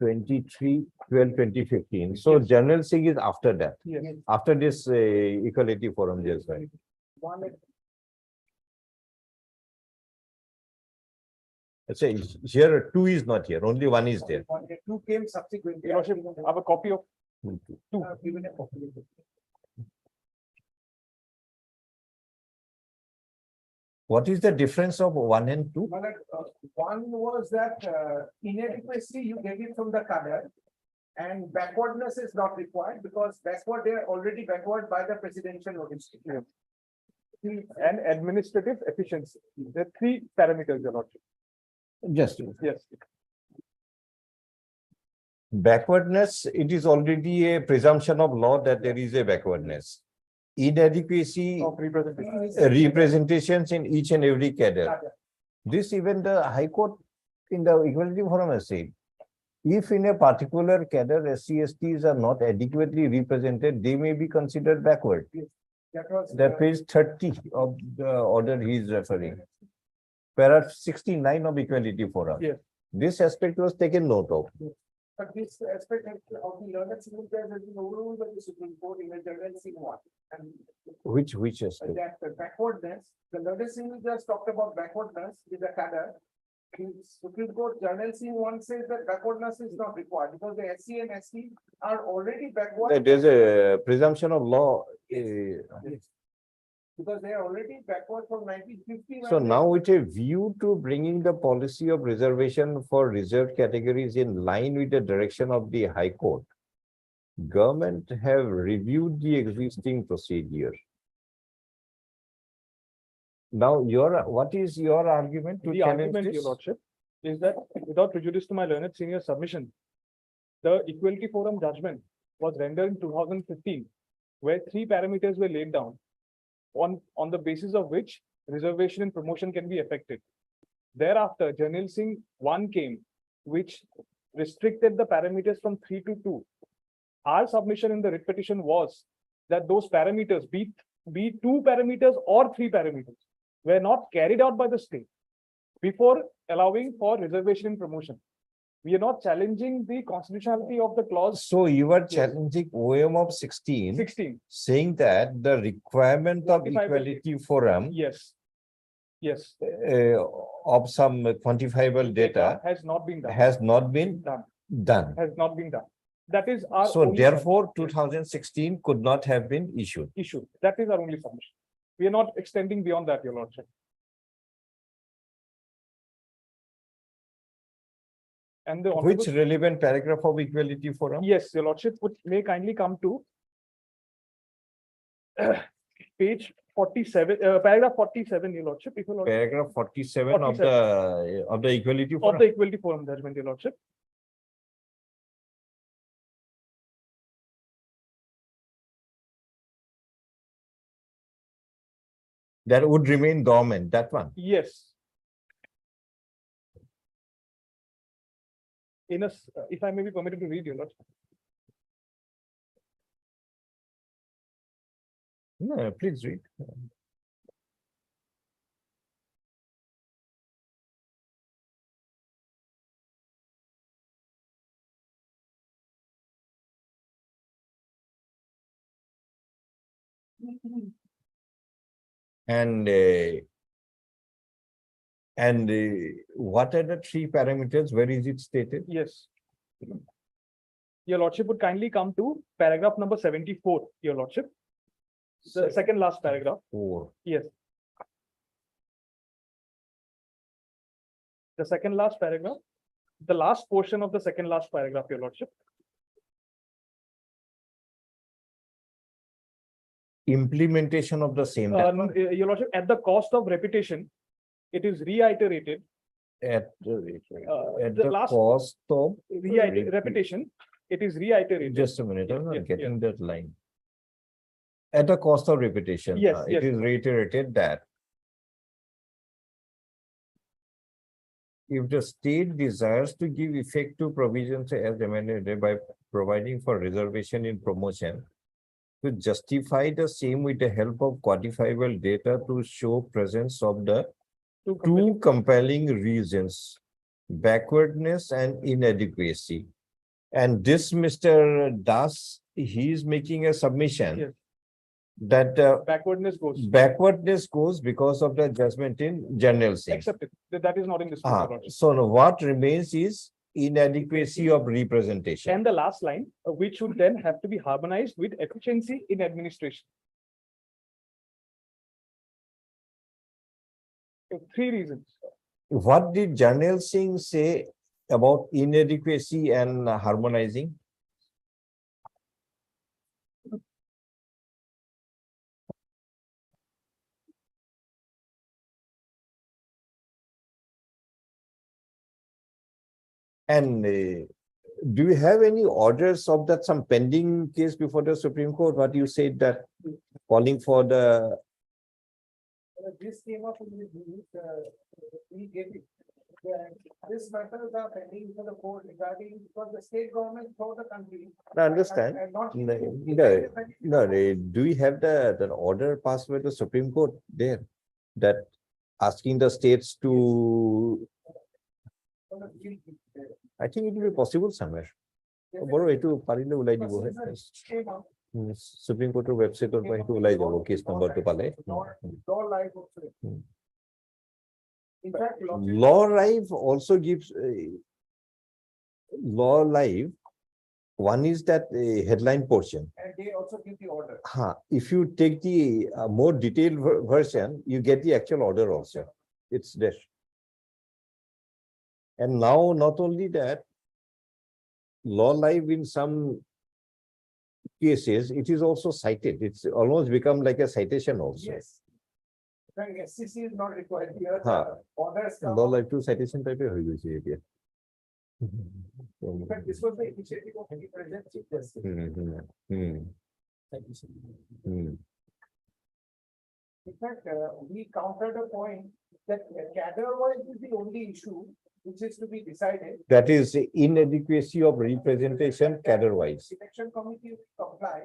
23/12/2015. So Journal Singh is after that. Yes. After this Equality Forum judgment. one. Say here 2 is not here, only 1 is there. Two came subsequently. Your Lordship, I have a copy of Given a copy. What is the difference of 1 and 2? One was that inadequacy, you get it from the cadre. And backwardness is not required because backward, they are already backward by the presidential notice. and administrative efficiency. There are 3 parameters, Your Lordship. Just Yes. backwardness, it is already a presumption of law that there is a backwardness. Inadequacy, Of representation. representations in each and every cadre. This even the High Court in the Equality Forum has said. If in a particular cadre SC/STs are not adequately represented, they may be considered backward. That was. That page 30 of the order he is referring. Paragraph 69 of Equality Forum. Yes. This aspect was taken note of. But this aspect of the learned civil judge has been overruled by the Supreme Court in the Journal Singh 1. And Which aspect? that the backwardness, the learned civil judge talked about backwardness with the cadre. The Supreme Court Journal Singh 1 says that backwardness is not required because the SC and ST are already backward. There's a presumption of law. because they are already backward from 1950. So now with a view to bringing the policy of reservation for reserved categories in line with the direction of the High Court, government have reviewed the existing procedure. Now, what is your argument to The challenge argument, this? your lordship, is that without prejudice to my learned senior submission, the Equality Forum judgment was rendered in 2015, where 3 parameters were laid down on the basis of which reservation and promotion can be effected. Thereafter, Jarnail Singh 1 came, which restricted the parameters from 3 to 2. Our submission in the writ petition was that those parameters, be 2 parameters or 3 parameters, were not carried out by the state before allowing for reservation and promotion. We are not challenging the constitutionality of the clause So you are challenging OM of 16, 16. saying that the requirement of Quantifiable Equality Forum Yes. Yes. of some quantifiable data Has not been done. has not been Done. done. Has not been done. That is our. So only therefore, 2016 could not have been issued. issue. That is our only submission. We are not extending beyond that, your lordship. And the Which honorable, relevant paragraph of Equality Forum? yes, your lordship may kindly come to page 47, paragraph 47, your lordship, if your lordship, Paragraph 47 of the Equality of Forum. the Equality Forum judgment, your lordship. That would remain dormant, that one. Yes. If I may be permitted to read, your lordship. No, please read. And what are the 3 parameters? Where is it stated? Yes. Your lordship would kindly come to paragraph number 74, your lordship. The second last paragraph. 4. Yes. The second last paragraph, the last portion of the second last paragraph, your lordship. Implementation of the same. that one. Your lordship, at the cost of repetition, it is reiterated, At the the last- cost of. repetition, it is reiterated. Just a minute, I'm Yes, not yes, getting that line. At the cost of repetition. Yes, It yes. is reiterated that if the state desires to give effect to provisions as amended by providing for reservation in promotion, to justify the same with the help of quantifiable data to show presence of the two compelling reasons, backwardness and inadequacy. And this Mr. Das, he is making a submission Yes. that Backwardness goes. goes because of the judgment in Jarnail Singh. Accepted. That is not in this. your lordship. So now what remains is inadequacy of representation. And the last line, which should then have to be harmonized with efficiency in administration. 3 reasons. What did Jarnail Singh say about inadequacy and harmonizing? And do you have any orders of that, some pending case before the Supreme Court? What you said that calling for the. This came up in the news, we get it. This matters are pending for the court regarding, because the state government throughout the country. I understand. and not- No, do we have that order passed by the Supreme Court there? That asking the states to, I think it will be possible somewhere. বড় এইটো পাৰিলে ওলাই দিব হে supreme কোৰ্টৰ ৱেবছাইটৰ পৰা সেইটো ওলাই যাব কেছ নম্বৰটো পালে In fact, Law Live also gives Law Live One is that headline portion. And they also give the order. If you take the more detailed version, you get the actual order also. It's there. And now not only that, Law Live in some cases, it is also cited. It's almost become like a citation also. Yes. When SCC is not required here, Huh. orders come. Law Live to citation type of here. In fact, this was the initiative of the present chief justice. In fact, we countered a point that cadre-wise is the only issue which is to be decided. That is inadequacy of representation cadre-wise. Election committee will comply,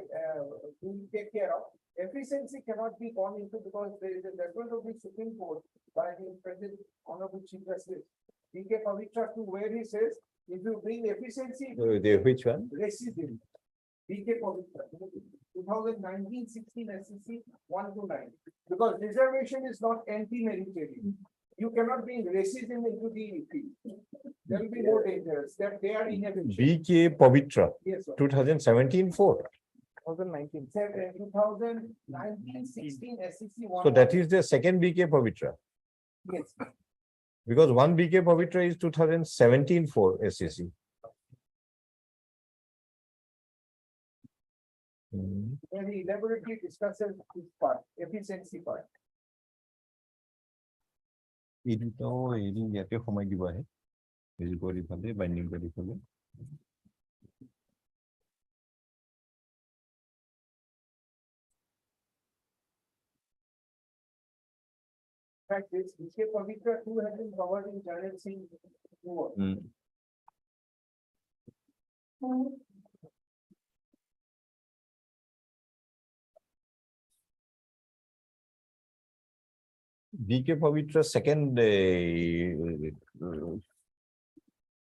will take care of. Efficiency cannot be gone into because there is a judgment of the Supreme Court by the present honorable chief justice. D.K. Pavitra to where he says, if you bring efficiency. Which one? Racism. D.K. Pavitra, 2019-16 SCC 1 to 9. Because reservation is not anti-meritocratic. You cannot bring racism into the field. There will be more dangerous that they are inefficient. B.K. Pavitra, Yes, sir. 2017-4. 2019, 2019-16 SCC 1. So that is the second B.K. Pavitra. Yes. Because one B.K. Pavitra is 2017-4 SCC. Where he elaborately discusses this part, efficiency part. ইয়াতে সময় দিব আহে হেৰি কৰি ফালে binding কৰি ফালে In fact, this D.K. Pavitra too has been covered in Jarnal Singh. B.K. Pavitra second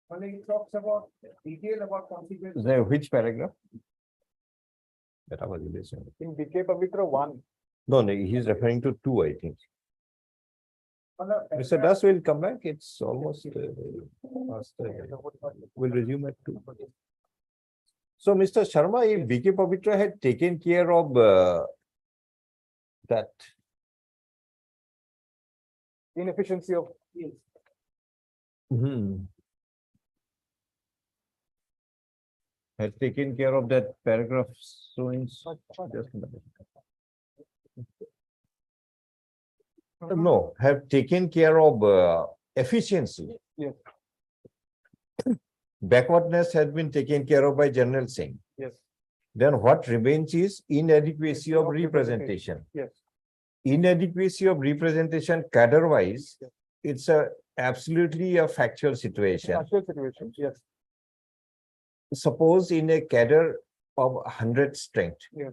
When he talks about detail about consequences. which paragraph? That was relation. In BK Pavitra 1, No, he's referring to 2, I think. Mr. Das will come back. It's almost past, we'll resume at 2. So, Mr. Sharma, if B.K. Pavitra had taken care of that inefficiency of. had taken care of that paragraph showing just a minute. No, have taken care of efficiency. Yes. Backwardness has been taken care of by General Singh. Yes. Then what remains is inadequacy of representation. Yes. Inadequacy of representation cadre-wise, it's absolutely a factual situation. Actual situation, yes. Suppose in a cadre of 100 strength, Yes.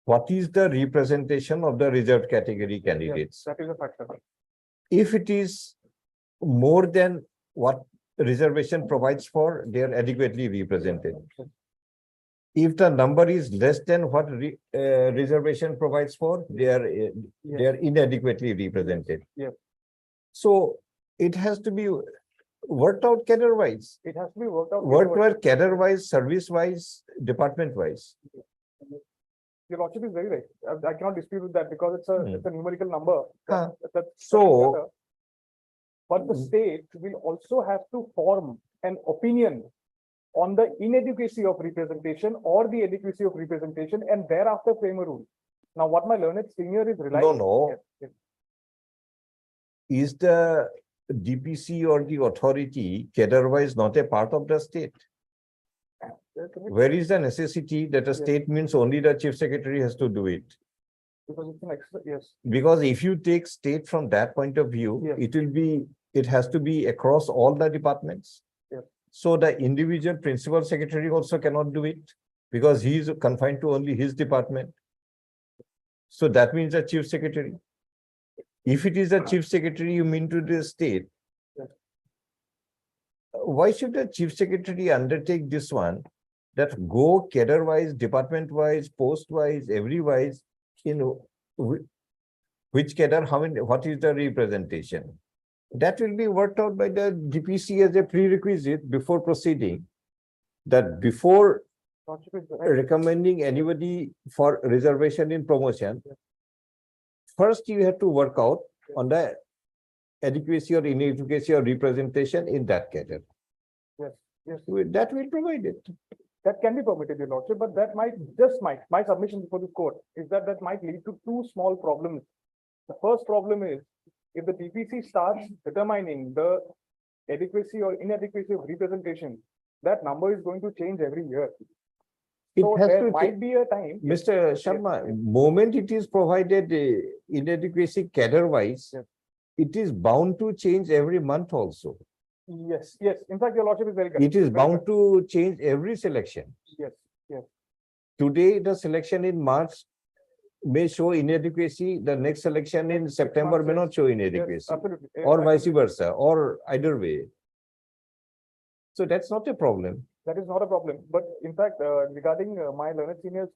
what is the representation of the reserved category candidates? That is a factor. If it is more than what reservation provides for, they are adequately represented. If the number is less than what reservation provides for, they are inadequately represented. Yeah. So it has to be worked out cadre-wise. It has to be worked out. Worked out cadre-wise, service-wise, department-wise. Your lordship is very right. I cannot dispute with that because it's a numerical number. So, but the state will also have to form an opinion on the inadequacy of representation or the adequacy of representation and thereafter frame a rule. Now, what my learned senior is relying. No. Yes. Is the DPC or the authority cadre-wise not a part of the state? Where is the necessity that a state means only the chief secretary has to do it? Because it's an extra, yes. Because if you take state from that point of view, Yes. it has to be across all the departments. Yes. So the individual principal secretary also cannot do it because he is confined to only his department. So that means the chief secretary. If it is the chief secretary, you mean to the state. Yes. Why should the chief secretary undertake this one? That go cadre-wise, department-wise, post-wise, every-wise, which cadre, what is the representation? That will be worked out by the DPC as a prerequisite before proceeding. That before Lordship is recommending anybody for reservation in promotion, first you have to work out on the adequacy or inadequacy or representation in that category. Yes, That will provide it. that can be permitted, your lordship, but that might, my submission before this court is that that might lead to two small problems. The first problem is, if the TPC starts determining the adequacy or inadequacy of representation, that number is going to change every year. It So has there to might be a time. Mr. Sharma, moment it is provided inadequacy cadre wise, Yes. it is bound to change every month also. Yes, in fact, your lordship is very correct. It is Very bound correct. to change every selection. Yes. Today, the selection in March may show inadequacy, the next selection in September may not show Yes, inadequacy, absolutely. or vice versa, or either way. So that's not a problem. That is not a problem, but in fact, regarding my learned senior's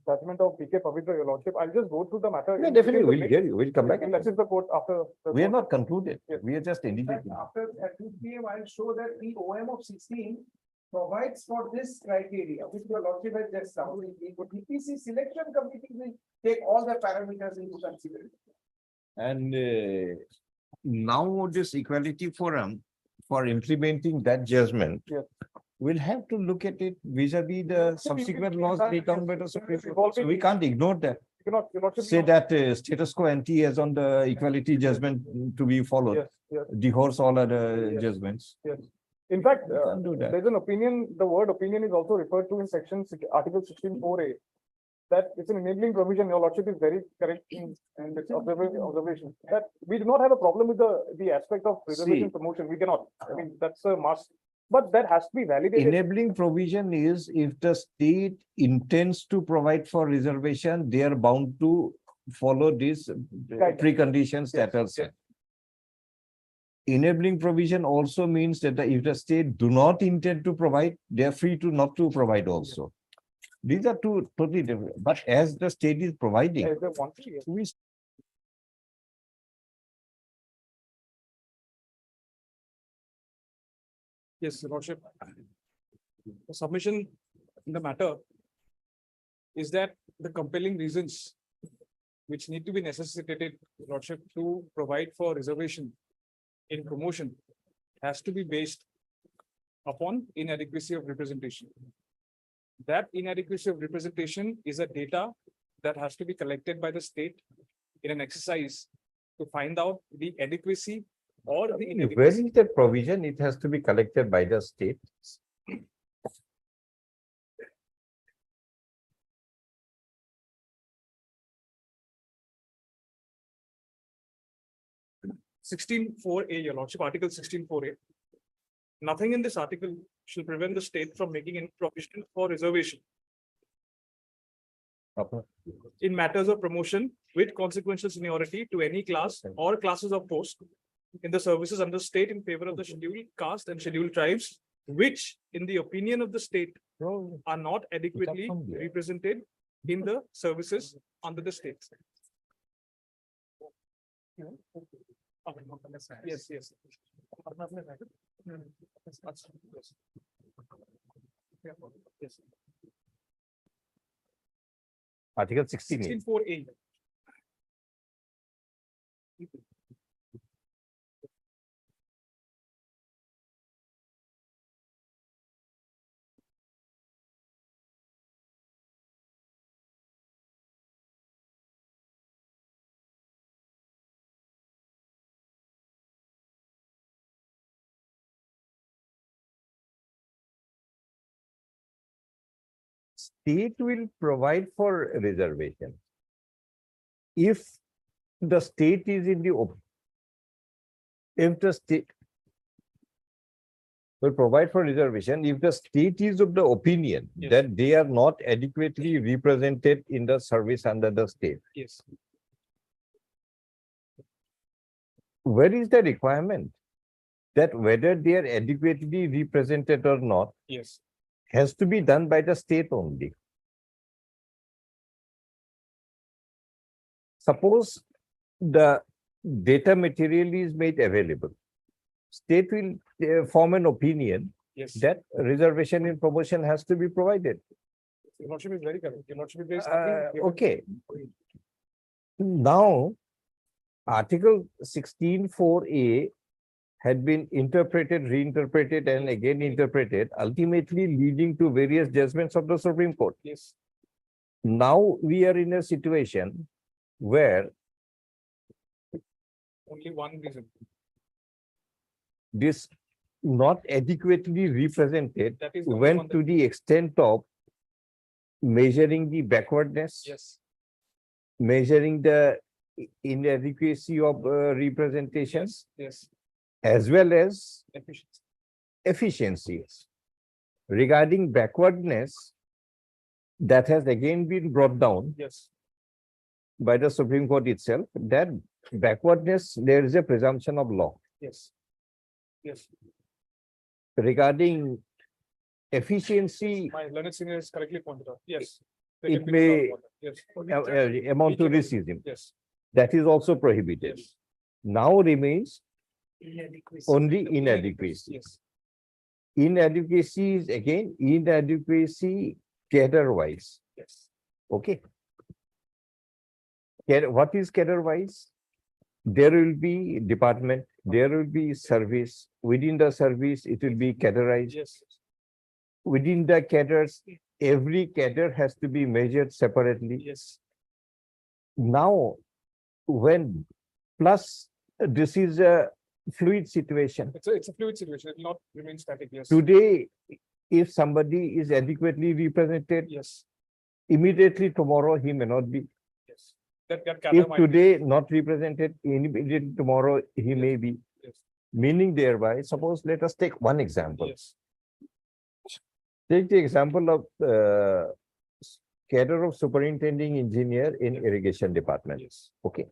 judgment of PK Pavitra, your lordship, I'll just go through the matter. Yeah, in- definitely, in the we'll mix. hear you, we'll come back. We'll assist the court after. the We are court- not concluded, Yes. we are just indicating. After at 2 p.m. I'll show that the OM of 16 provides for this criteria, which your lordship has just now. The DPC selection committee will take all the parameters into consideration. And now this equality forum for implementing that judgment. Yes. We'll have to look at it vis-a-vis the subsequent laws laid down by the Supreme Court. So we Evolving- can't ignore that. You cannot, your lordship. Say that status quo ante as on the equality judgment to be followed. Yes. Divorce all other Yes. judgments. In fact, We can't do that. there's an opinion, the word opinion is also referred to in Article 16(4)(a). That it's an enabling provision, your lordship is very correct in its observation, that we do not have a problem with the aspect of reservation See. promotion, we cannot, I mean, that's a must. But that has to be validated. Enabling provision is if the state intends to provide for reservation, they are bound to follow these Guidelines. preconditions that are Yes, set. Enabling provision also means that if the state do not intend to provide, they are free to not to provide also. These are two totally different, but as the state is providing, As they want to, yes. we Yes, your lordship. The submission in the matter is that the compelling reasons which need to be necessitated, your lordship, to provide for reservation in promotion has to be based upon inadequacy of representation. That inadequacy of representation is a data that has to be collected by the state in an exercise to find out the adequacy or the where inadequacy. is that provision? It has to be collected by the state. Your lordship, Article 16(4)(a). Nothing in this article shall prevent the state from making any provision for reservation in matters of promotion with consequential seniority to any class or classes of post in the services under state in favor of the scheduled caste and scheduled tribes, which, in the opinion of the state, are not adequately from there. represented in the services under the state. Yes. Yes. Article 16. 16(4)(a). State will provide for reservation. If the state is in the if the state will provide for reservation, if the state is of the opinion Yes. that they are not adequately represented in the service under the state, Yes. where is the requirement? That whether they are adequately represented or not Yes. has to be done by the state only. Suppose the data material is made available. State will form an opinion Yes. that reservation in promotion has to be provided. Your lordship is very correct. Your lordship is very. Okay. Now, Article 16(4)(a) had been interpreted, reinterpreted, and again interpreted, ultimately leading to various judgments of the Supreme Court. Yes. Now we are in a situation where Only one reason. this not adequately represented That is the only went one that- to the extent of measuring the backwardness, Yes. measuring the inadequacy of representation, Yes. as well as Efficiency. efficiency. Regarding backwardness, that has again been brought down Yes. by the Supreme Court itself, that backwardness, there is a presumption of law. Yes. Yes. Regarding efficiency, My learned senior is correctly pointed out. Yes. It may Yes. amount to racism. Yes. That is also prohibited. Yes. Now remains only The inadequacy. Yes. Inadequacy is again inadequacy cadre-wise. Yes. Okay. What is cadre-wise? There will be department, there will be service. Within the service, it will be categorized. Yes. Within the cadres, every cadre has to be measured separately. Yes. Now, when plus this is a fluid situation. It's a fluid situation. It will not remain static. Yes. Today, if somebody is adequately represented, Yes. immediately tomorrow he may not be. Yes. That cadre If might be- today not represented, immediately tomorrow he may be. Yes. Meaning thereby, suppose let us take one example. Yes. Take the example of cadre of superintending engineer in irrigation department. Yes. Okay.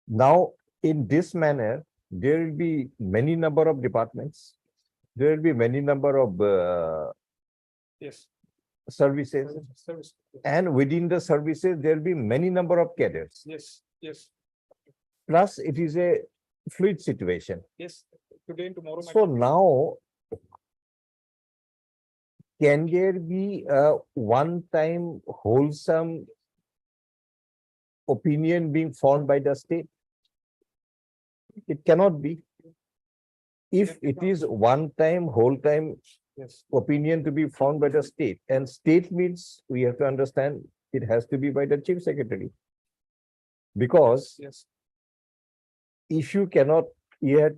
Now, in this manner, there will be many number of departments. There will be many number of Yes. services, Service. and within the services, there will be many number of cadres. Yes. Yes. Plus, it is a fluid situation. Yes. Today and tomorrow. might So not be- now, can there be a one-time wholesome opinion being formed by the state? It cannot be. If it is one-time, whole-time Yes. opinion to be formed by the state, and state means we have to understand it has to be by the chief secretary. Because Yes. if you cannot, yet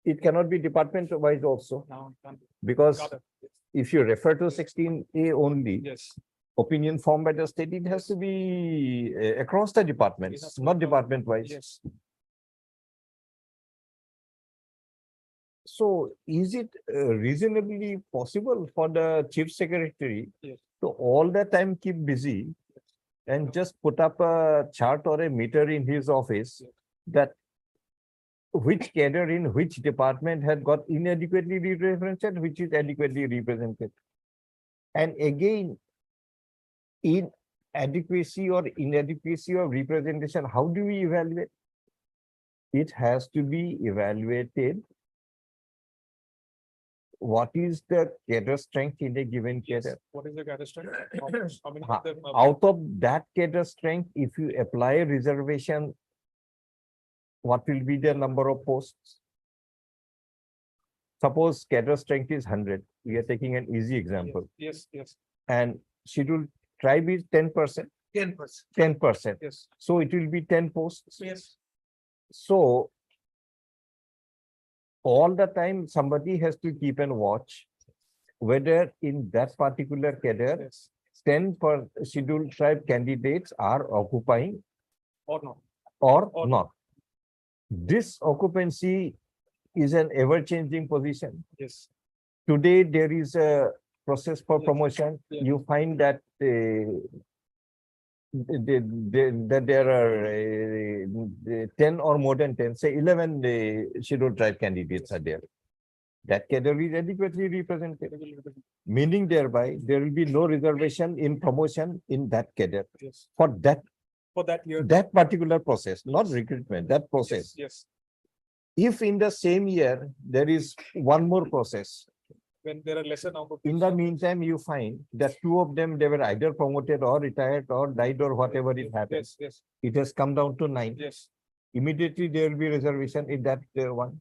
it cannot be department wise also, Now. Done. because Got it. if you refer to 16(a) only, Yes. opinion formed by the state, it has to be across the departments, has to not be- department wise. Yes. So is it reasonably possible for the chief secretary Yes. to all the time keep busy and just put up a chart or a meter in his office Yes. that which cadre in which department had got inadequately represented, which is adequately represented? And again, inadequacy or inadequacy of representation, how do we evaluate? It has to be evaluated. What is the cadre strength in a given cadre? What is the cadre strength? How many Ha- of them are- Out of that cadre strength, if you apply a reservation, what will be the number of posts? Suppose cadre strength is 100. We are taking an easy example. Yes. Yes. And scheduled tribe is 10%. 10%. 10%. Yes. So it will be 10 posts. Yes. So all the time, somebody has to keep and watch whether in that particular cadre, Yes. 10 per scheduled tribe candidates are occupying Or not. or Or- not. This occupancy is an ever-changing position. Yes. Today, there is a process for Yes. promotion. Yes. You find that that there are 10 or more than 10, say 11 scheduled tribe candidates are there. That cadre is adequately represented, meaning thereby there will be no reservation in promotion in that cadre Yes. for that For that year. particular process, not recruitment, that process. Yes. If in the same year, there is one more process when there are lesser number. of In the people. meantime, you find that two of them, they were either promoted or retired or died or whatever it happened. Yes, yes, It has come down to 9. yes, Immediately there will be reservation in that one.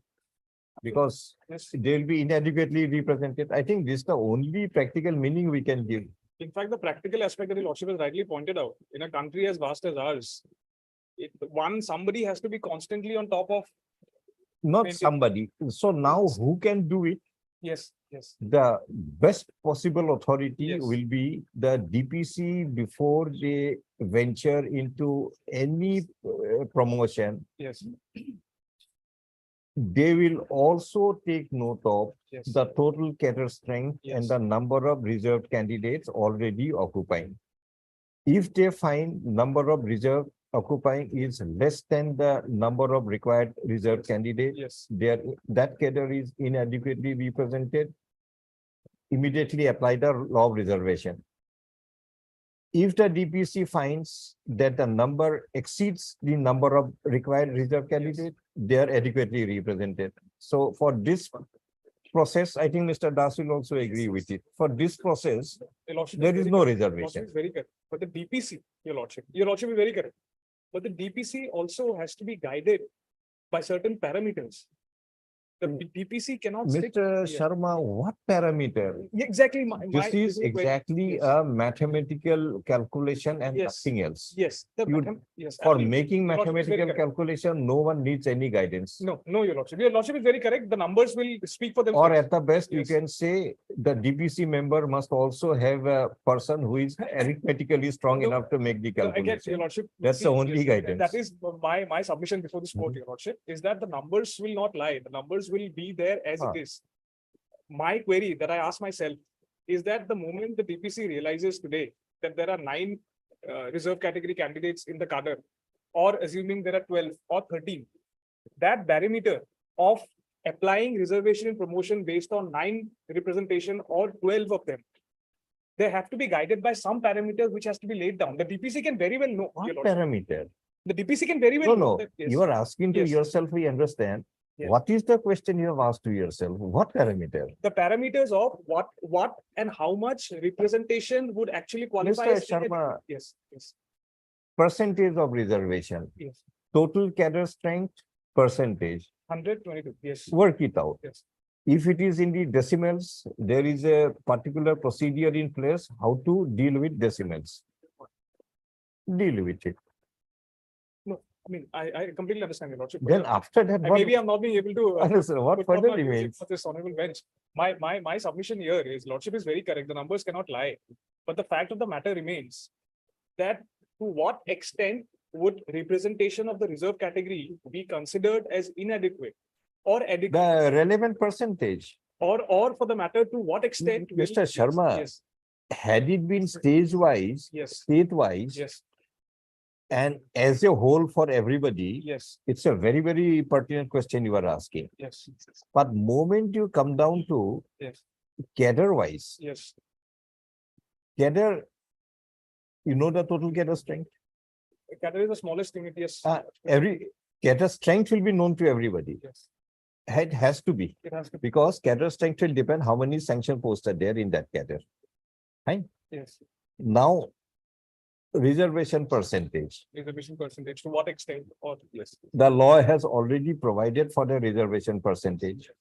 Because yes. they will be inadequately represented. I think this is the only practical meaning we can give. In fact, the practical aspect that the Lordship has rightly pointed out, in a country as vast as ours, somebody has to be constantly on top of. Not Maintain- somebody. So now who can do it? Yes, yes, The best possible authority Yes. will be the DPC before they venture into any promotion. yes, They will also take note of yes. the total cadre strength and Yes. the number of reserved candidates already occupying. If they find number of reserve occupying is less than the number of required reserve candidates, Yes, that cadre is inadequately represented, immediately apply the law of reservation. If the DPC finds that the number exceeds the number of required reserve candidates, they are adequately represented. So for this process, I think Mr. Das will also agree with it. For this process, Your Lordship there is very no correct. Lordship reservation. is very correct. But the DPC, your Lordship is very correct. But the DPC also has to be guided by certain parameters. The DPC cannot stick. Mr. Yeah. Sharma, what parameter? Exactly. This is my exactly yes. a mathematical calculation and Yes. nothing else. Yes. The You- yes. For absolutely. making Your Lordship is very mathematical correct. calculation, no one needs any guidance. No, no, your Lordship. Your Lordship is very correct. The numbers will speak for Or themselves. at the best, you Yes. can say the DPC member must also have a person who is arithmetically strong No, enough to make the So I get your calculation. Lordship. That's the see, only yes, guidance. That is my submission before this court, your Lordship, is that the numbers will not lie. The numbers will be there as Ah. it is. My query that I ask myself is that the moment the DPC realizes today that there are 9 reserve category candidates in the cadre, or assuming there are 12 or 13, that parameter of applying reservation and promotion based on 9 representation or 12 of them, they have to be guided by some parameters which has to be laid down. The DPC can very well know. What your Lordship. parameter? The DPC can very No, well know no, that, yes. you are asking to Yes. yourself, we understand. Yes. What is the question you have asked to yourself? What parameter? The parameters of what and how much representation would actually qualify. Mr. as inadequate. Sharma, Yes, yes, percentage of reservation, yes. total cadre strength, percentage, 122, yes, work it out. yes. If it is in the decimals, there is a particular procedure in place how to deal with decimals. Deal with it. I mean, I completely understand your Lordship. Then after that, what, Maybe I'm not being able to. understand, what put further forward my views remains? for this honorable bench. My submission here is Lordship is very correct. The numbers cannot lie. But the fact of the matter remains that to what extent would representation of the reserve category be considered as inadequate or adequate, The relevant percentage, or for the matter, to what extent? will- Mr. Sharma, Yes, had it been stage-wise, yes, state-wise, yes, and as a whole for everybody, yes, it's a very, very pertinent question you are asking. yes, But moment you come down to yes, cadre-wise, yes. cadre, you know the total cadre strength? Cadre is the smallest thing, yes. Every cadre strength will be known to everybody. Yes, It has to be, it has to be, because cadre strength will depend how many sanction posts are there in that cadre. yes, Now, reservation percentage. reservation percentage, to what extent, or yes. The law has already provided for the reservation percentage.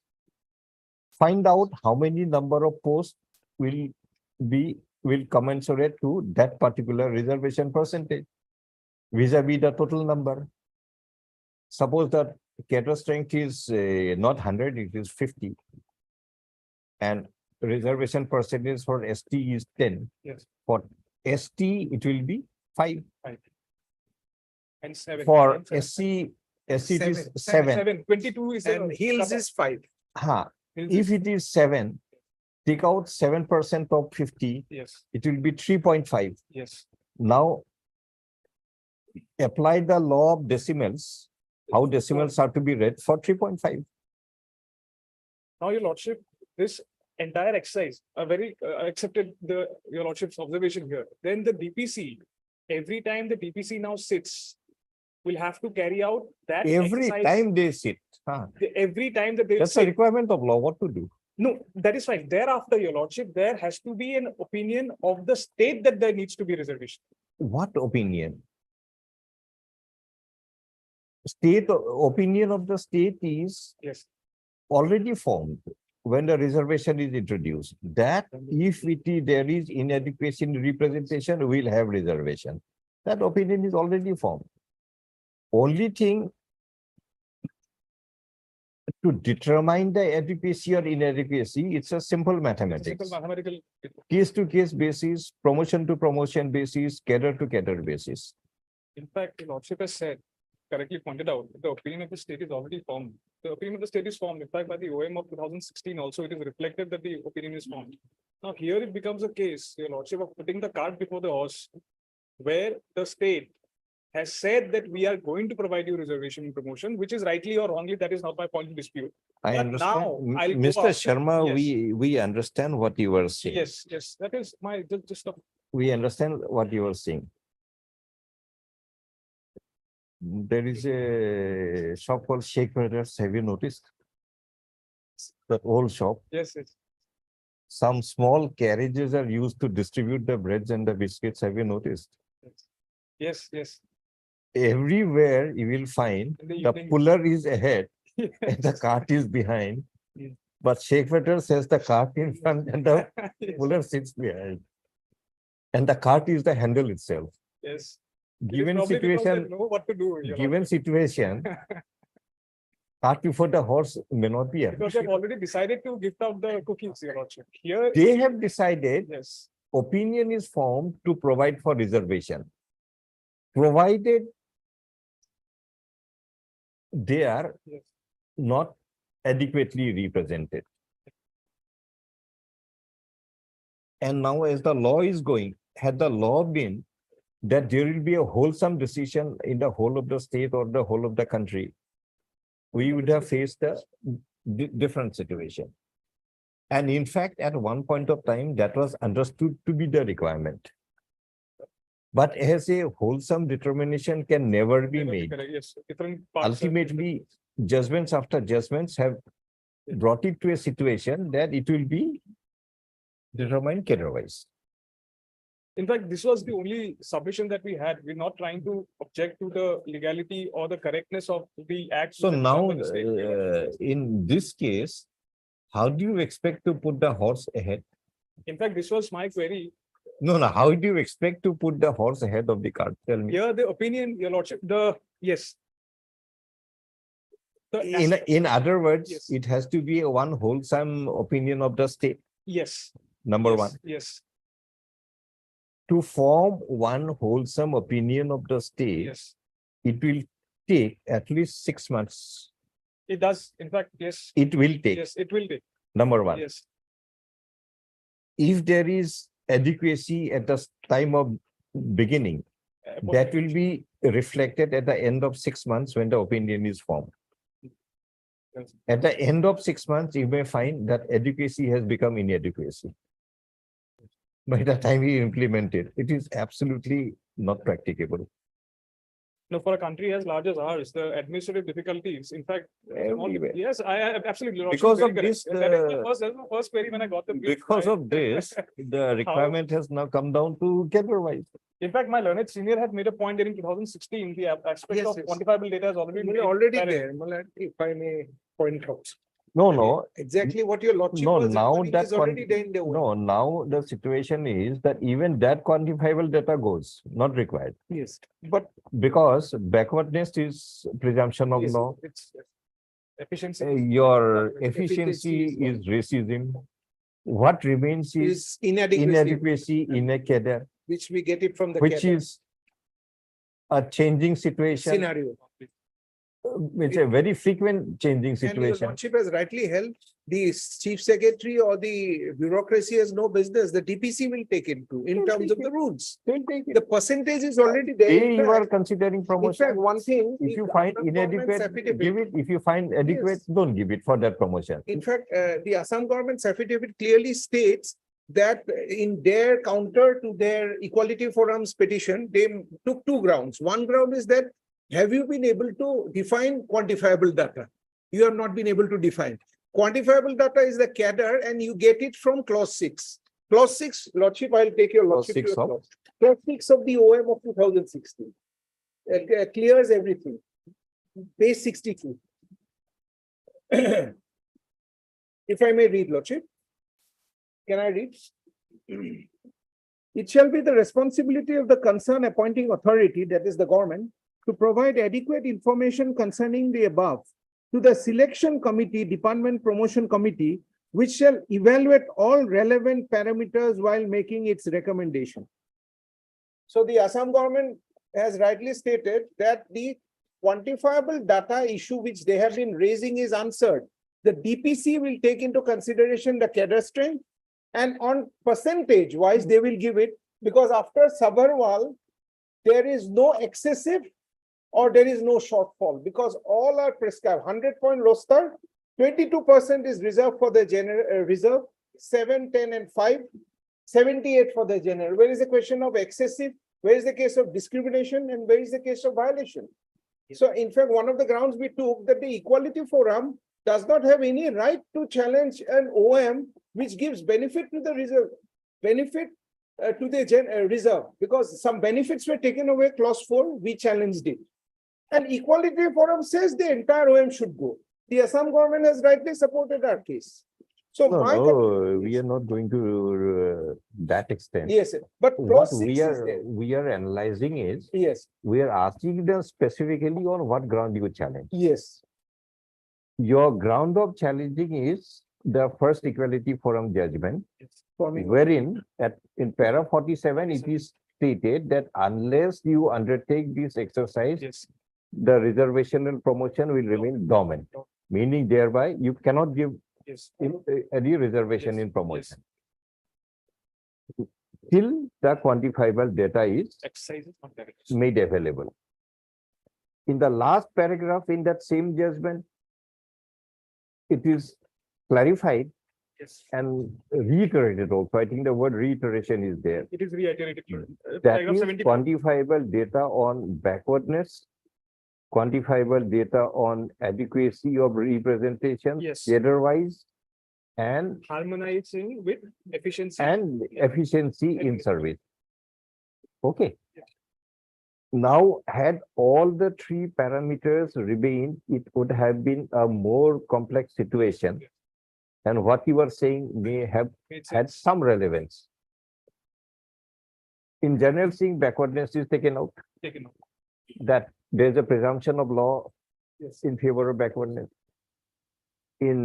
Find out how many number of posts will commensurate to that particular reservation percentage vis-a-vis the total number. Suppose that cadre strength is not 100, it is 50. And reservation percentage for ST is 10. Yes. For ST, it will be 5. And 7. For and 7. SC it is 7. 7. 22 is. And Hills is 5. If it is 7, take out 7% of 50, Yes, it will be 3.5. yes, Now, apply the law of decimals, how decimals are to be read for 3.5. now your Lordship, this entire exercise, a very accepted your Lordship's observation here, then the DPC, every time the DPC now sits, will have to carry out that Every exercise. time they sit. Every time that they That's a sit, requirement of law, what to do? No, that is fine. Thereafter, your lordship, there has to be an opinion of the state that there needs to be reservation. What opinion? State opinion of the state is Yes. already formed when the reservation is introduced. That if there is inadequacy in representation, we'll have reservation. That opinion is already formed. Only thing to determine the adequacy or inadequacy, it's a simple mathematics. Simple mathematical. Case to case basis, promotion to promotion basis, cadre to cadre basis. In fact, the lordship has said, correctly pointed out, the opinion of the state is already formed. The opinion of the state is formed. In fact, by the OM of 2016 also, it is reflected that the opinion is formed. Now, here it becomes a case, your lordship, of putting the cart before the horse, where the state has said that we are going to provide you reservation and promotion, which is rightly or wrongly, that is not my point of dispute. I But understand. now, I'll go Mr. after- Sharma, Yes. we understand what you were saying. Yes, yes, that is my, just a We understand what you are saying. There is a shop called Sheikh Brothers. Have you noticed? That old shop. yes, yes. Some small carriages are used to distribute the breads and the biscuits. Have you noticed? Yes, yes. Everywhere you will find In the the evening. puller is ahead and the cart is behind. Yes. But Sheikh Brothers has the cart in front and the puller sits behind. And the cart is the handle itself. Yes. It is Given probably because they situation, know what to do. your given situation, cart before the horse may not be Because they've efficient. already decided to gift out the cookies, your lordship. Here, They have decided yes, opinion is formed to provide for reservation. Provided they are Yes. not adequately represented. And now as the law is going, had the law been that there will be a wholesome decision in the whole of the state or the whole of the country, we would have faced a different situation. And in fact, at one point of time, that was understood to be the requirement. But as a wholesome determination can never be made. correct, yes, different parts. of- Ultimately, judgments after judgments have brought it to a situation that it will be determined cadre-wise. In fact, this was the only submission that we had. We're not trying to object to the legality or the correctness of the act. So that was now, done by the state, your lordship. in this case, how do you expect to put the horse ahead? In fact, this was my query. No, how do you expect to put the horse ahead of the cart? Tell me. Here, the opinion, your lordship, yes. In other words, Yes. it has to be a one wholesome opinion of the state, Yes. number yes, one. Yes, To form one wholesome opinion of the state, yes. it will take at least 6 months. It does, in fact, yes, It will take, yes, it will take, number one. yes. If there is adequacy at the time of beginning, that will be reflected at the end of 6 months when the opinion is formed. Yes. At the end of 6 months, you may find that adequacy has become inadequacy. By the time you implement it, it is absolutely not practicable. No, for a country as large as ours, the administrative difficulties, in fact. small- Everywhere. Yes, I absolutely. Lordship, Because very of correct. this, That was my first query when I got the. brief. Because I- of this, the requirement has now come down to cadre-wise. In fact, my learned senior had made a point during 2016, the aspect Yes, of yes. quantifiable data has already. been Already apparent. there, Malad, if I may point out. No, Exactly what your lordship no, was now referring that is already there in the. no, now the situation is that even that quantifiable data goes, not required. Yes, but Because backwardness is presumption of yes, law. It's efficiency. Your Efficiency efficiency is is racism. What remains is is inadequacy, inadequacy in a cadre, which we get it from the. which cadre is a changing situation. Scenario. It's a very frequent changing And your situation. lordship has rightly held, the chief secretary or the bureaucracy has no business, the DPC will take it to, in Will terms take of the it. rules. They'll take it. The percentage is already there. A, In you are fact- considering In promotion. fact, one thing. If is you the find Assam government's inadequate, affidavit. give it. If you find adequate, Yes. don't give it for that promotion. In fact, the Assam government's affidavit clearly states that in their counter to their Equality Forum's petition, they took two grounds. One ground is that, have you been able to define quantifiable data? You have not been able to define. quantifiable data is the cadre and you get it from clause 6. Clause 6, Lordship, I'll take your Clause Lordship. to 6 your of? Clause 6 of the OM of 2016. Clears everything. Page 62. If I may read, Lordship. Can I read? It shall be the responsibility of the concerned appointing authority, that is the government, to provide adequate information concerning the above to the selection committee, department promotion committee, which shall evaluate all relevant parameters while making its recommendation. So the Assam government has rightly stated that the quantifiable data issue which they have been raising is answered. The DPC will take into consideration the cadre strength, and on percentage wise, they will give it, because after Sabharwal, there is no excessive or there is no shortfall, because all are prescribed. 100-point roster, 22% is reserved for the general reserve, 7, 10, and 5, 78 for the general. Where is the question of excessive? Where is the case of discrimination? And where is the case of violation? So in fact, one of the grounds we took that the Equality Forum does not have any right to challenge an OM which gives benefit to the reserve, benefit to the reserve, because some benefits were taken away, clause 4, we challenged it. And Equality Forum says the entire OM should go. The Assam government has rightly supported our case. So No, we are not going to that extent. Yes, sir. But What clause 6 we is are there. we are analyzing is Yes, we are asking them specifically on what ground you challenge. yes, Your ground of challenging is the first Equality Forum judgment, for me. wherein in para 47 it is stated that unless you undertake this exercise, Yes. the reservational promotion will remain dormant, meaning thereby you cannot give Yes. any reservation Yes, in promotion. Till the quantifiable data is Exercise is not direct. made available. In the last paragraph in that same judgment, it is clarified Yes. and reiterated also. I think the word reiteration is there. It is reiterated. That Paragraph is 74. quantifiable data on backwardness, quantifiable data on adequacy of representation, Yes. gender-wise, and Harmonizing with efficiency. efficiency in service. Okay. Now, had all the three parameters remained, it would have been a more complex situation. And what you are saying may have Made had sense. some relevance. In general, seeing backwardness is taken out, Taken out. that there's a presumption of law Yes. in favor of backwardness. In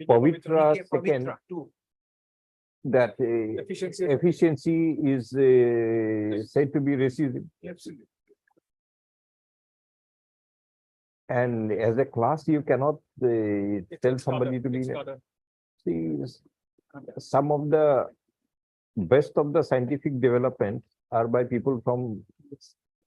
Pavitra second, Two. that Efficiency. efficiency is said to be recessive. Absolutely. And as a class, you cannot tell It's somebody harder. to be. It's harder. See, some of the best of the scientific development are by people from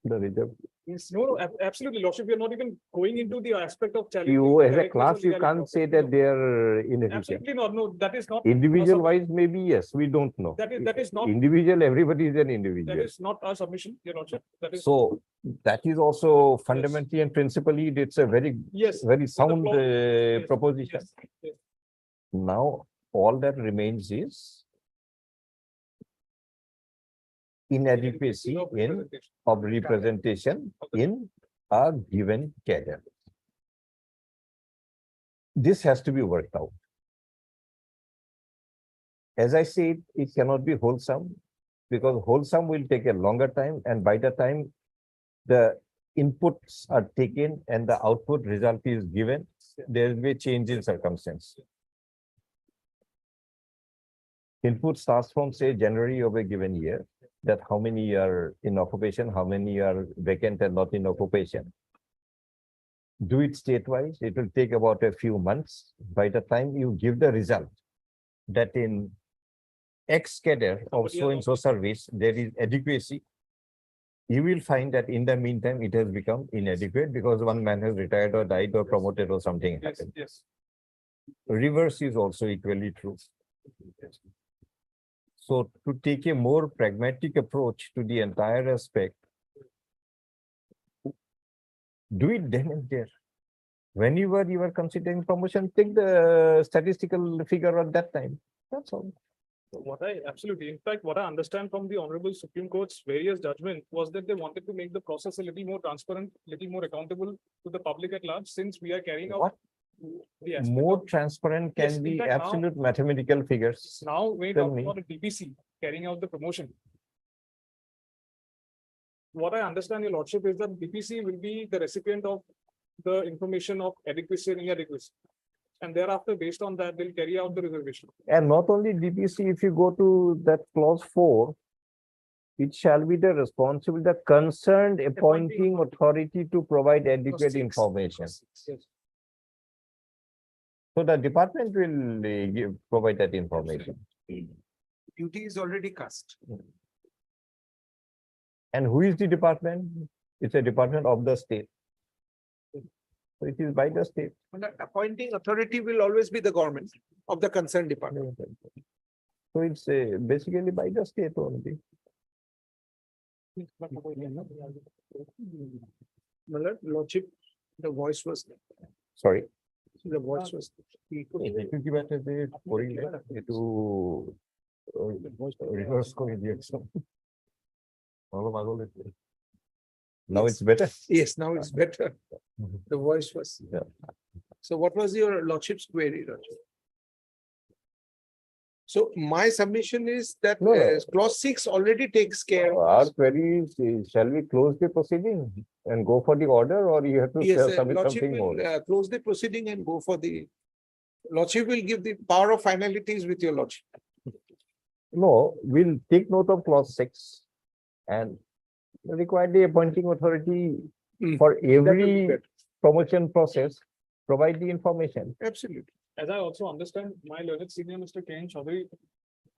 the reserve. Yes, no, absolutely, Lordship, we are not even going into the aspect of challenging. You, as a directness class, of you legality. can't say that they are inefficient. Absolutely not, no, that is not. Individual wise, maybe yes, we don't know. That is not, Individual, everybody is an that individual. is not our submission, Your Lordship, that is. So that is also fundamentally and principally, it's a very, Yes. very sound clause- yes, proposition. yes, yes. Now, all that remains is inadequacy Of in representation. of representation in a given cadre. This has to be worked out. As I said, it cannot be wholesome because wholesome will take a longer time, and by the time the inputs are taken and the output result is given, there will be a change in circumstance. Input starts from, say, January of a given year, that how many are in occupation, how many are vacant and not in occupation. Do it state-wise, it will take about a few months. By the time you give the result, that in X cadre of so-and-so service, there is adequacy, you will find that in the meantime, it has become inadequate because one man has retired or died or promoted or something Yes, happened. yes. Reverse is also equally true. So to take a more pragmatic approach to the entire aspect, do it then and there. Whenever you are considering promotion, take the statistical figure at that time. That's all. Absolutely, in fact, what I understand from the Honorable Supreme Court's various judgments was that they wanted to make the process a little more transparent, little more accountable to the public at large, since we are carrying out. What the aspect more of- transparent Yes, can in be fact, now- absolute mathematical figures. Now, when we Tell talk me. about a DPC carrying out the promotion. What I understand, your lordship, is that DPC will be the recipient of the information of adequacy and inadequacy. And thereafter, based on that, they'll carry out the reservation. And not only DPC, if you go to that clause 4, it shall be the responsible, the concerned appointing authority to provide adequate Six. information. Yes. So the department will provide that information. Duty is already cast. And who is the department? It's a department of the state. So it is by the state. And the appointing authority will always be the government of the concerned department. So it's basically by the state only. My lordship, the voice was, Sorry. the voice was. Now it's better. Yes, now it's better. The voice was. Yeah. So what was your lordship's query, lordship? So my submission is that No, no. clause 6 already takes care of. Our query is, shall we close the proceeding and go for the order, or you have to Yes, submit lordship something more? will close the proceeding and go for the. Lordship will give the power of finalities with your lordship. No, we'll take note of clause 6 and require the appointing authority for That will be every better. promotion process, provide the information. Absolutely. As I also understand, my learned senior, Mr. Ken Chaudhary,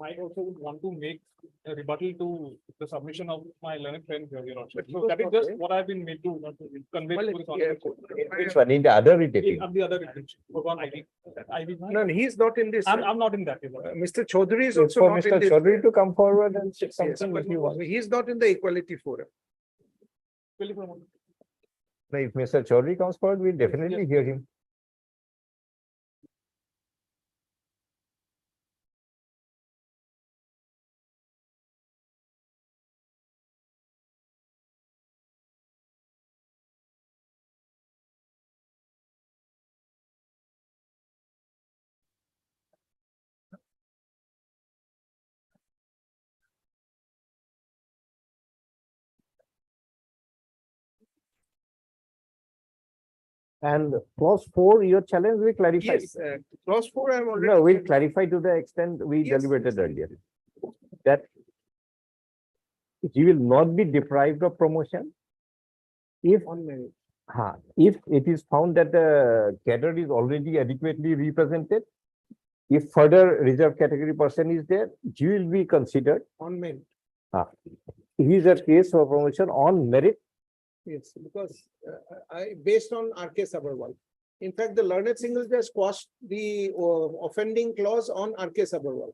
might also would want to make a rebuttal to the submission of my learned friend here, your lordship. So that is just what I've been made to convey to the Honorable Court. Which one in the other retaking? Of the other intention, Bhagwan IV. No, he's not in this. I'm not in that. Your Lordship. Mr. Chaudhary is It's also for not in Mr. this. Chaudhary to come forward and say Yes, something if you want. He's not in the equality forum. Really promote. No, if Mr. Chaudhary comes forward, we'll definitely hear him. And clause 4, your challenge we clarify. Yes, clause 4 I'm already. No, we'll clarify to the extent we Yes, deliberated earlier. That he will not be deprived of promotion if, On merit. if it is found that the cadre is already adequately represented. If further reserve category person is there, he will be considered. On merit. If is a case for promotion on merit. Yes, because based on R.K. Sabharwal. In fact, the learned single just quashed the offending clause on R.K. Sabharwal.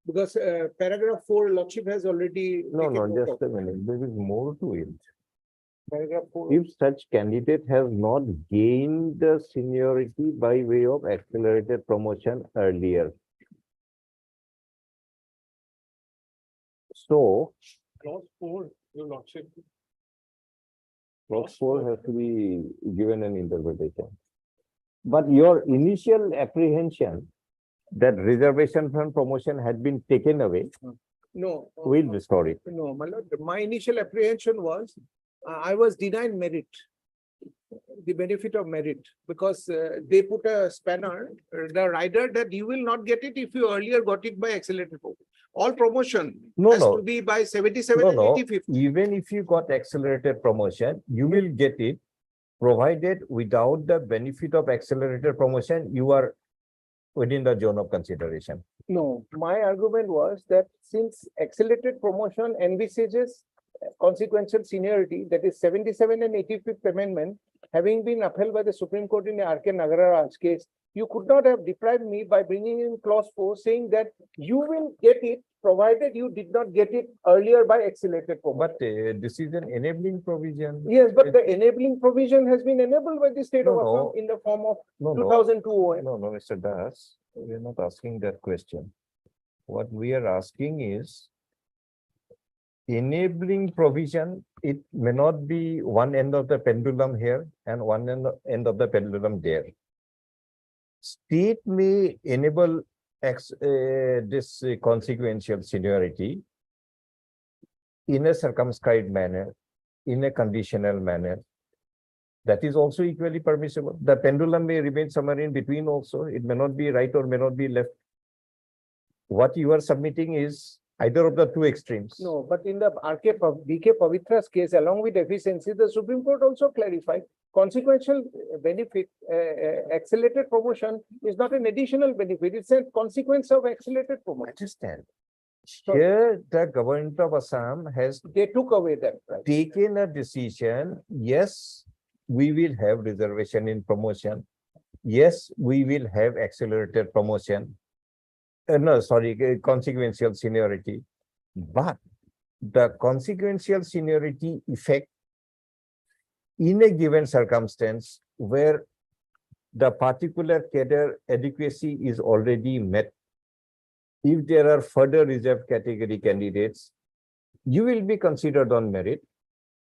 Because paragraph 4 lordship has already. No, taken no, note just of. a minute. There is more to it. Paragraph 4. If such candidate has not gained the seniority by way of accelerated promotion earlier. So, Clause 4, your lordship. clause 4 has to be given an interpretation. But your initial apprehension that reservation from promotion had been taken away, No. will restore it. No, my lord, my initial apprehension was, I was denied merit. The benefit of merit, because they put a spanner, the rider, that you will not get it if you earlier got it by accelerated promotion. All promotion No, has no. to be by 77 No, and no, 85th. even if you got accelerated promotion, you will get it provided without the benefit of accelerated promotion, you are within the zone of consideration. No, my argument was that since accelerated promotion envisages consequential seniority, that is 77 and 85th amendment, having been upheld by the Supreme Court in the R.K. Nagaraj case, You could not have deprived me by bringing in clause 4 saying that you will get it provided you did not get it earlier by accelerated promotion. But this is an enabling provision. Yes, but the enabling provision has been enabled by the state of No, Assam no. in the form of No, no, 2002 OM. no, Mr. Das, we are not asking that question. What we are asking is enabling provision, it may not be one end of the pendulum here and one end of the pendulum there. State may enable this consequential seniority in a circumscribed manner, in a conditional manner. That is also equally permissible. The pendulum may remain somewhere in between also. It may not be right or may not be left. What you are submitting is either of the two extremes. No, but in the BK Pavitra's case, along with efficiency, the Supreme Court also clarified consequential benefit, accelerated promotion is not an additional benefit. It's a consequence of accelerated promotion. Understand? So Here, the government of Assam has they took away that right. taken a decision. Yes, we will have reservation in promotion. Yes, we will have accelerated promotion. No, sorry, consequential seniority. But the consequential seniority effect in a given circumstance where the particular cadre adequacy is already met, if there are further reserved category candidates, you will be considered on merit,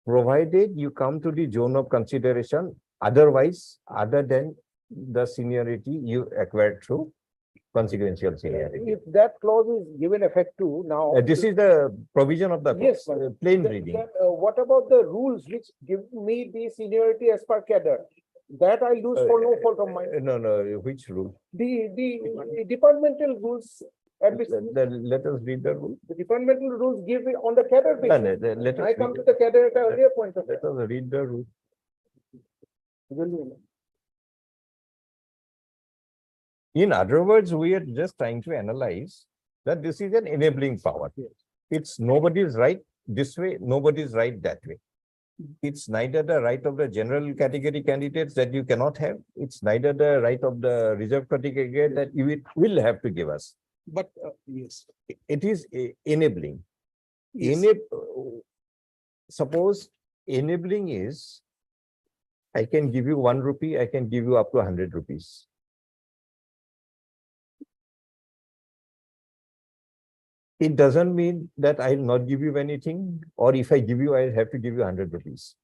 provided you come to the zone of consideration, otherwise, other than the seniority you acquired through consequential seniority. If that clause is given effect to now. This is the provision of the Yes, plain Then- reading. then, what about the rules which give me the seniority as per cadre? That I lose for no fault of mine. No, which rule? The departmental rules, Let us read the rule. the departmental rules give it on the cadre No, basis. no, let us I come read to it. the cadre at an earlier point of Let time. us read the rule. In other words, we are just trying to analyze that this is an enabling power. It's nobody's right this way, nobody's right that way. It's neither the right of the general category candidates that you cannot have. It's neither the right of the reserve category that you will have to give us. But, yes. It is enabling. Yes. Suppose enabling is, I can give you 1 rupee, I can give you up to 100 rupees. It doesn't mean that I'll not give you anything, or if I give you, I'll have to give you 100 rupees.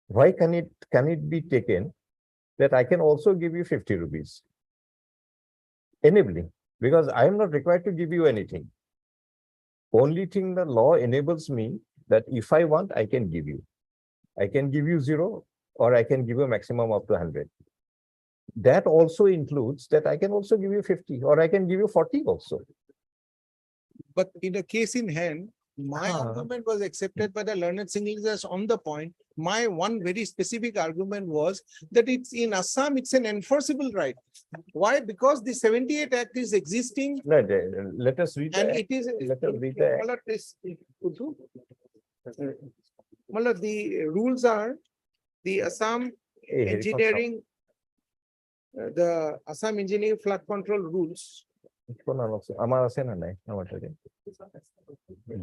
Why can it be taken that I can also give you 50 rupees? Enabling, because I am not required to give you anything. Only thing the law enables me that if I want, I can give you. I can give you 0, or I can give you a maximum up to 100. That also includes that I can also give you 50, or I can give you 40 also. But in the case in hand, my argument was accepted by the learned single judge on the point. My one very specific argument was that it's in Assam, it's an enforceable right. Why? Because the 78 Act is existing No, let us read and the it is. Let us read the act. Malad, the rules are the Assam engineering, the Assam engineering flood control rules.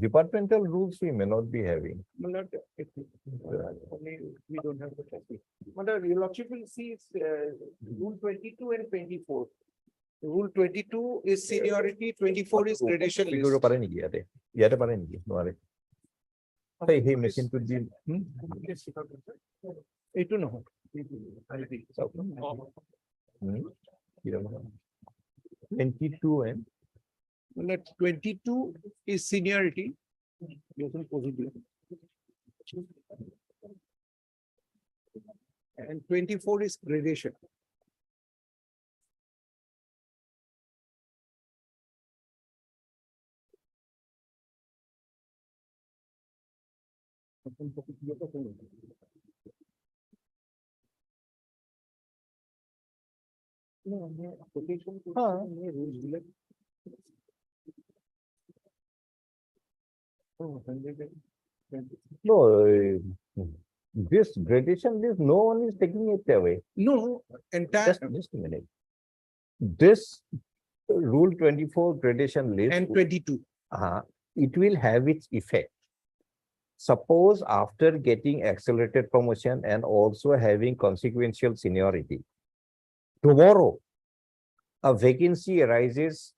Departmental rules we may not be having. Malad, we don't have the copy. Malad, your lordship will see it's rule 22 and 24. Rule 22 is seniority, 24 is gradation list. Hey, machine could be. It to know. 22 and Malad, 22 is seniority. And 24 is gradation. no, this gradation list, no one is taking it away. No, entire. Just a minute. this Rule 24 gradation list. And 22. It will have its effect. Suppose after getting accelerated promotion and also having consequential seniority, tomorrow a vacancy arises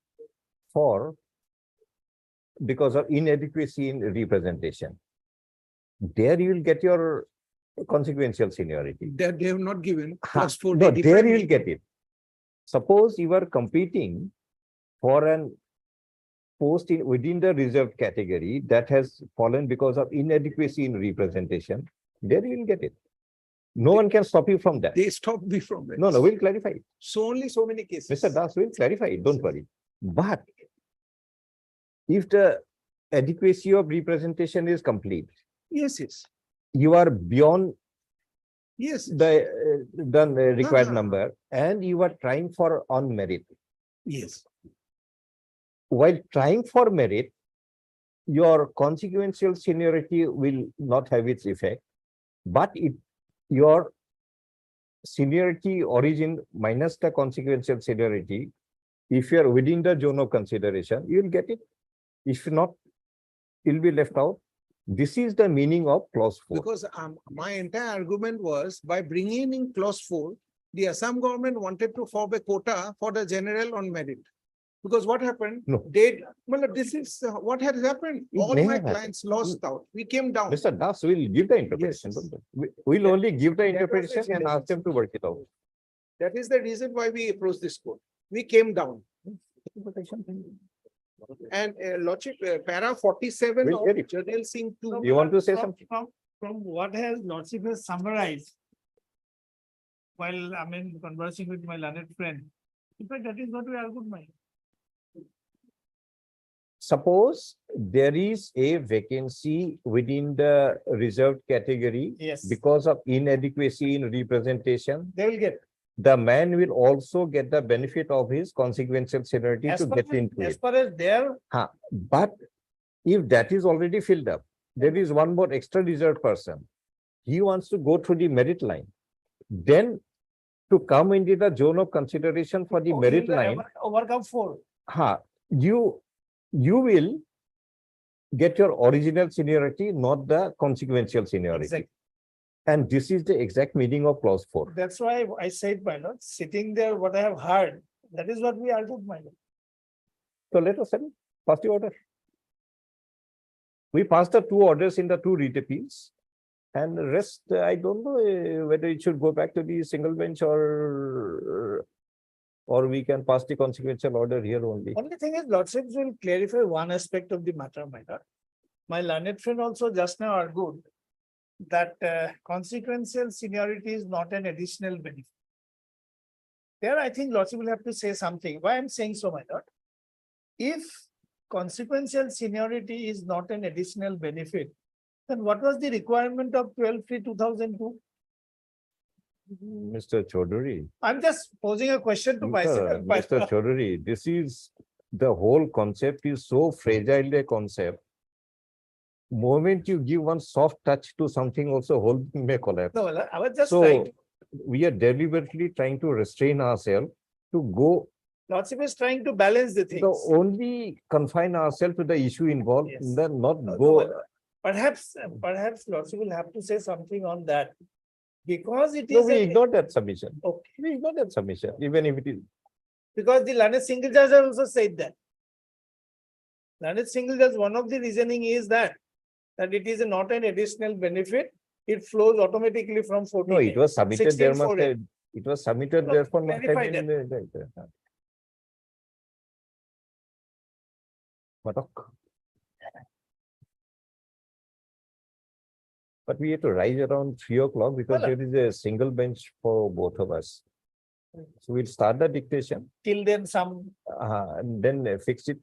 for because of inadequacy in representation. There you will get your consequential seniority. That they have not given. Ha, Plus 4. no, they there define you it. will get it. Suppose you are competing for an post within the reserved category that has fallen because of inadequacy in representation, there you will get it. No one can stop you from that. They stop me from it. No, we'll clarify it. So only so many cases. Mr. Das will clarify it, don't worry. But if the adequacy of representation is complete, Yes, yes, you are beyond yes. the required No. number and you are trying for on merit. Yes. While trying for merit, your consequential seniority will not have its effect, but your seniority origin minus the consequential seniority, if you are within the zone of consideration, you will get it. If not, it will be left out. This is the meaning of clause 4. Because my entire argument was by bringing in clause 4, the Assam government wanted to form a quota for the general on merit. Because what happened? No. Well, this is what has happened. It All may my have happened. clients lost out. We came down. Mr. Das will give the interpretation. Yes. Don't worry. We'll only give the That was interpretation its and ask them to work it out. That is the reason why we approached this court. We came down. And Lordship, para 47 We'll of get it. Jarnail Singh 2. You want to say something? From what has Lordship has summarized, while conversing with my learned friend, in fact, that is what we argued, my. Suppose there is a vacancy within the reserved category Yes. because of inadequacy in representation, They will get. the man will also get the benefit of his consequential seniority to get into As it. far as their, But if that is already filled up, there is one more extra reserved person. He wants to go through the merit line. Then to come into the zone of consideration for the merit line, overcome 4. you will get your original seniority, not the consequential seniority. Exactly. And this is the exact meaning of clause 4. That's why I said, my lord, sitting there, what I have heard, that is what we argued, my lord. So let us pass the order. We passed the 2 orders in the 2 writ appeals. And the rest, I don't know whether it should go back to the single bench or we can pass the consequential order here only. Only thing is, Lordships will clarify one aspect of the matter, my lord. My learned friend also just now argued that consequential seniority is not an additional benefit. There, I think Lordship will have to say something. Why I'm saying so, my lord? If consequential seniority is not an additional benefit, then what was the requirement of 12-3-2002? Mr. Chaudhary. I'm just posing a question to myself. Mr. Chaudhary, this is the whole concept is so fragile a concept. Moment you give one soft touch to something, also whole thing may collapse. No, I was just So trying to, we are deliberately trying to restrain ourselves to go. Lordship is trying to balance the things. So only confine ourselves to the issue involved, Yes. then not No, go. no, perhaps Lordship will have to say something on that. Because it No, is, we a- ignore that submission. okay, We ignore that submission, even if it is. because the learned single judge has also said that. Learned single judge, one of the reasoning is that it is not an additional benefit. It flows automatically from 14. No, it was submitted, there must 16-4A. have, it was submitted, No, therefore must have clarify been. But we have to rise around 3 o'clock because Well, there is a single bench for both of us. So we'll start the dictation, Till then, some, and then fix it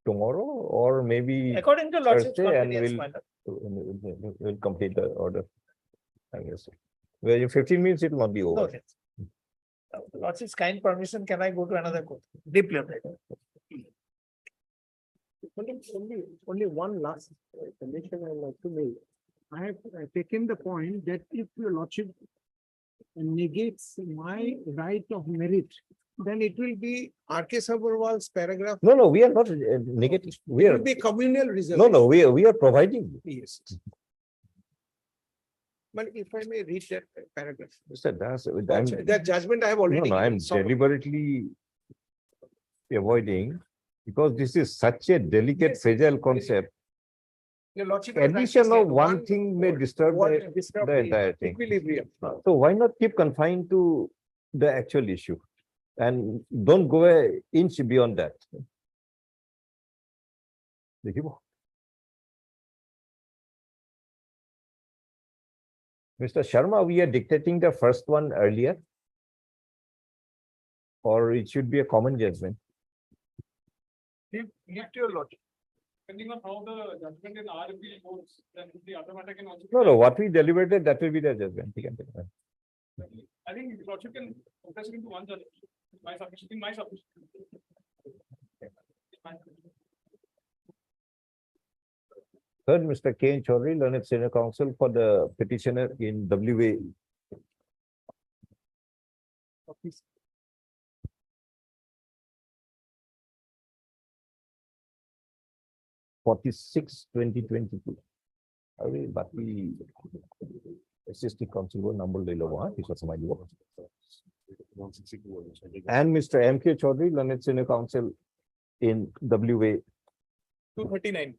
tomorrow or maybe according to Lordship's Thursday, and convenience, my lord. we'll complete the order. I guess. Well, in 15 minutes, it will not be over. Okay. Lordship's kind permission, can I go to another court? Deeply. Only one last condition I would like to make. I have taken the point that if your Lordship negates my right of merit, then it will be R.K. Sabharwal's paragraph. No, no, we are not negative. We It are, will be communal no, reservation. no, we are providing. Yes. But if I may read that paragraph, Mr. Das, that judgment I have no, already. no, I'm given. So- deliberately avoiding because this is such a delicate, Yes. fragile concept. Your lordship has rightly Addition said of one thing may disturb what disturb the entire thing. equilibrium. So why not keep confined to the actual issue? And don't go an inch beyond that. देखिए Mr. Sharma, we are dictating the first one earlier. Or it should be a common judgment. Leave to your lordship. Depending on how the judgment in our appeal goes, then the automatic can also. No, no, what we deliberated, that will be the judgment. He can take that. I think the lordship can compress it into one judgment. My submission, in my submission. Third, Mr. K. N. Chaudhary, learned senior counsel for the petitioner in WA. (46, 2022). अरे बाकी assistant counsel वो number ले लो वहाँ किसी समझ लो. And Mr. M. K. Chaudhary, learned senior counsel in WA 239.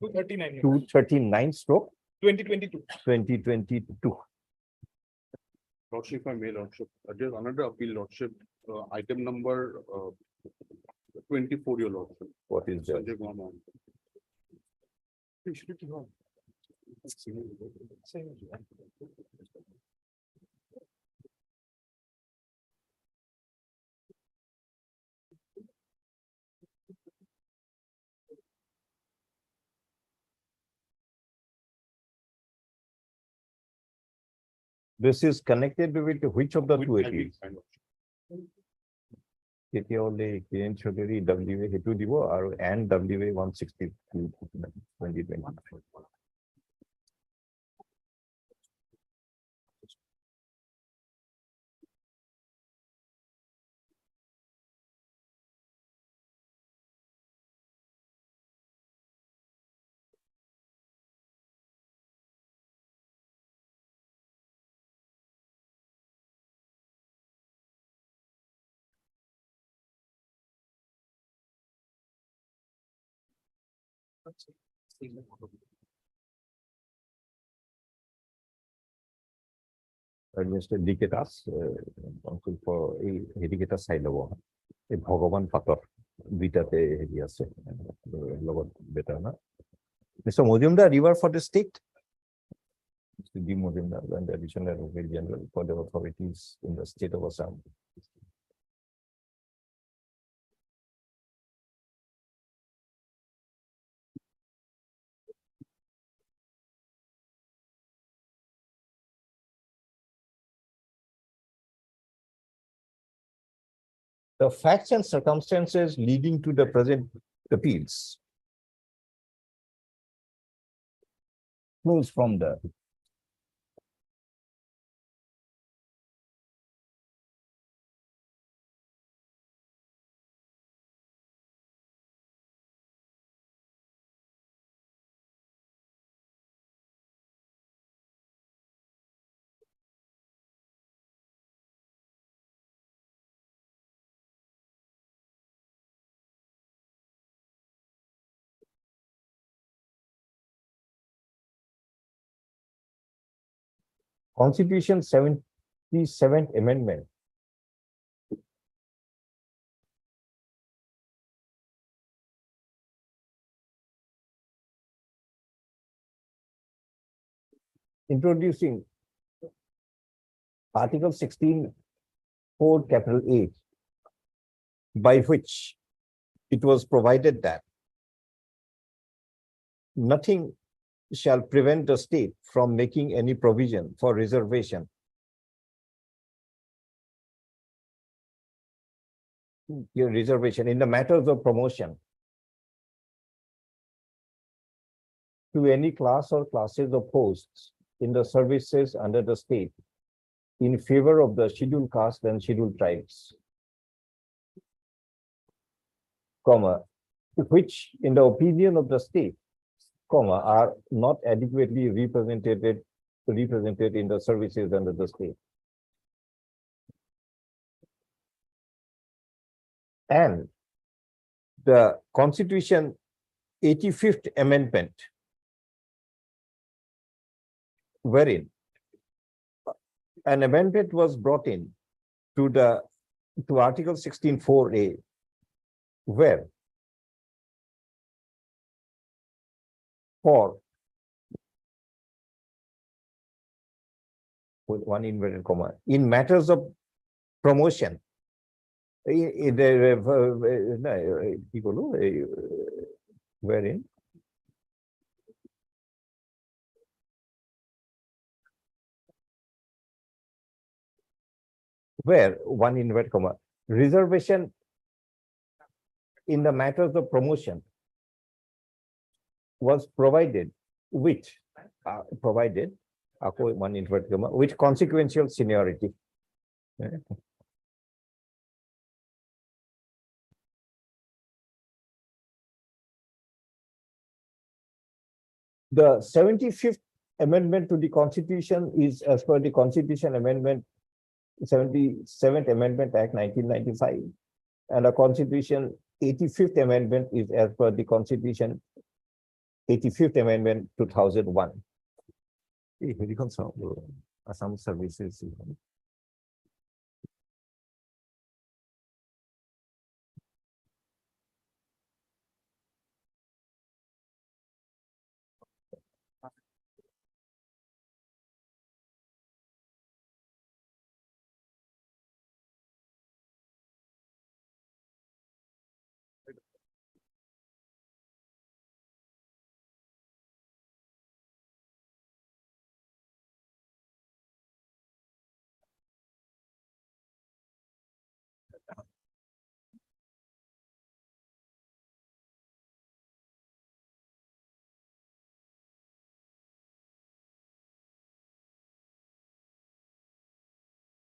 239. 239 stroke 2022. 2022. Lordship, if I may, Lordship, there's another appeal, Lordship, item number 24, your Lordship. What is that? Sanjay Kumar Mohan. This is connected with which of the two With appeals? kind of- KK only KN Chaudhary WA hetu dibo aru and WA 162 2020. Mr. D.K. Das, counsel for a D.K. side level. A Bhagavan Pator, Vita Hedias, Lower better. Mr. Mojumdar, river for the state. Mr. D. Mojumdar, and the additional Advocate General for the authorities in the state of Assam. The facts and circumstances leading to the present appeals flows from the Constitution 77th Amendment. Introducing Article 16(4) capital A, by which it was provided that nothing shall prevent the state from making any provision for reservation in the matters of promotion to any class or classes of posts in the services under the state in favor of the scheduled caste and scheduled tribes, comma, which in the opinion of the state, comma, are not adequately represented in the services under the state. And the Constitution 85th Amendment, wherein an amendment was brought in to Article 16(4)(a), where for with one inverted comma in matters of promotion wherein where one inverted comma reservation in the matters of promotion was provided, which provided one inverted comma with consequential seniority. The 75th Amendment to the Constitution is as per the Constitution Amendment 77th Amendment Act 1995, and the Constitution 85th Amendment is as per the Constitution 85th Amendment 2001. Assam Services.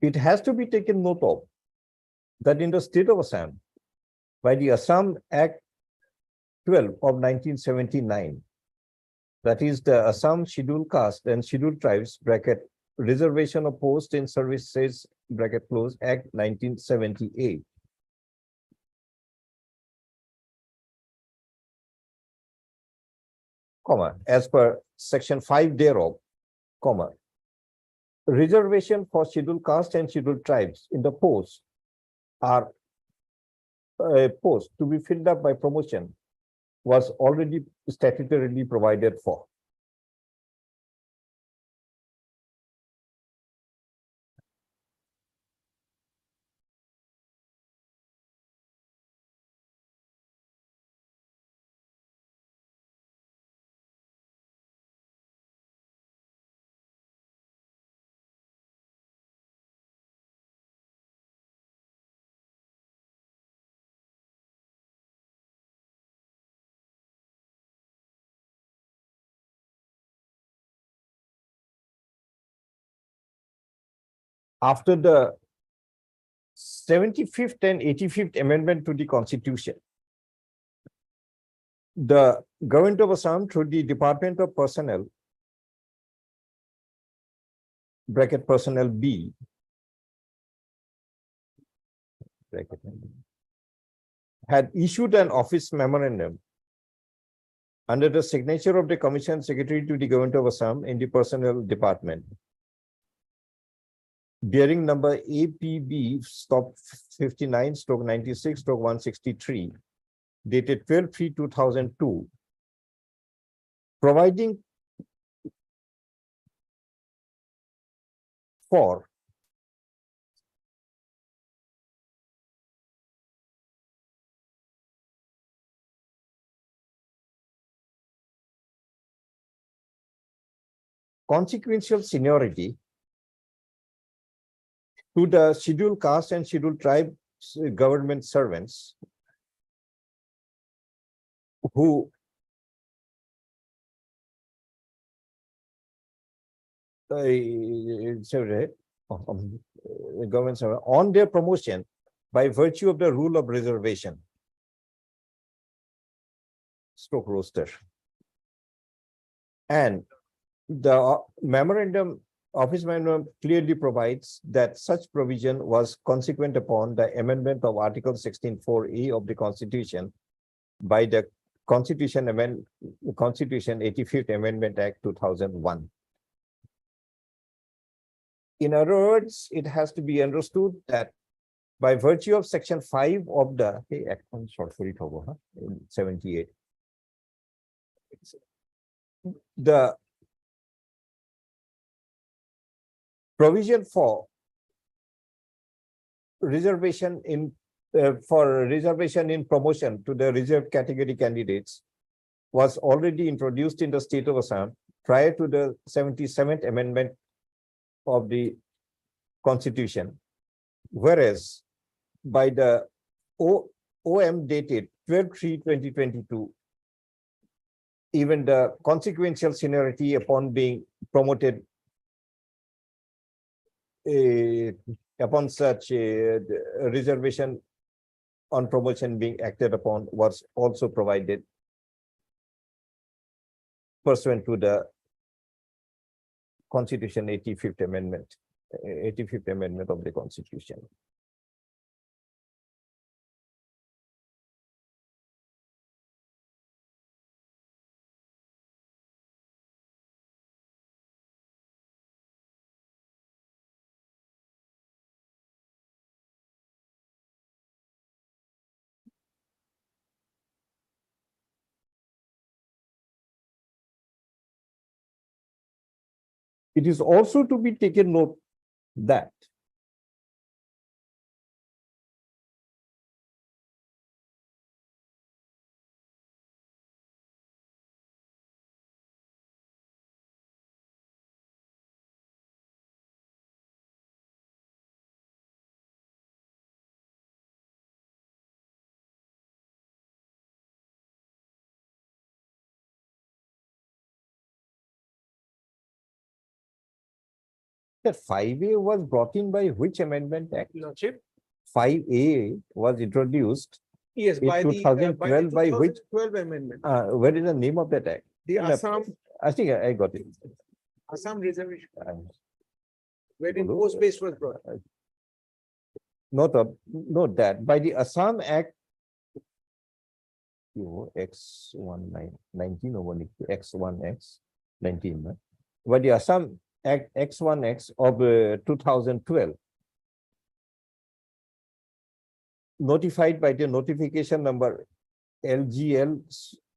It has to be taken note of that in the state of Assam, by the Assam Act 12 of 1979, that is the Assam Scheduled Caste and Scheduled Tribes bracket Reservation of Post in Services bracket close Act 1978. Comma, as per section 5 thereof, comma, reservation for scheduled caste and scheduled tribes in the post are post to be filled up by promotion was already statutorily provided for. After the 75th and 85th Amendment to the Constitution, the Government of Assam through the Department of Personnel, bracket personnel B, bracket, had issued an office memorandum under the signature of the Commission Secretary to the Government of Assam in the Personnel Department, bearing number APB stop 59/96/163, dated 12/3/2002, providing for consequential seniority to the scheduled caste and scheduled tribe government servants who government servant on their promotion by virtue of the rule of reservation. Stroke roster. And the memorandum, office memorandum clearly provides that such provision was consequent upon the amendment of Article 16(4)(a) of the Constitution by the Constitution 85th Amendment Act 2001. In other words, it has to be understood that by virtue of Section 5 of the Act on short for it over, in 78, the provision for reservation in promotion to the reserved category candidates was already introduced in the state of Assam prior to the 77th Amendment of the Constitution, whereas by the OM dated 12/3/2022, even the consequential seniority upon being promoted upon such a reservation on promotion being acted upon was also provided pursuant to the Constitution 85th Amendment of the Constitution. It is also to be taken note that that 5A was brought in by which amendment act? Lordship, 5A was introduced yes, in by the 2012 by which, 2012 amendment, where is the name of that act? the No, Assam, I think I got it. Assam reservation, Um, wherein Hello. post-base was brought. Note that by the Assam Act X19 over X1X 19, right? By the Assam Act X1X of 2012, notified by the notification number LGL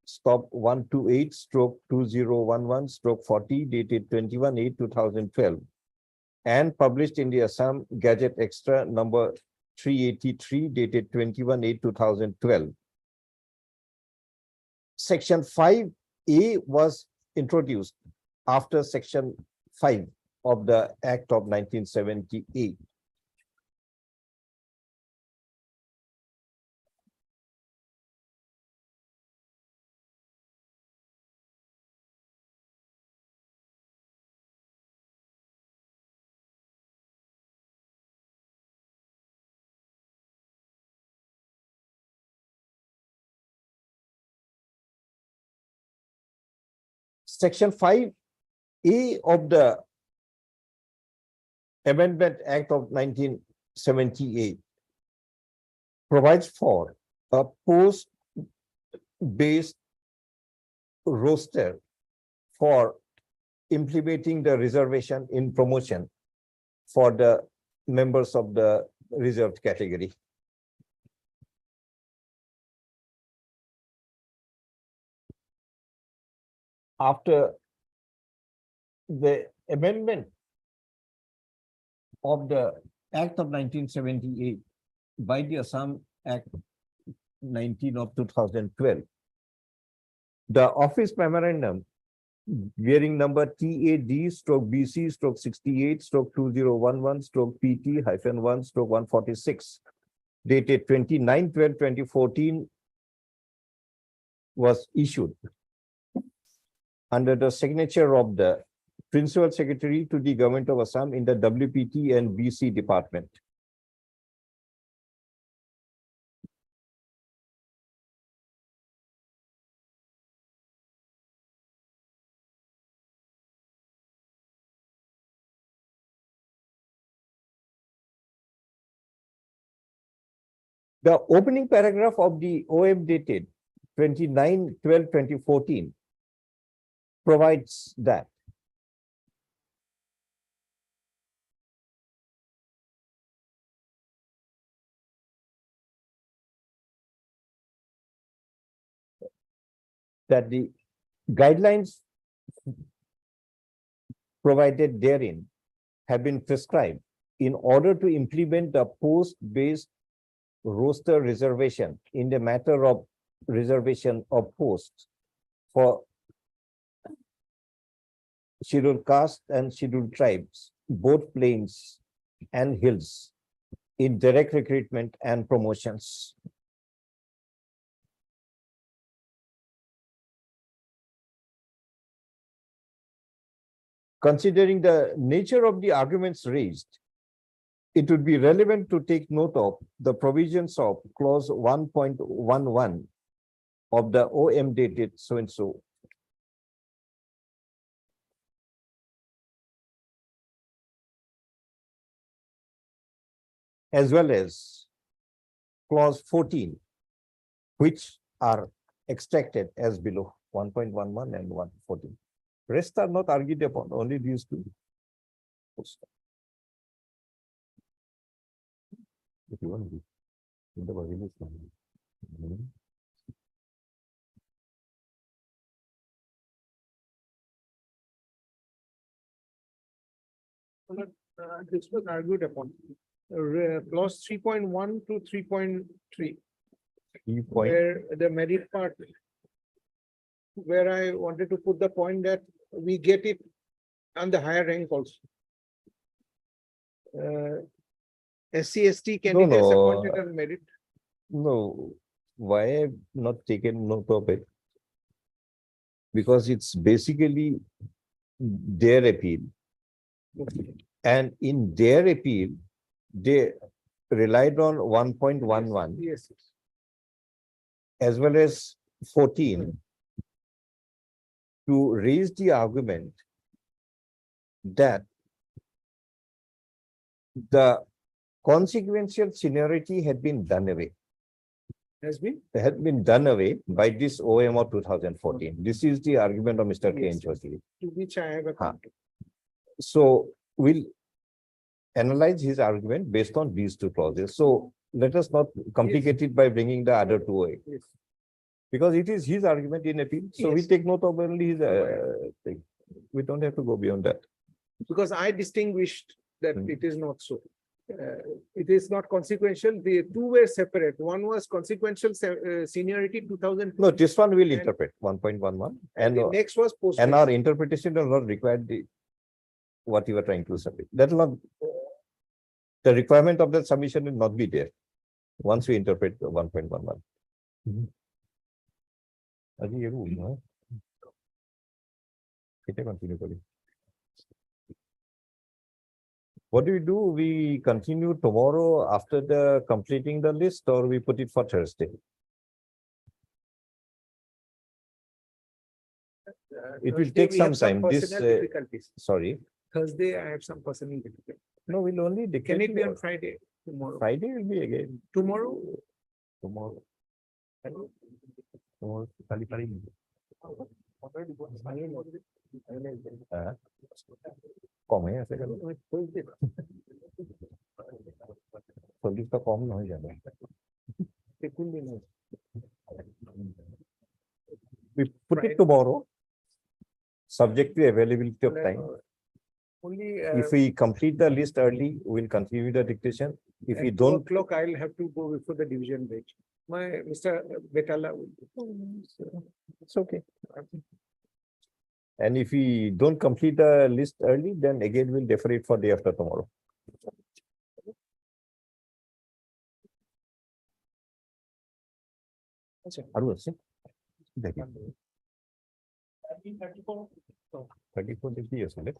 stop 128/2011/40 dated 21/8/2012 and published in the Assam Gazette Extra number 383 dated 21/8/2012. Section 5A was introduced after Section 5 of the Act of 1978. Section 5A of the Amendment Act of 1978 provides for a post-based roster for implementing the reservation in promotion for the members of the reserved category. After the amendment of the Act of 1978 by the Assam Act 19 of 2012, the office memorandum bearing number TAD/BC/68/2011/PT-1/1/146 dated 29/12/2014 was issued under the signature of the Principal Secretary to the Government of Assam in the WPT and BC department. The opening paragraph of the OM dated 29/12/2014 provides that the guidelines provided therein have been prescribed in order to implement the post-based roster reservation in the matter of reservation of posts for scheduled caste and scheduled tribes, both plains and hills, in direct recruitment and promotions. Considering the nature of the arguments raised, it would be relevant to take note of the provisions of clause 1.11 of the OM dated so and so. As well as clause 14, which are extracted as below 1.11 and 1.14. Rest are not argued upon, only these two. If you want to in the original one. This was argued upon. Clause 3.1 to 3.3, where the merit part, where I wanted to put the point that we get it on the higher rank also. SC/ST candidates no. appointed on merit. No, why I've not taken note of it? Because it's basically their appeal. And in their appeal, they relied on 1.11 Yes. as well as 14 to raise the argument that the consequential seniority had been done away. Has been. Had been done away by this OM of 2014. This is the argument of Mr. K. N. Chaudhary. To which I have a counter. So we'll analyze his argument based on these two clauses. So let us not complicate it by bringing the other two away. Yes. Because it is his argument in appeal. So we Yes. take note of only his thing. We don't have to go beyond that. Because I distinguished that Hmm. it is not so. It is not consequential. The two were separate. One was consequential seniority 2000. No, this one will And- interpret 1.11 And the next was post. and our interpretation does not require the what you are trying to submit. That will not, the requirement of that submission will not be there once we interpret the 1.11. আজি এইবোৰ নহয়। কেতিয়া continue Karim? What do we do? We continue tomorrow after the completing the list, or we put it for Thursday? It will take some time. This, Difficulties. sorry, Thursday, I have some personal difficulties. no, we'll only Can declare it be on tomorrow. Friday, tomorrow? Friday will be again. Tomorrow? Tomorrow. Tomorrow, কালি পাৰিম। কমে আছে কালি। 40 টা কম নহয় জানো? We put it tomorrow, subject to availability of time. Only. If we complete the list early, we'll continue the dictation. If we At 2 don't, o'clock, I'll have to go before the division bench. My Mr. Betala will. it's okay. And if we don't complete the list early, then again we'll defer it for day after tomorrow. আৰু আছে? দেখি। 34 degree असले.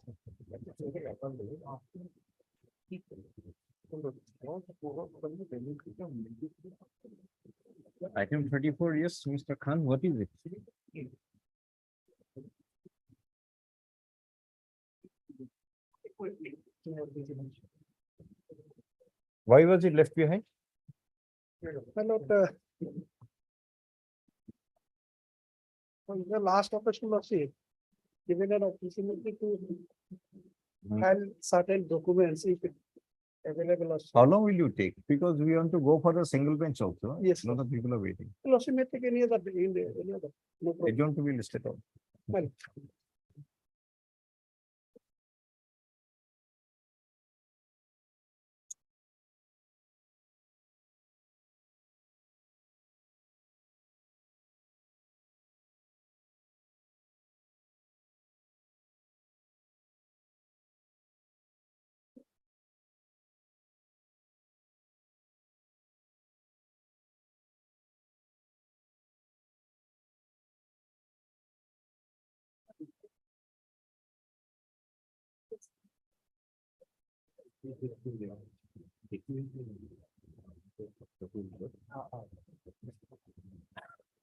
Item 34, yes, Mr. Khan, what is it? Why was it left behind? On the last operation of it, given an opportunity to file certain documents if it available. or so. How long will you take? Because we want to go for a single bench also. Yes, A lot of people are waiting. Lordship may take any other, any other. No They problem. don't to be listed out. Fine.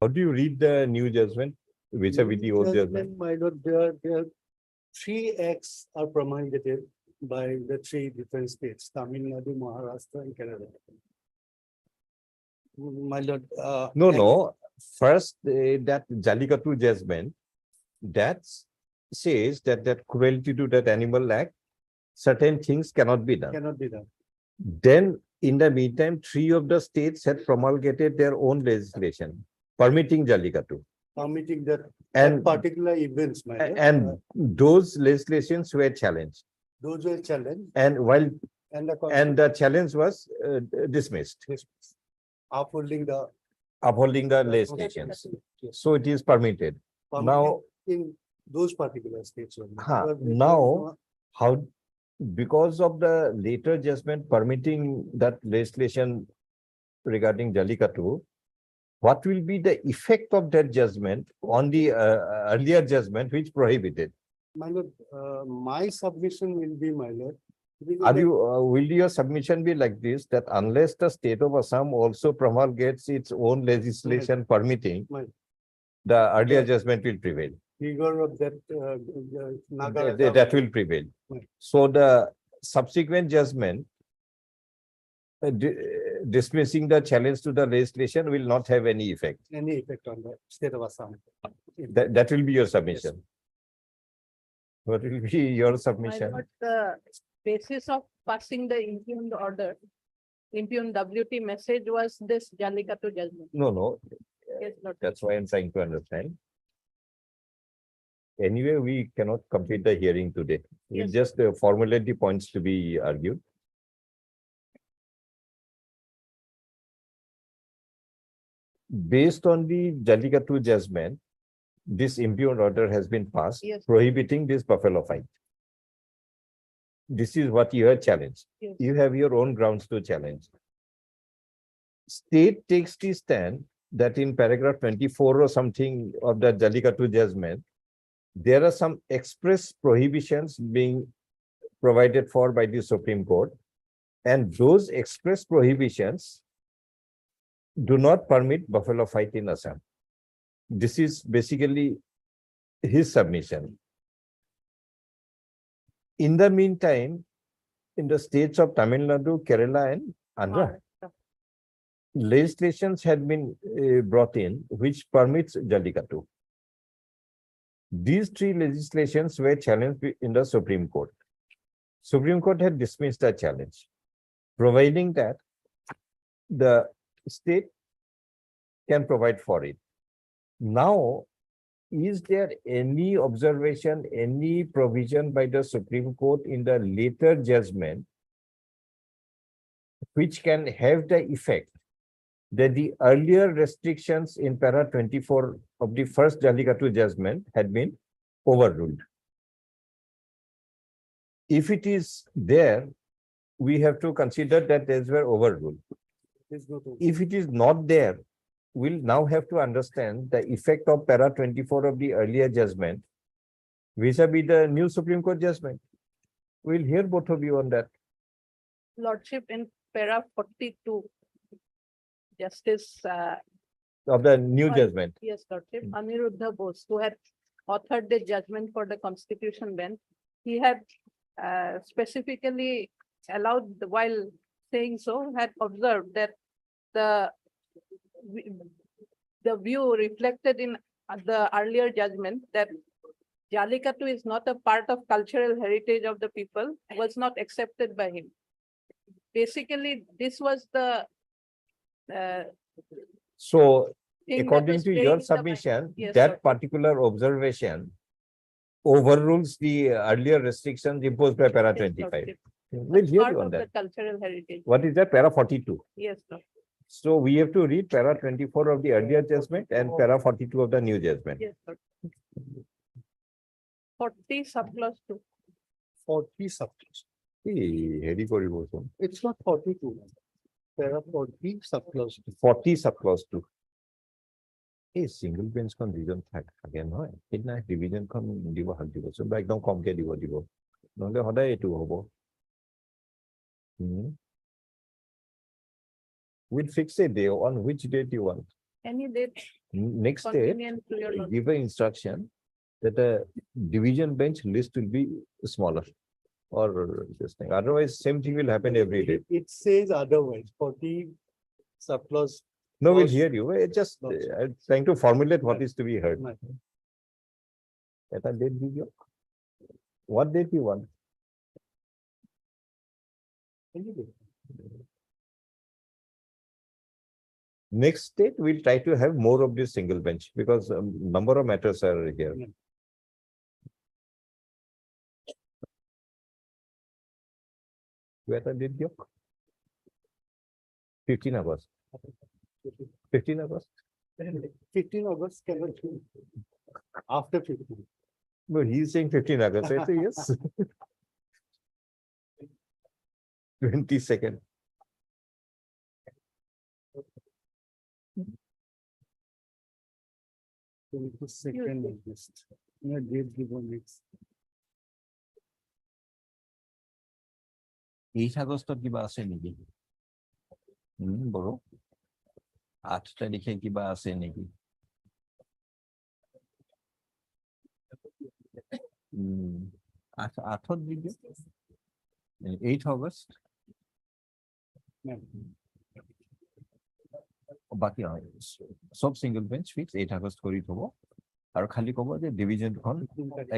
How do you read the new judgment? Which are with the old judgment? My lord, there are three acts are promulgated by the three different states, Tamil Nadu, Maharashtra and Kerala. My lord. No, no. First, that Jallikattu judgment, that says that cruelty to that animal act, certain things cannot be done. Cannot be done. Then, in the meantime, three of the states had promulgated their own legislation permitting Jallikattu. Permitting that And, particular events, my lord. and those legislations were challenged. Those were challenged And while, and the. and the challenge was dismissed, Upholding the. upholding the legislations. Yes. So it is permitted. Now, In those particular states. only. Huh, Because we don't now- know- how, because of the later judgment permitting that legislation regarding Jallikattu, what will be the effect of that judgment on the earlier judgment which prohibited? My lord, my submission will be, my lord. Are you, will your submission be like this, that unless the state of Assam also promulgates its own legislation permitting, Right. the earlier judgment will prevail? Figure of that, Naga. That will prevail. Right. So the subsequent judgment dismissing the challenge to the legislation will not have any effect. Any effect on the state of Assam. That will be your submission. What will be your My submission? lord, the basis of passing the impugned order, impugned WT message was this Jallikattu judgment. No, no, Yes, Lord. that's why I'm trying to understand. Anyway, we cannot complete the hearing today. We Yes. just formulate the points to be argued. Based on the Jallikattu judgment, this impugned order has been passed Yes. prohibiting this buffalo fight. This is what you have challenged. Yes. You have your own grounds to challenge. State takes the stand that in paragraph 24 or something of the Jallikattu judgment, there are some express prohibitions being provided for by the Supreme Court. And those express prohibitions do not permit buffalo fight in Assam. This is basically his submission. In the meantime, in the states of Tamil Nadu, Kerala and Andhra, legislations had been brought in which permits Jallikattu. These three legislations were challenged in the Supreme Court. Supreme Court had dismissed the challenge, providing that the state can provide for it. Now, is there any observation, any provision by the Supreme Court in the later judgment which can have the effect that the earlier restrictions in para 24 of the first Jallikattu judgment had been overruled? If it is there, we have to consider that these were overruled. If it is not there, we'll now have to understand the effect of para 24 of the earlier judgment vis-a-vis the new Supreme Court judgment. We'll hear both of you on that. Lordship, in para 42, Justice, Of the new judgment. yes, Lordship, Aniruddha Bose, who had authored the judgment for the Constitution bench, he had specifically allowed, while saying so, had observed that the view reflected in the earlier judgment that Jallikattu is not a part of cultural heritage of the people was not accepted by him. Basically, this was the So thing that according was to playing your in the mind. submission, Yes, that Lord. particular observation overrules the earlier restrictions imposed by para Yes, 25. Lordship. We'll That's hear part you on of the that. cultural heritage. What is that? Para 42. Yes, Lord. So we have to read para 24 of the earlier judgment and para 42 of the new judgment. Yes, Lord. 40 subclause 2. 40 subclause. Heady corribotion. It's not 42. There are 40 subclause. 40 subclause 2. A single bench con reason again, no? It division con divo hal divo. So back down com ke divo divo. No le hoda etu hobo. We'll fix a day on which date you want. Any date Next day, convenient to your Lord. give an instruction that the division bench list will be smaller. Or this thing. Otherwise, same thing will happen every day. It says otherwise, 40 subclause. No, we'll Was- hear you. It's just I'm trying to formulate what is to be heard. At a date video. What date you want? Next date, we'll try to have more of this single bench because number of matters are here. Where did you? 15 August. 15 August. 15 August, after 15. No, he's saying 15 August. I say yes. 22nd. Second August. Yeah, date given next. 8 আগষ্টত কিবা আছে নেকি? বড়ো 8 তাৰিখে কিবা আছে নেকি? 8ত দি দিওঁ। 8 August. বাকি সব সিঙ্গল বেঞ্চ ফিক্স 8 August কৰি থব আৰু খালি ক'ব যে ডিভিজনখন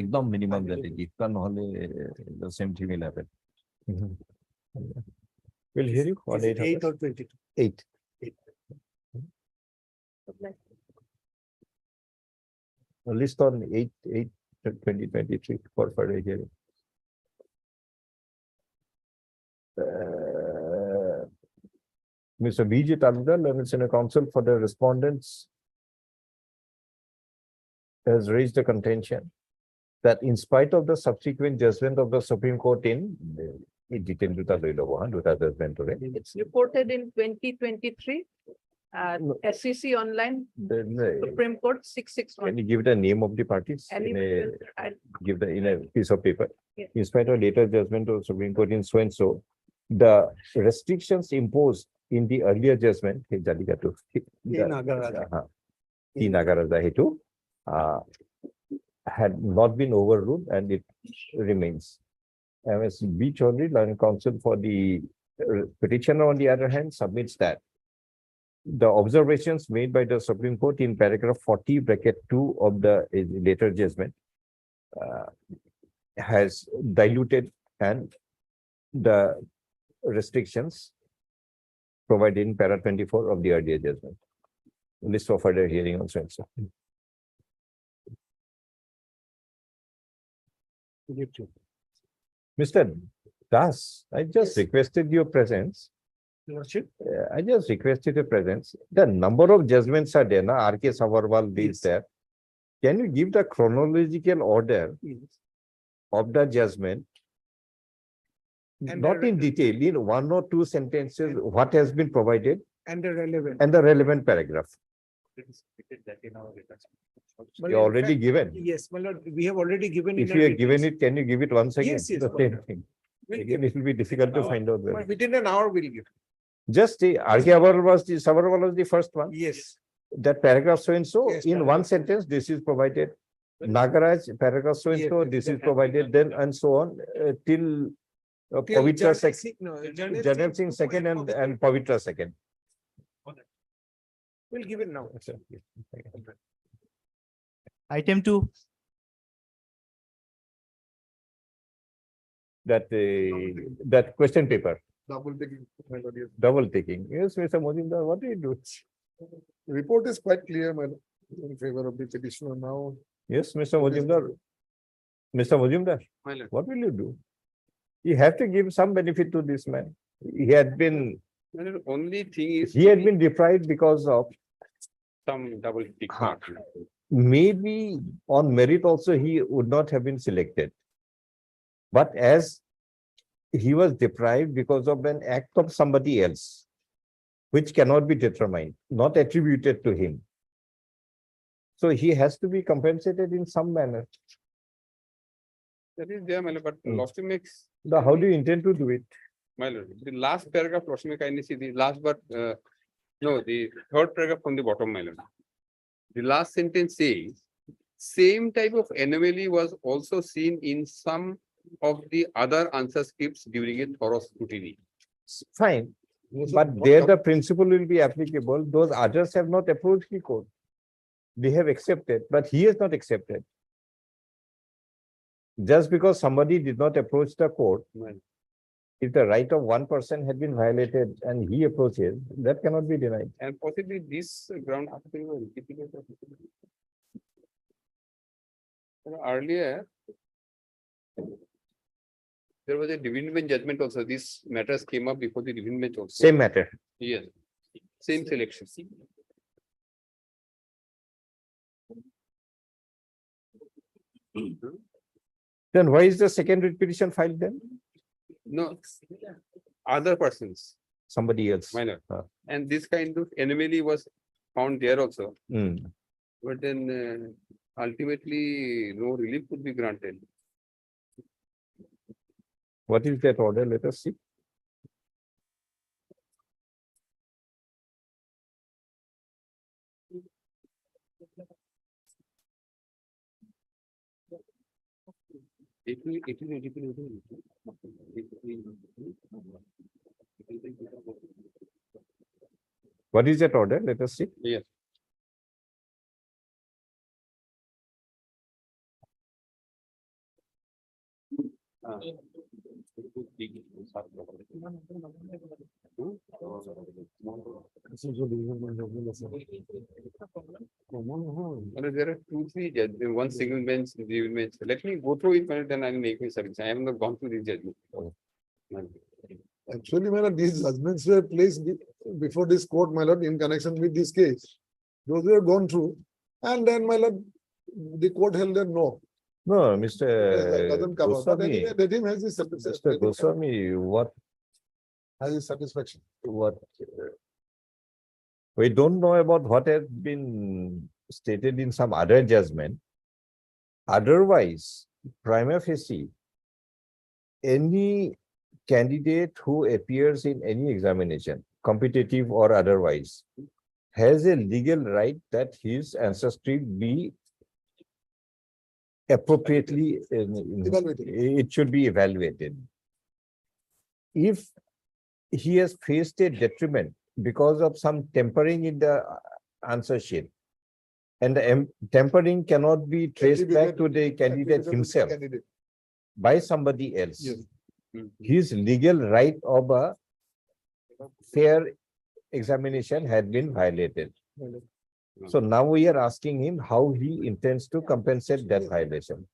একদম মিনিমাম যাতে দি কাৰণ নহলে the same thing will happen. We'll hear you on 8 8 or August. 22. 8. A list on 8/8/2023 for further hearing. Mr. B.J. Taludar, Learned Senior Counsel for the respondents, has raised a contention that in spite of the subsequent judgment of the Supreme Court in detail It's reported in 2023. No. SEC online, then Supreme Court 661. can you give the name of the parties Any in between- in a piece of paper? Yeah. In spite of later judgment of Supreme Court in so and so, the restrictions imposed in the earlier judgment, Jallikattu, Nagaraja Hetu, had not been overruled and it remains. MS B. Chaudhary, Learned Counsel for the petitioner, on the other hand, submits that the observations made by the Supreme Court in paragraph 40(2) of the later judgment has diluted and the restrictions provided in para 24 of the earlier judgment. List for further hearing also. Mr. Das, I just requested your presence. I just requested your presence. The number of judgments are there, na? R.K. Savarwal is there. Can you give the chronological order of the judgment? And Not in detail, in 1 or 2 sentences, what has been provided And the relevant. and the relevant paragraph. You already given. Yes, my lord, we have already given. If you have given it, can you give it once again? Yes, yes, The same thing. Again, it will be difficult to find out. where- Within an hour, we'll give. Just the RK Sabharwal was the first one. Yes. That paragraph so and so, Yes, in one sentence, this is provided. Nagaraj, paragraph so and so, Yes, this yes, is provided, then and so on, till Pavitra second, Janel Singh second and Pavitra second. We'll give it now. Item 2. That question paper, Double taking. my lord, yes. double taking. Yes, Mr. Mojumdar, what do you do? Report is quite clear, my lord, in favor of the petitioner now. Yes, Mr. Mojumdar. Mr. Mojumdar, My lord. what will you do? You have to give some benefit to this man. He had been, My lord, only thing is. he had been deprived because of Some double tick Huh. mark. maybe on merit also he would not have been selected. But as he was deprived because of an act of somebody else, which cannot be determined, not attributed to him. So he has to be compensated in some manner. That is there, my lord, but lordship makes, Now, how do you intend to do it? my lord, the last paragraph, lordship may kindly see the last, but, no, the third paragraph from the bottom, my lord. The last sentence says, same type of anomaly was also seen in some of the other answer scripts during a thorough scrutiny. Fine, but there the principle will be applicable. Those others have not approached the court. They have accepted, but he has not accepted. Just because somebody did not approach the court, Right. if the right of one person had been violated and he approaches, that cannot be denied. And possibly this ground. Earlier. There was a division bench judgment also. These matters came up before the division bench also. Same matter. Yes, same selection. Then why is the second writ petition filed then? No, other persons, Somebody else. minor. Ah. And this kind of anomaly was found there also, Hmm. but then ultimately no relief could be granted. What is that order? Let us see. What is that order? Let us see. Yes. There are two, three judges, one single bench, division bench. Let me go through it, and then I'll make my submission. I have not gone through this judgment. Actually, my lord, these judgments were placed before this court, my lord, in connection with this case. Those were gone through, and then, my lord, the court held that no. No, that Mr. doesn't cover. But Goswami, anyway, let him has his Mr. Goswami, has his satisfaction. we don't know about what has been stated in some other judgment. Otherwise, prima facie, any candidate who appears in any examination, competitive or otherwise, has a legal right that his ancestry be appropriately, Evaluated. it should be evaluated. If he has faced a detriment because of some tampering in the answer sheet, and the tampering cannot be traced back to the candidate himself Candidate. by somebody else, Yes. his legal right of a fair examination had been violated. So now we are asking him how he intends to compensate that violation.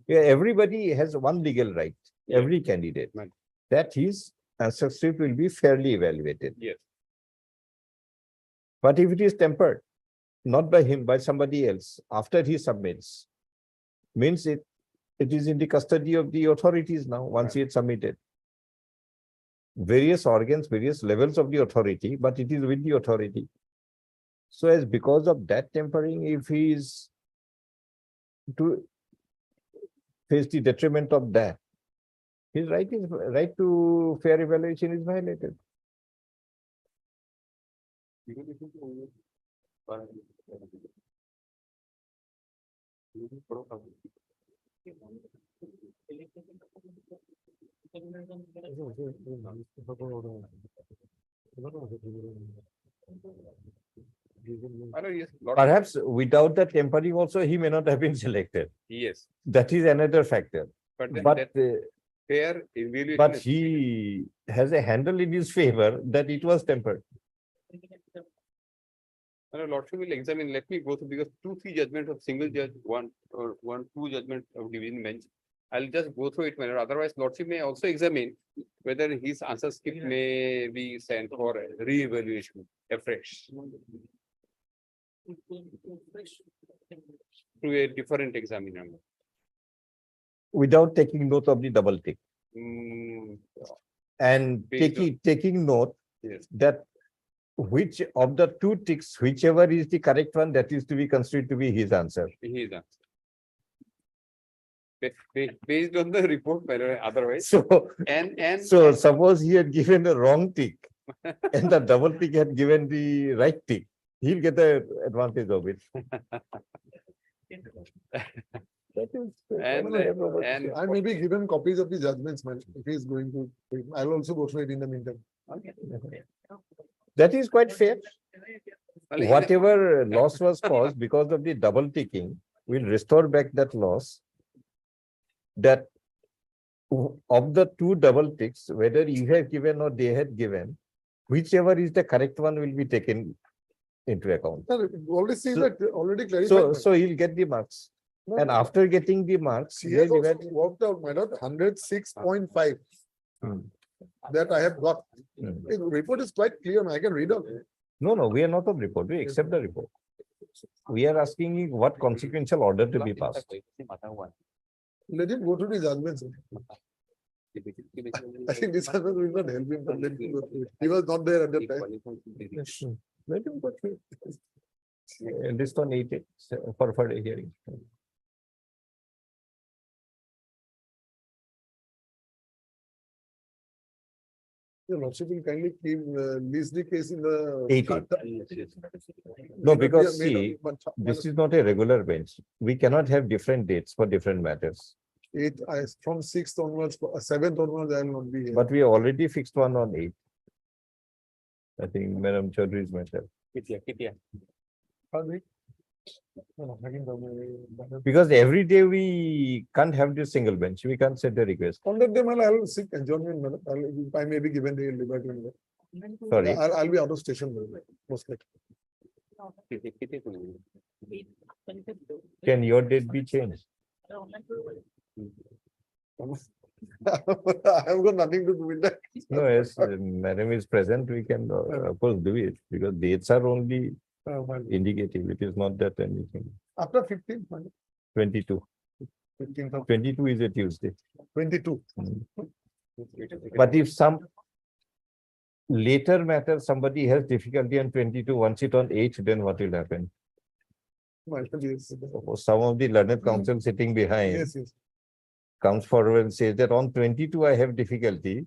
Yeah, everybody has one legal right, every candidate, Right. that his ancestry will be fairly evaluated. Yes. But if it is tempered, not by him, by somebody else, after he submits, means it is in the custody of the authorities now, once he had submitted. various organs, various levels of the authority, but it is with the authority. So as because of that tampering, if he is to face the detriment of that, his right to fair evaluation is violated. Perhaps without the tampering also, he may not have been selected. Yes, That is another factor. but then But, that fair evaluation. but is- he has a handle in his favor that it was tempered. Lordship will examine, let me go through, because 2-3 judgments of single judge, 2 judgment of division bench. I'll just go through it, my lord. Otherwise, Lordship may also examine whether his answer script may be sent for re-evaluation afresh to a different examiner. Without taking note of the double tick Mm, and Based on- taking note yes, that which of the two ticks, whichever is the correct one, that is to be considered to be his answer. his answer. Based on the report, my lord, otherwise, So, and. so suppose he had given the wrong tick and the double tick had given the right tick, he'll get the advantage of it. That is. And I may be given copies of the judgments, man, if he is going to, I'll also go through it in the meantime. That is quite fair. Well, Whatever loss was caused because of the double ticking, we'll restore back that loss. That of the 2 double ticks, whether you have given or they had given, whichever is the correct one will be taken into account. Sir, already see So- that, already clarified. So, man. so he'll get the marks. No, And no, after getting the marks, He has they'll also evaluate- worked out, my lord, 106.5. Hmm. That I have got. Hmm. The report is quite clear, man. I can read out. No, we are not on report. We accept the report. We are asking you what consequential order to be passed. Let him go to the judgments. sir. I think this judgment will not help him, but let him go through it. He was not there at that time. Let him go through it. List on 8 for further hearing. Your lordship will kindly keep, list the case in the. 18. No, because May not- see, but- this is not a regular bench. We cannot have different dates for different matters. Eight, from 6th onwards, 7th onwards, I will not be here. But we already fixed one on 8. I think Madam Chaudhary's matter. Pardon me? No, no, again, the- Because every day we can't have this single bench. We can't set the request. On that day, man, I will seek adjournment, madam. I may be given the liberty. madam. Sorry. I'll be out of station, madam, most likely. Can your date be changed? I have got nothing to do with that. No, as Madam is present, we can of course do it because dates are only Well, indicative. It is not that anything. After 15th, madam, 22. 15th of 22 is a Tuesday. 22. But if some later matter, somebody has difficulty on 22, wants it on 8, then what will happen? Madam, yes, Suppose some of the learned counsel sitting behind yes, yes. comes forward and says that on 22 I have difficulty,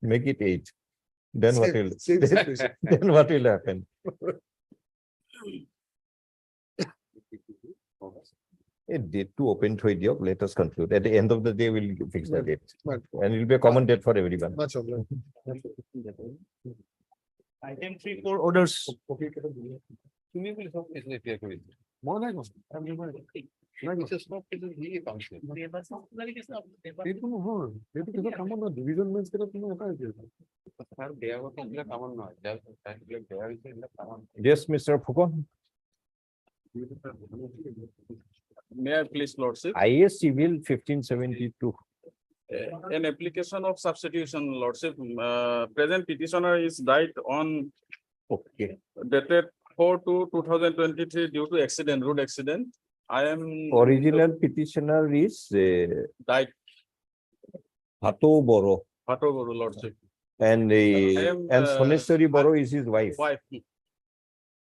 make it 8. Then what will, Same situation. then what will happen? A date to open to idiot, let us conclude. At the end of the day, we'll fix the date. But And it will be a common date for everyone. much of that. Item 3, 4 orders. More than one. I'm reminded. People who, people come on the division means that you know, Yes, Mr. Fukon. May I please, Lordship? IS Civil 1572. An application of substitution, Lordship, present petitioner is died on Okay. dated 4/2/2023 due to accident, road accident. I am. Original petitioner is Died, Hato Boro. Hatoguru, Lordship. And Soneshwari Boro is his wife. Wife.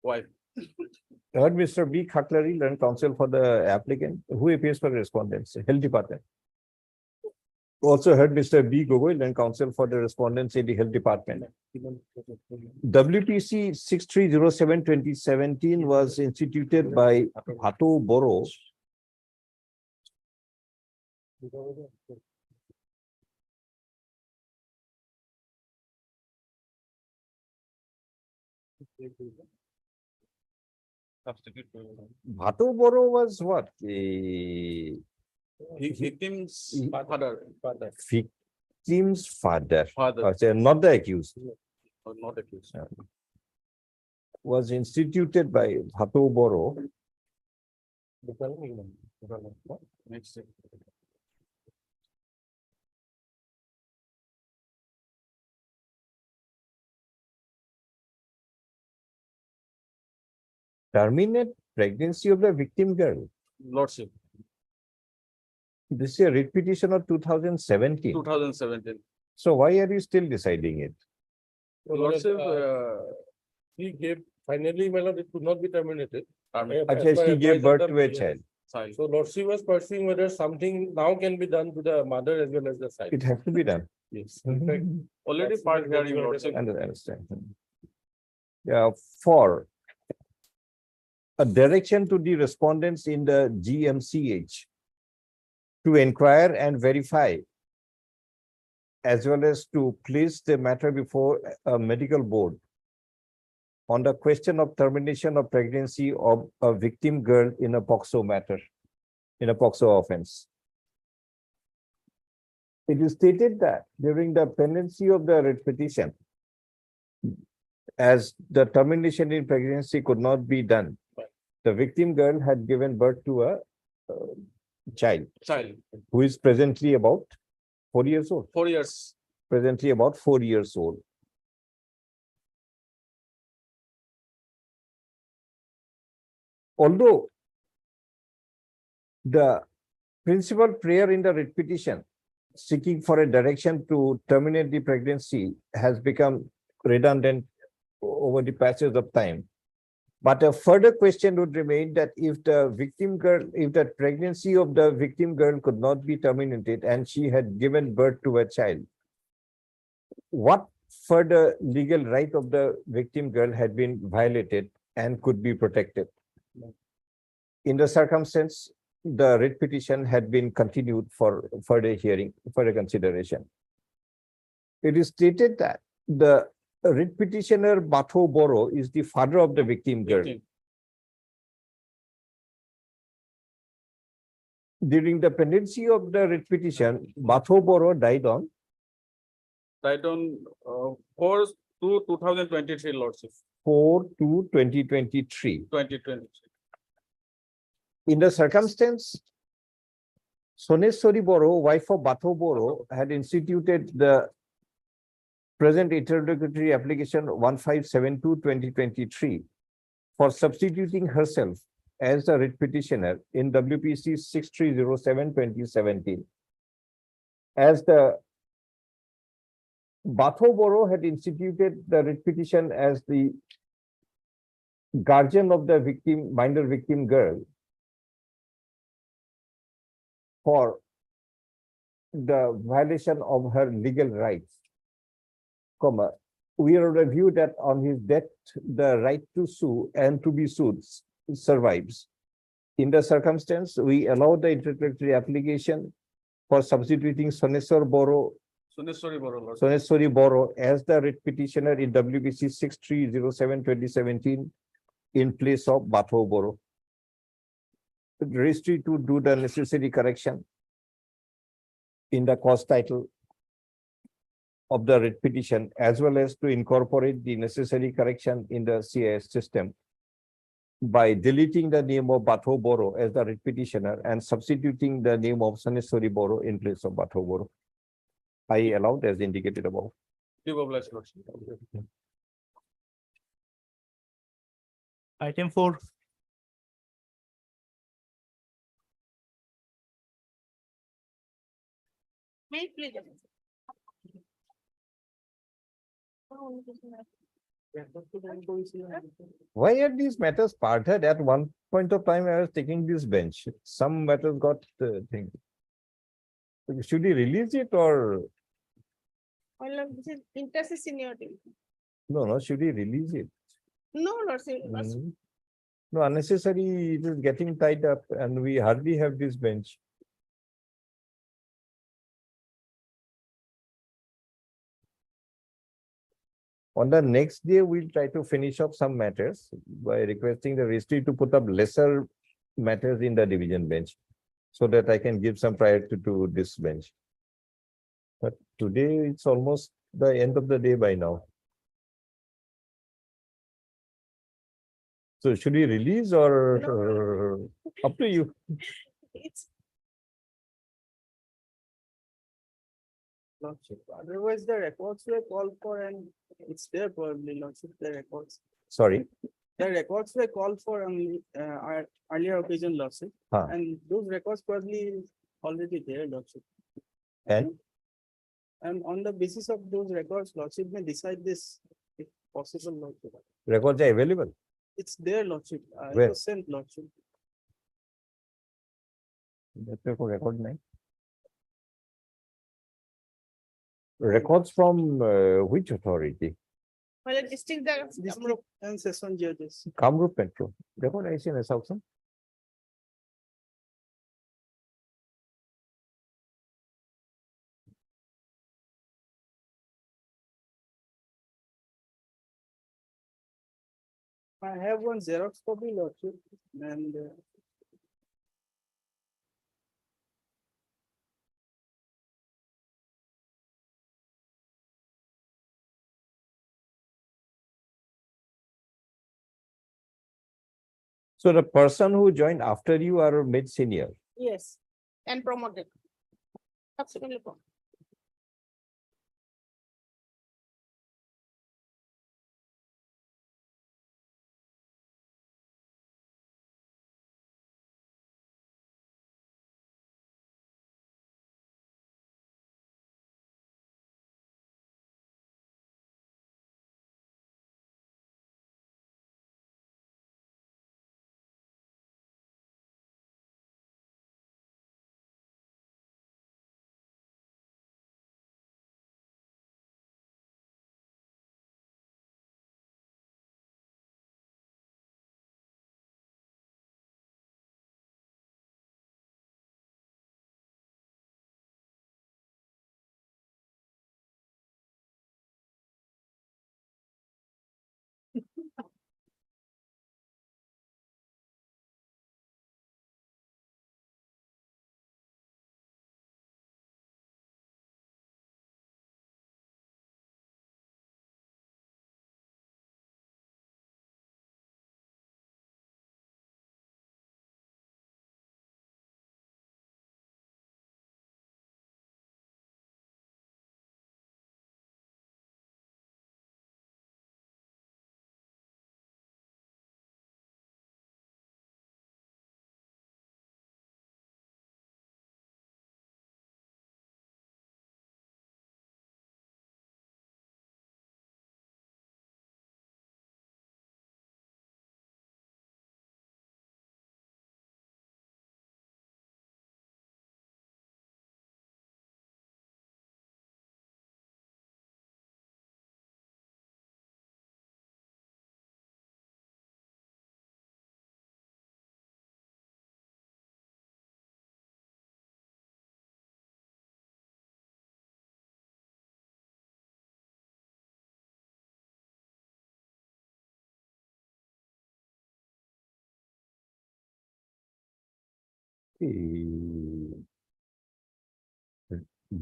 Wife. Heard Mr. B. Khaklari, learned counsel for the applicant, who appears for respondents, Health Department. Also heard Mr. B. Gogoi, learned counsel for the respondents in the Health Department. WPC 6307-2017 was instituted by Bhato Boro. Bhato Boro was what? Victim's father. Victim's father. Father. Not the accused. Or not accused. Was instituted by Bhato Boro. Next. Terminate pregnancy of the victim girl. Lordship, This is a writ petition of 2017. 2017. So why are you still deciding it? Lordship, He gave, finally, my lord, it could not be terminated. Actually, she gave birth to a child. child. So lordship was pursuing whether something now can be done to the mother as well as the child. It has to be done. Yes. In fact, Already that's part what hearing, we Lordship. Understand. Yeah, for a direction to the respondents in the GMCH to inquire and verify, as well as to place the matter before a medical board on the question of termination of pregnancy of a victim girl in a POXO matter, in a POXO offense. It is stated that during the pendency of the writ petition, as the termination in pregnancy could not be done, the victim girl had given birth to a child Child, who is presently about 4 years old. 4 years. Presently about 4 years old. Although the principal prayer in the writ petition seeking for a direction to terminate the pregnancy has become redundant over the passage of time. But a further question would remain that if the victim girl, if the pregnancy of the victim girl could not be terminated and she had given birth to a child, what further legal right of the victim girl had been violated and could be protected? In the circumstance, the writ petition had been continued for further hearing, further consideration. It is stated that the writ petitioner Bhato Boro is the father of the victim girl. Victim. During the pendency of the writ petition, Bhato Boro died on Died on 4/2/2023, Lordship. 4/2/2023. 2023. In the circumstance, Soneshwari Boro, wife of Bhato Boro, had instituted the present interrogatory application 1572/2023 for substituting herself as the writ petitioner in WPC 6307/2017. As the Bhato Boro had instituted the writ petition as the guardian of the victim, minor victim girl, for the violation of her legal rights, comma, we are of the view that on his death, the right to sue and to be sued survives. In the circumstance, we allow the interrogatory application for substituting Soneshwari Boro as the writ petitioner in WBC 6307/2017 in place of Bhato Boro. The registry to do the necessary correction in the cause title of the writ petition, as well as to incorporate the necessary correction in the CIS system by deleting the name of Bhato Boro as the writ petitioner and substituting the name of Soneshwari Boro in place of Bhato Boro. I allowed as indicated above. Item 4. May I please? Why are these matters parted? At one point of time, I was taking this bench. Some matters got thing. Should he release it or This is interest seniority. no? Should he release it? No, Lordship. Mm. No, unnecessary. It is getting tied up, and we hardly have this bench. On the next day, we'll try to finish up some matters by requesting the registry to put up lesser matters in the division bench so that I can give some priority to this bench. But today it's almost the end of the day by now. So should we release or up to you? It's Lordship. Otherwise, the records were called for and it's there probably, Lordship, the records. Sorry. The records were called for on earlier occasion, Lordship. Huh. And those records probably already there, Lordship. And And on the basis of those records, Lordship may decide this if possible, Lordship. records are available. It's there, Lordship. It Where? was sent, Lordship. Record name. Records from which authority? well, district District and session judges. Kamrup Metro. Record I see in Assam. I have one Xerox copy, Lordship, and So the person who joined after you are made senior. Yes, and promoted. Subsequently promoted.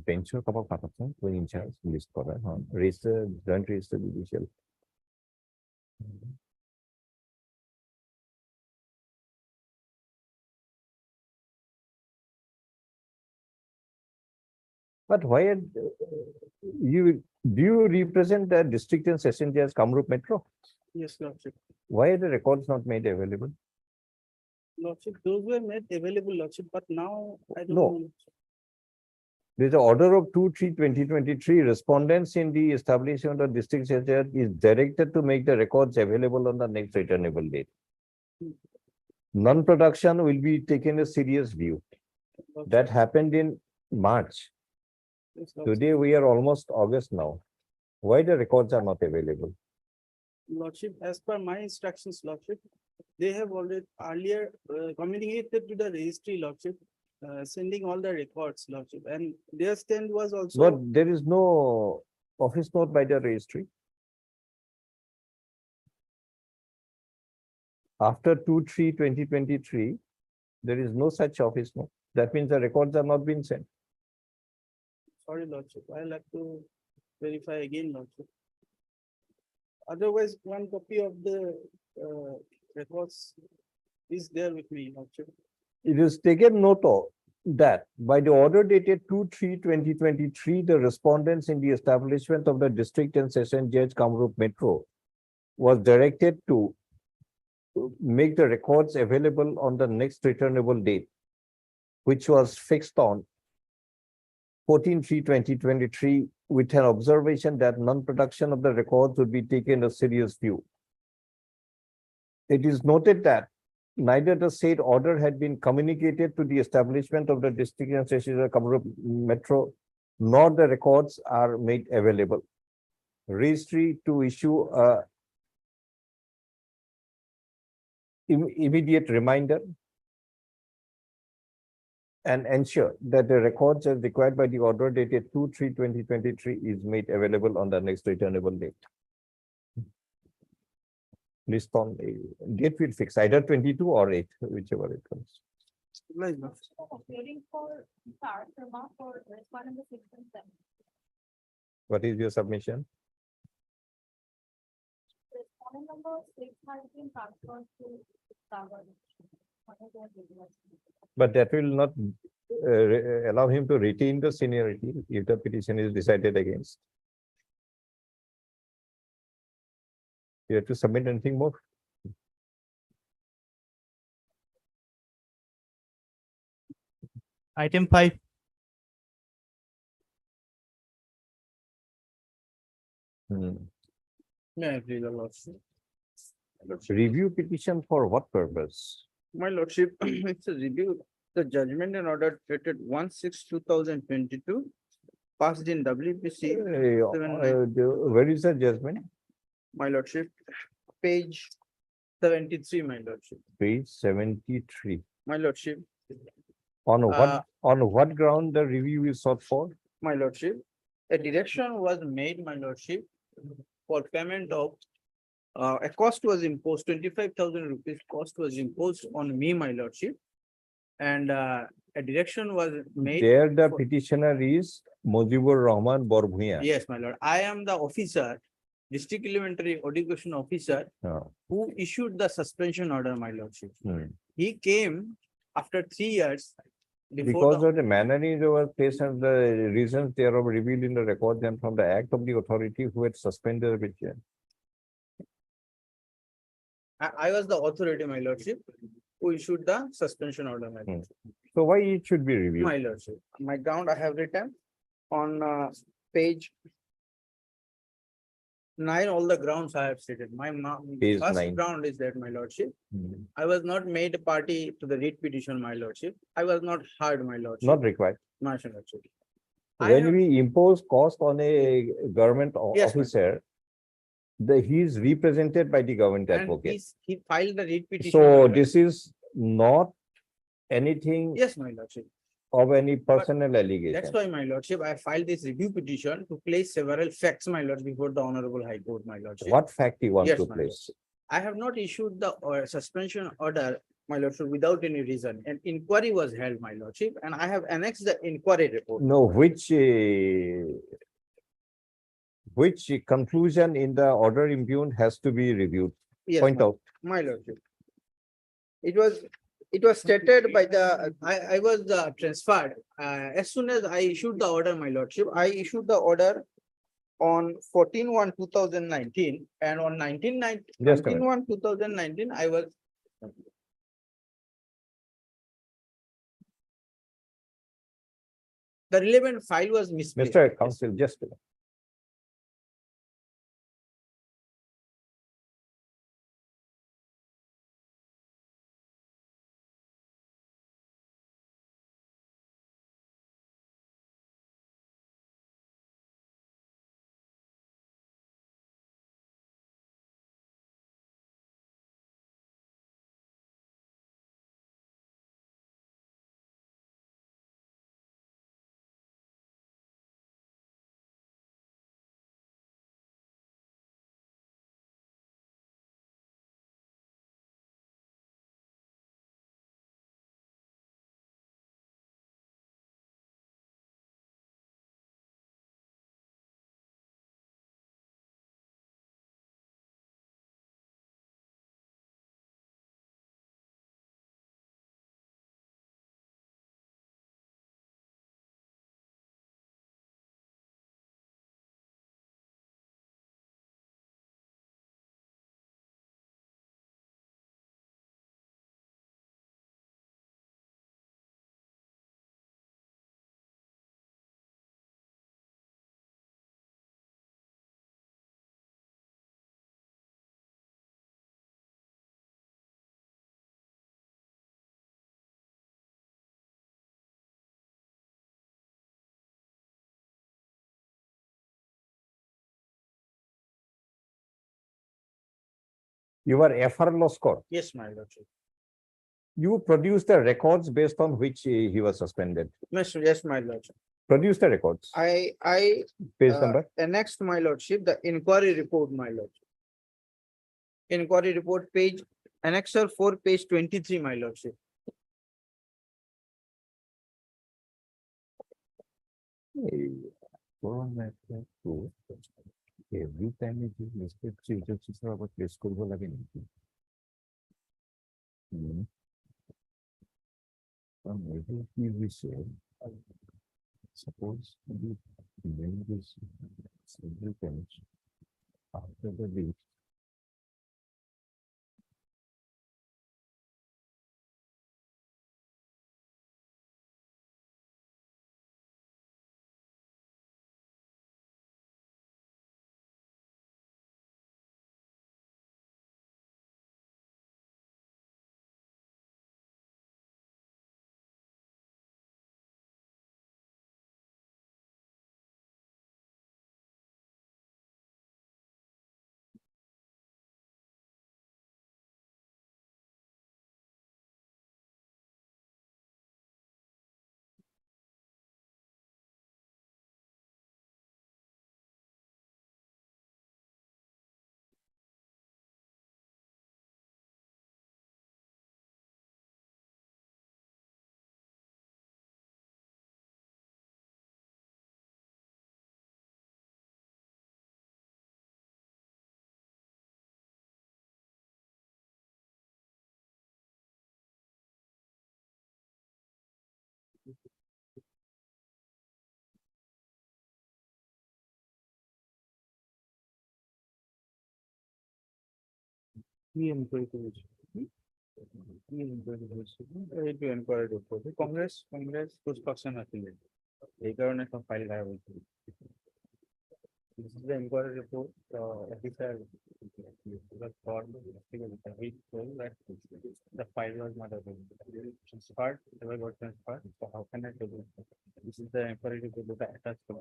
বেঞ্চৰ কাবাক পাঠাচোন কোন incharge list কৰা registrar joint registrar judicial But why you do you represent the district and session judge Kamrup Metro? yes, Lordship. Why are the records not made available? Lordship, those were made available, Lordship, but now I don't No. know. There's an order of 2/3/2023. Respondents in the establishment of district secretariat is directed to make the records available on the next returnable date. Non-production will be taken a serious view. That happened in March. Yes, Lordship. Today we are almost August now. Why the records are not available? Lordship, as per my instructions, Lordship, they have already earlier communicated to the registry, Lordship, sending all the records, Lordship, and their stand was also. But there is no office note by the registry. After 2/3/2023, there is no such office note. That means the records are not being sent. Sorry, Lordship, I'll have to verify again, Lordship. Otherwise, one copy of the records is there with me, Lordship. It is taken note of that by the order dated 2/3/2023, the respondents in the establishment of the district and session judge Kamrup Metro was directed to make the records available on the next returnable date, which was fixed on 14/3/2023, with an observation that non-production of the records would be taken a serious view. It is noted that neither the said order had been communicated to the establishment of the district and session of Kamrup Metro, nor the records are made available. Registry to issue a immediate reminder and ensure that the records as required by the order dated 2/3/2023 is made available on the next returnable date. List on date will fix either 22 or 8, whichever it comes. Right, Lordship. Waiting for start for responding to 6 and 7. What is your submission? Respondent number 6 has been transferred to Sagar. But that will not allow him to retain the seniority if the petition is decided against. You have to submit anything more? Item 5. May I please, Lordship? Review petition for what purpose? My Lordship, it's a review, the judgment and order dated 1/6/2022, passed in WPC. Where is the judgment? My Lordship, page 73, my Lordship. Page 73. My Lordship, On what ground the review is sought for? my Lordship, a direction was made, my Lordship, for payment of a cost was imposed, 25,000 rupees cost was imposed on me, my Lordship. And a direction was made. There the for- petitioner is Mojibur Rahman Borbhuiya. Yes, my Lord, I am the officer, district elementary education officer, who issued the suspension order, my Lordship. He came after 3 years. Before Because the- of the manner in was placed and the reasons thereof revealed in the records and from the act of the authority who had suspended the petition. I was the authority, my Lordship, who issued the suspension order, my Lordship. So why it should be reviewed? My Lordship, my ground I have written on page 9, all the grounds I have stated. My Page first 9. ground is that, my Lordship, Hmm. I was not made a party to the writ petition, my Lordship. I was not heard, my Lordship. Not required. My Lordship. I When have- we impose cost on a government Yes, ma'am. officer, he is represented by the government And advocate. he filed the writ petition. So my Lordship. this is not anything Yes, my Lordship. of any personal That's allegation. why, my Lordship, I filed this review petition to place several facts, my Lord, before the Honorable High Court, my Lordship. What fact you want Yes, to my place? I have not issued the suspension order, my Lordship, without any reason. An inquiry was held, my Lordship, and I have annexed the inquiry report. No, which conclusion in the order impugned has to be reviewed? Yes, Point out. my Lordship. It was stated by the, I was transferred, as soon as I issued the order, my Lordship, I issued the order on 14/1/2019, and on 19/9 Just a minute. 19/1/2019, I was The relevant file was misplaced. Mr. Council, just. Your FR law score. Yes, my lordship. You produced the records based on which he was suspended. Yes, my lordship. Produce the records. I Page number. annexed, my lordship, the inquiry report, my lordship. Inquiry report page, annexure 4, page 23, my lordship. Every time it is listed, it's about place করবো লাগে নাকি? Maybe we say, suppose we bring this single page after the date. Inquiry report. Congress construction affiliate. এই কারণে সব file গায়েব হয়েছে। This is the inquiry report, officer. The form we told that the file was not available. Transferred, never got transferred. So how can I do this? This is the inquiry report that attached to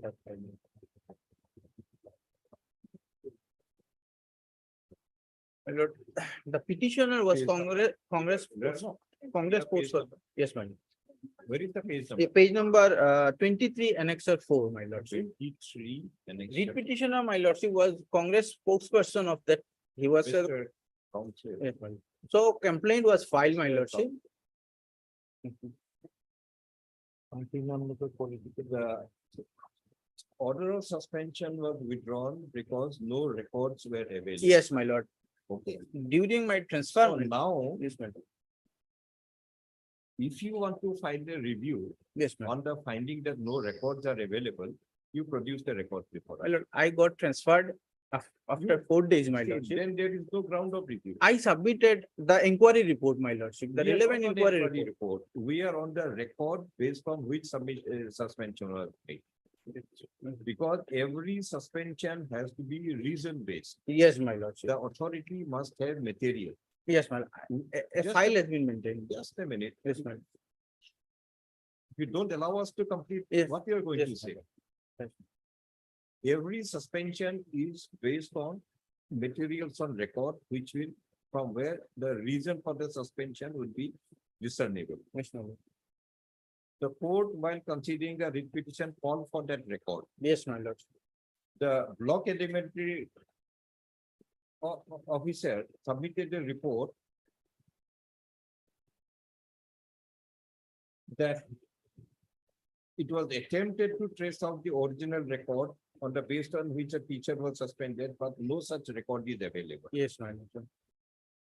the file. My lord, the petitioner was Congress spokesperson. Yes, my lord. Where is the page The page number 23, annexure 4, my lordship. 23. Lead petitioner, my lordship, was Congress spokesperson of that. He was a. Council. Yes, my lord. So complaint was filed, my lordship. The order of suspension was withdrawn because no records were available. Yes, my lord. Okay. During my transfer. So now, Yes, my lord. if you want to find a review Yes, my lord. on the finding that no records are available, you produce the records before. My lord, I got transferred After 4 days, my See, lordship, then there is no ground of review. I submitted the inquiry report, my lordship, the We are relevant not on inquiry inquiry report. report. We are on the record based on which suspension was made. Because every suspension has to be reason based. Yes, my lordship. The authority must have material. Yes, my, a Just file a- has been maintained. Just a minute. Yes, my. If you don't allow us to complete Yes, what you are going yes, to my say. lord. Yes. Every suspension is based on materials on record, which will, from where the reason for the suspension would be discernible. Yes, my lord. The court, while considering the writ petition, called for that record. Yes, my lord. The block elementary officer submitted a report that it was attempted to trace out the original record on the based on which a teacher was suspended, but no such record is available. Yes, my lord.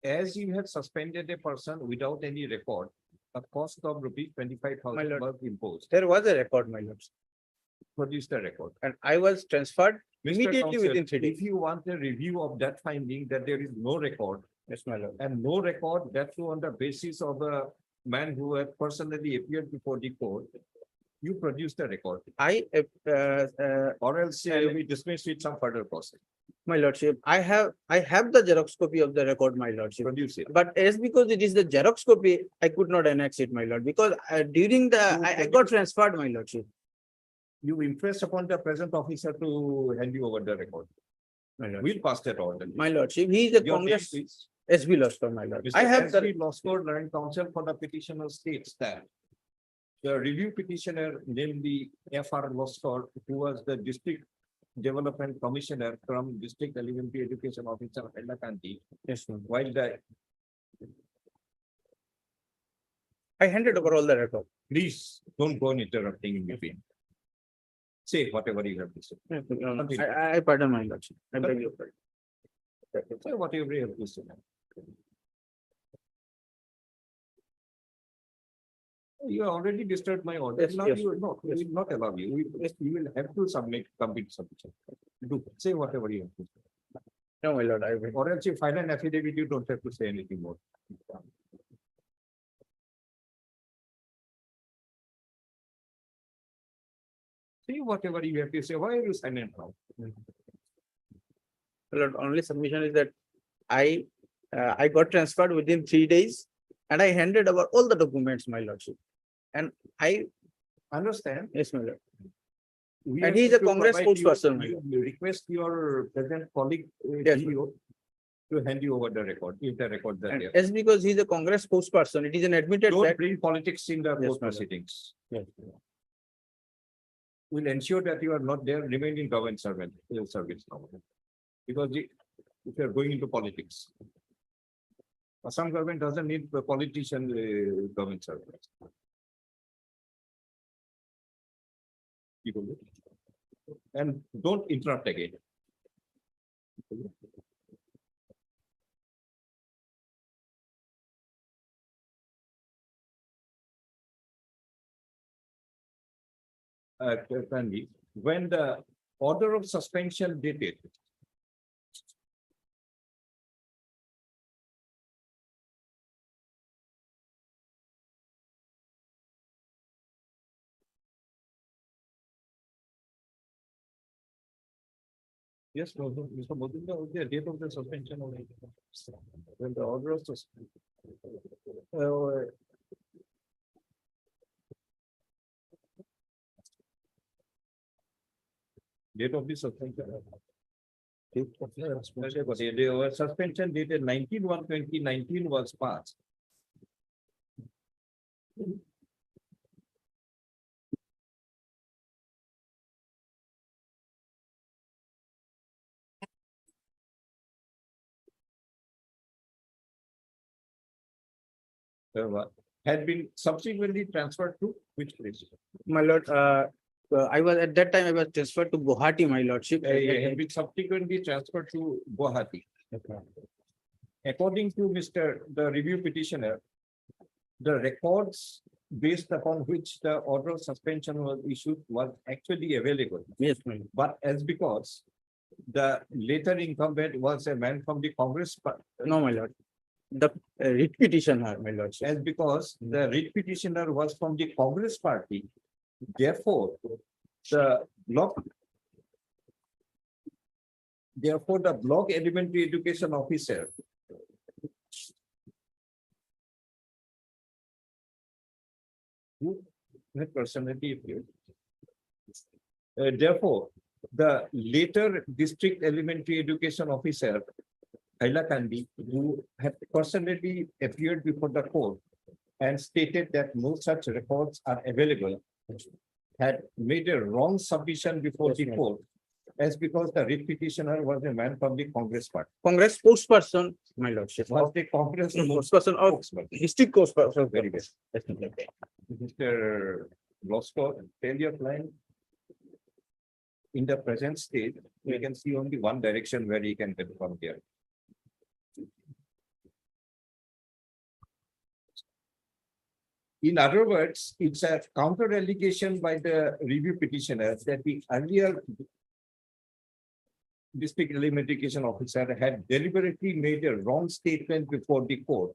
As you have suspended a person without any record, a cost of rupees 25,000 lord. was imposed. There was a record, my lord, Produce the record. and I was transferred Mr. immediately Counsel, within 3 days. if you want a review of that finding that there is no record Yes, my lord. and no record, that too on the basis of a man who had personally appeared before the court, you produce the record, Or else we dismiss with some further process. my lordship, I have the Xerox copy of the record, my lordship. Produce it. But as because it is the Xerox copy, I could not annex it, my lord, because during the, I got transferred, my lordship. You impress upon the present officer to hand you over the record. My lord. We'll pass that order. My lordship, he is a Your name, Congress, please. SB Loskar, my lord. Mr. I have S.B. the, Loskar, Learned Counsel for the petitioner states that the review petitioner, namely F.R. Loskar, who was the district development commissioner from district elementary education officer Hailakandi, yes, ma'am. while the, I handed over all the record. please don't go on interrupting in between. Say whatever you have to say. I pardon my lordship. I beg your pardon. Say whatever you have to say. You already disturbed my order. Yes, Now yes. you, no, we will not allow you. You will have to submit complete submission. Do, say whatever you have to say. No, my lord, I will. Or else you file an affidavit, you don't have to say anything more. Say whatever you have to say. Why are you silent now? My lord, only submission is that I got transferred within 3 days and I handed over all the documents, my lordship. And I, Understand? yes, my lord. We And are he is a going to Congress provide you- spokesperson, my you request your present colleague, Yes, DO, to hand you over the record, if the records are And there. as because he is a Congress spokesperson, it is an admitted Don't fact. bring politics in the Yes, court my lord. proceedings. Yes. We'll ensure that you are not there, remain in government service now. Because if you are going into politics. Assam government doesn't need the politician, government service. People do. And don't interrupt again. Tanvi, when the order of suspension dated. Yes, Mr. Modinda, was the date of the suspension already? When the order of suspension. Date of the suspension. The suspension dated 19/1/2019 was passed. Had been subsequently transferred to which place? My lord, I was at that time, I was transferred to Guwahati, my lordship. Had been subsequently transferred to Guwahati. According to the review petitioner, the records based upon which the order of suspension was issued was actually available. Yes, my lord. But as because the later incumbent was a man from the Congress party. No, my lord. The writ petitioner, my lordship. As because the writ petitioner was from the Congress party, therefore, the block elementary education officer who had personality appeared. Therefore, the later district elementary education officer, Hailakandi, who had personally appeared before the court and stated that no such records are available, had made a wrong submission before the court, as because the writ petitioner was a man from the Congress party. Congress spokesperson, my lordship. Was the Congress Spokesperson of district spokesperson. Very good. Mr. Roscoe, tell your client. In the present state, we can see only one direction where he can get from here. In other words, it's a counter allegation by the review petitioner that the earlier district elementary education officer had deliberately made a wrong statement before the court.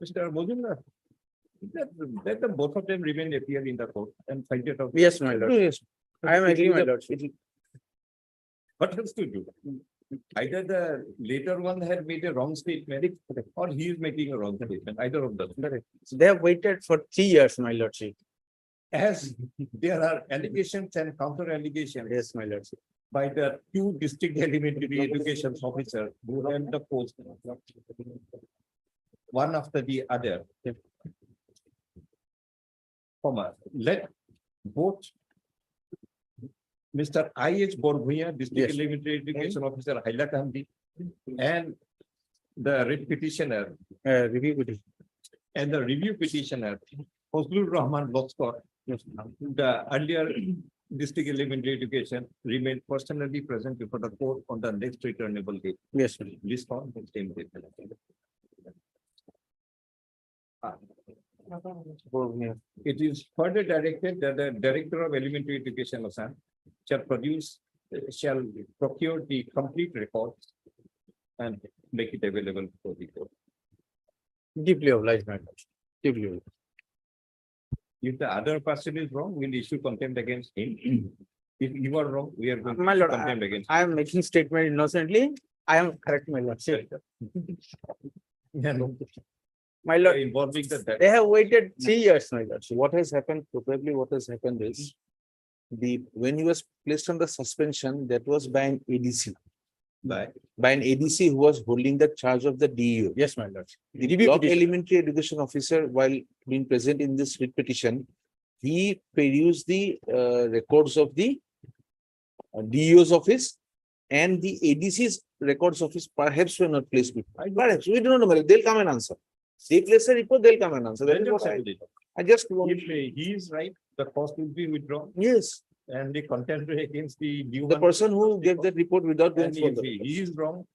Mr. Mojumdar, let the both of them remain appear in the court and find it out. Yes, my lord. Yes. I am agree, my lordship. What else to do? Either the later one had made a wrong statement or he is making a wrong statement, either of them. They have waited for 3 years, my lordship. As there are allegations and counter allegations. Yes, my lordship. By the two district elementary education officers who ran the post, one after the other. Let both Mr. I.H. Borguia, District Yes. Elementary Education Officer, Hailakandi, and the writ petitioner Review petition. and the review petitioner, Fazlur Rahman Loskor, the earlier District Elementary Education remained personally present before the court on the next returnable date. Yes, my lord. List on the same date. It is further directed that the Director of Elementary Education, Assam, shall procure the complete records and make it available for the court. Deeply obliged, my lord. Deeply obliged. If the other person is wrong, we'll issue contempt against him. If you are wrong, we are going to My issue lord, contempt against. I am making statement innocently. I am correct, my lordship. him. My lord, Involving the. they have waited 3 years, my lordship. What has happened, probably what has happened is when he was placed under suspension, that was by an ADC. By an ADC who was holding the charge of the DEO. Yes, my lord. The Review block petition. elementary education officer, while being present in this writ petition, he perused the records of the DEO's office and the ADC's records office perhaps were not placed before. Perhaps, we do not know, they'll come and answer. They place a report, they'll come and answer. That is what I just want. If he is right, the cost will be withdrawn Yes, and the contempt against the new. the one- person who gave that report without going And if further. he is wrong,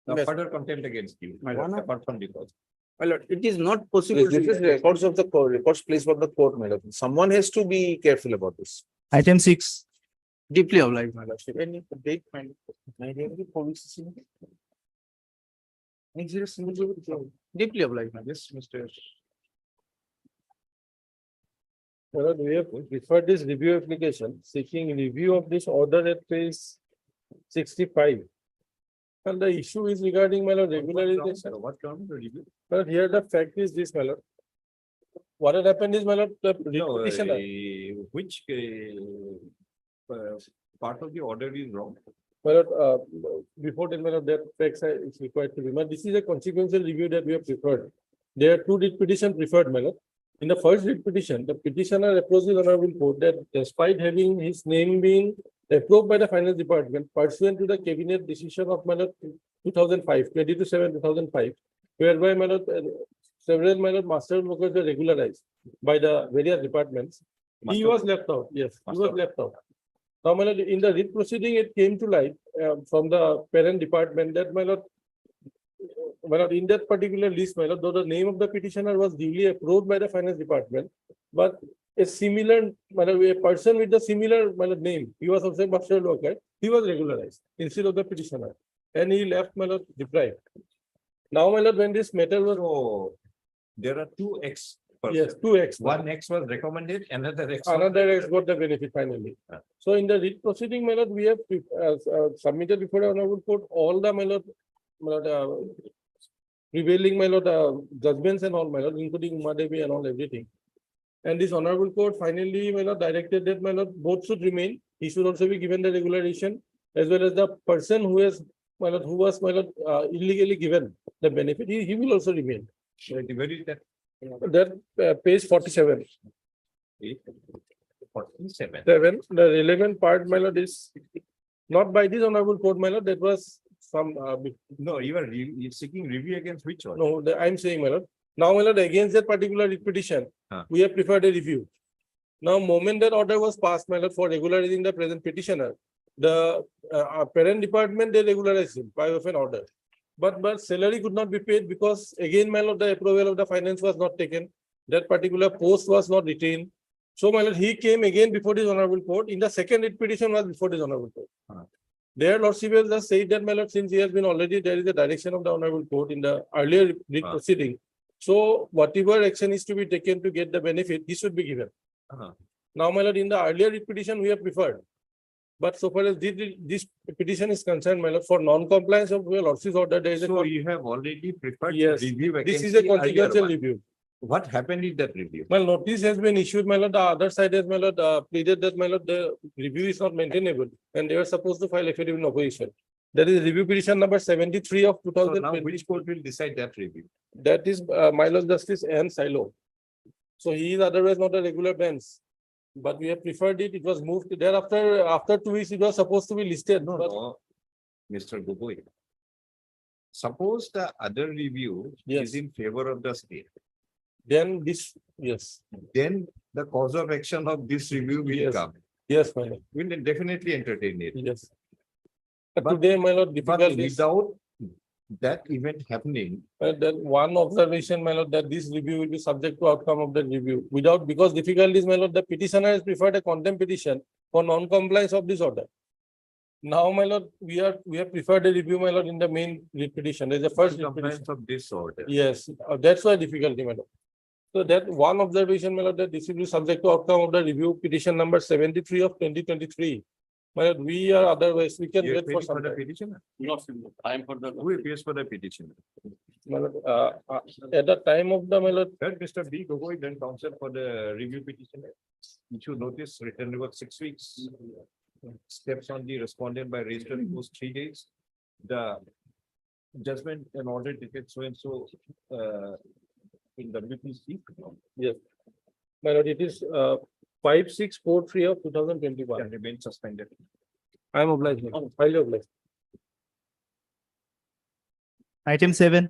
the Yes. further contempt against you, My lord. apart from the cost. My lord, it is not possible. This is records of the court, records placed by the court, madam. Someone has to be careful about this. Item 6. Deeply obliged, my lordship. Any date, my Deeply obliged, my lord. Yes, Mr. Well, we have referred this review application seeking review of this order at page 65. And the issue is regarding my lord regularization. What ground the review? But here the fact is this, my lord. What had happened is, my lord, the No, petitioner, which part of the order is wrong? my lord, before that, my lord, that facts is required to be, but this is a consequential review that we have preferred. There are two writ petition preferred, my lord. In the first writ petition, the petitioner approached the honorable court that despite having his name being approved by the finance department pursuant to the cabinet decision of my lord 2005, 22/7/2005, whereby my lord, several my lord master workers were regularized by the various departments. He Master- was left out, yes, he was Master- left out. Now, my lord, in the writ proceeding, it came to light from the parent department that my lord, well, in that particular list, my lord, though the name of the petitioner was duly approved by the finance department, but a similar, my lord, a person with the similar, my lord, name, he was also a pastoral worker, he was regularized instead of the petitioner, and he left, my lord, deprived. Now, my lord, when this matter was, So there are two X. yes, 2x. One X was recommended, another X. was- Another has got the benefit finally. So in the writ proceeding, my lord, we have submitted before the honorable court all the, my lord, prevailing, my lord, judgments and all, my lord, including Umadevi and all, everything. And this honorable court finally, my lord, directed that, my lord, both should remain. He should also be given the regularization, as well as the person who has, my lord, who was, my lord, illegally given the benefit, he will also remain. Where is that? That page 47. 47. The relevant part, my lord, is not by this honorable court, my lord, that was some, No, you're seeking review against which one? no, I'm saying, my lord. Now, my lord, against that particular writ petition, we have preferred a review. Now, moment that order was passed, my lord, for regularizing the present petitioner, the parent department, they regularized him by of an order. But salary could not be paid because again, my lord, the approval of the finance was not taken. That particular post was not retained. So, my lord, he came again before this honorable court. In the second writ petition was before this honorable court. Their lordship has just said that, my lord, since he has been already, there is a direction of the honorable court in the earlier writ proceeding. So whatever action is to be taken to get the benefit, he should be given. Now, my lord, in the earlier writ petition, we have preferred. But so far as this petition is concerned, my lord, for non-compliance of your lordship's order, there is a. So you have already preferred Yes, review. this against is a the earlier consequential one. review. What happened in that review? Well, notice has been issued, my lord. The other side has, my lord, pleaded that, my lord, the review is not maintainable and they are supposed to file affidavit in opposition. That is review petition number 73 of So 2020. now which court will decide that review? That is my lord Justice N. Silo. So he is otherwise not a regular bench. But we have preferred it. It was moved thereafter. After 2 weeks, it was supposed to be listed. No, but no, Mr. Gogoi. Suppose the other review Yes. is in favor of the state, Then this, yes, then the cause of action of this review will Yes. come. yes, my lord, We will definitely entertain it. yes. But But- today, my lord, But difficult is without that event happening, that one observation, my lord, that this review will be subject to outcome of the review. Without, because difficulties, my lord, the petitioner has preferred a contempt petition for non-compliance of this order. Now, my lord, we have preferred a review, my lord, in the main writ petition. There's a first writ petition. compliance of this order. Yes, that's why difficulty, madam. So that one observation, my lord, that this will be subject to outcome of the review petition number 73 of 2023. My lord, we are otherwise, we can You are wait for paying some for the time. petitioner? Time for the. Who pays for the petitioner? My lord, at the time of the, my lord, That Mr. B. Gogoi, then counsel for the review petitioner. You should notice written about 6 weeks. Steps on the respondent by register goes 3 days. The judgment and order taken so and so in WPC. yes. My lord, it is 5643 of 2021. Can remain suspended. I am obliged, my lord. Highly obliged. Item 7.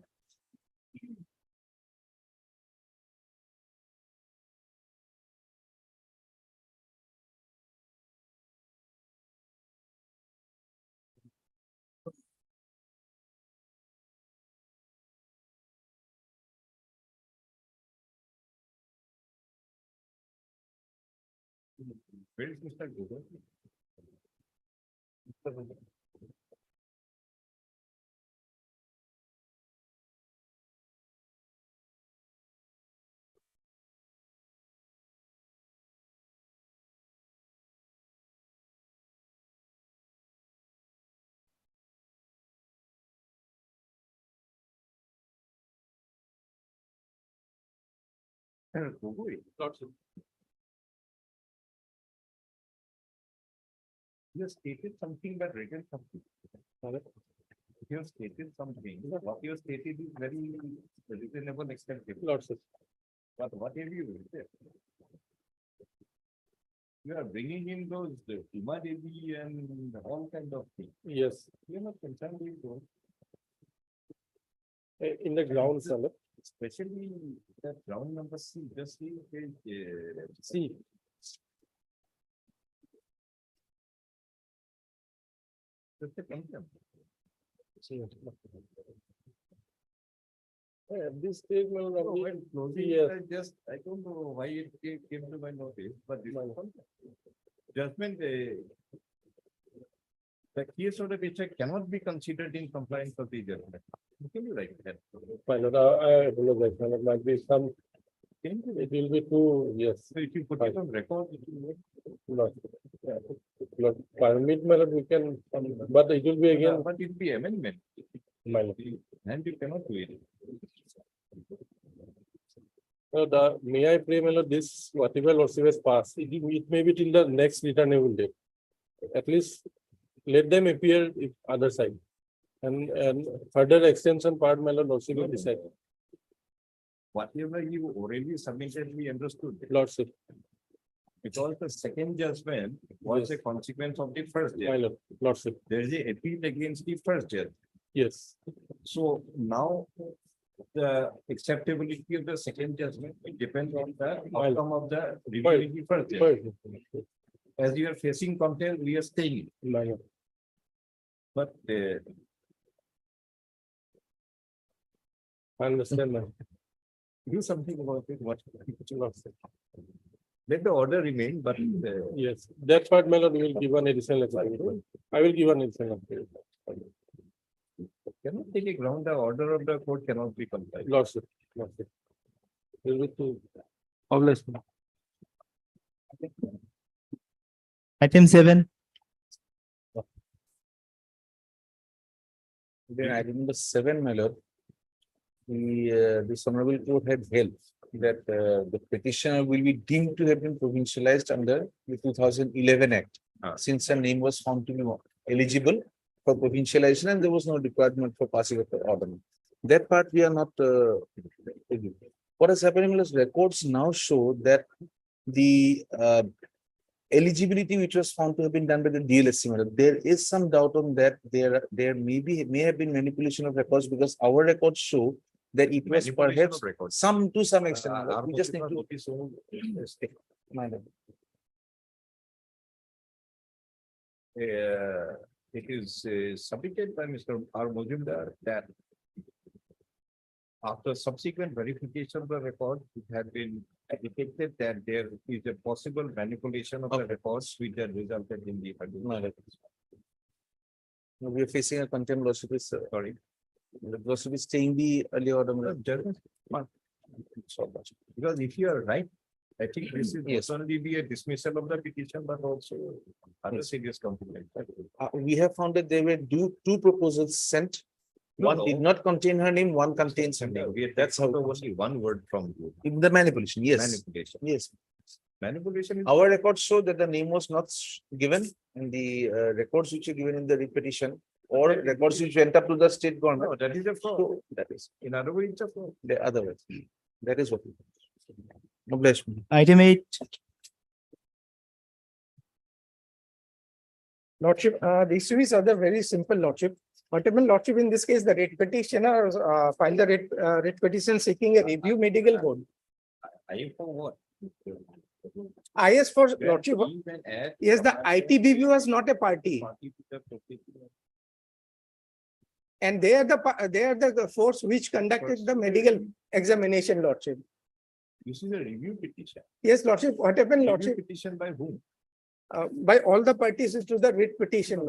Where is Mr. Gogoi? Gogoi. You have stated something but written something. You have stated something. What you have stated is very reasonable, extensive. Lordship. But what have you written? You are bringing in those Hima Devi and all kind of things. Yes, You are not concerned with those. in the ground, sir. Especially that round number C, just see page, See, just a contempt. This stage, my lord, No, only while closing, Yes. I don't know why it came to my notice, but this judgment, the case of the picture cannot be considered in compliance of the judgment. Can you write that? my lord, I apologize, my lord, might be some, Can you? it will be too, yes. So if you put it on record, it will make. Not, not permit, my lord, we can, but it will be again, But it will be amendment. my lord. And you cannot do it. May I pray, my lord, this whatever lordship has passed, it may be till the next returnable date. At least let them appear if other side. And further extension part, my lord, lordship will decide. Whatever you already submitted, we understood. Lordship, Because the second judgment was Yes. a consequence of the first my judgment. lord, lordship, There is a appeal against the first judgment. yes, So now the acceptability of the second judgment will depend on the outcome of the review in the first judgment. fine, As you are facing contempt, we are staying. my lord. But I understand, my lord. do something about it. What? Lordship. Let the order remain, but Yes, that part, my lord, we will give an additional explanation. I will give an additional explanation. cannot take a ground, the order of the court cannot be complied. Lordship, lordship. Will be to. Obvious. Item 7. Then item number 7, my lord. This honorable court had held that the petitioner will be deemed to have been provincialized under the 2011 Act. Since her name was found to be eligible for provincialization and there was no requirement for passing of the order. That part we are not. What is happening is records now show that the eligibility which was found to have been done by the DLSC, there is some doubt on that. There may have been manipulation of records because our records show that it was Manipulation perhaps of records. to some extent. Our We just need to. notice only. Mind it. It is submitted by Mr. R. Mojumdar that after subsequent verification of the record, it had been detected that there is a possible manipulation of the records which had resulted in the. Mind it. We are facing a contempt lawsuit. Sorry. The lawsuit is staying the earlier order. my lord. Judgment. Because if you are right, I think this is Yes. not only be a dismissal of the petition, but also other serious complaint. We have found that there were two proposals sent. No, One no. did not contain her name, one contains her name. We That's how. only one word from you. In the manipulation, yes, Manipulation. yes. Manipulation is. Our records show that the name was not given in the records which are given in the petition or records which went up to the state No, government. that is a fraud. So that is In other words, it's a fraud. the other way. That is what. No bless me. Item 8. Lordship, the issue is other very simple, Lordship. Whatever Lordship, in this case, the writ petitioner filed the writ petition seeking a review medical board. Are you for what? IS for Where Lordship, you can add yes, the ITBB was not a party. party to the particular- And they are the force which conducted the medical examination, Lordship. This is a review petition. Yes, Lordship, what happened, Review Lordship, petition by whom? by all the parties to the writ petition,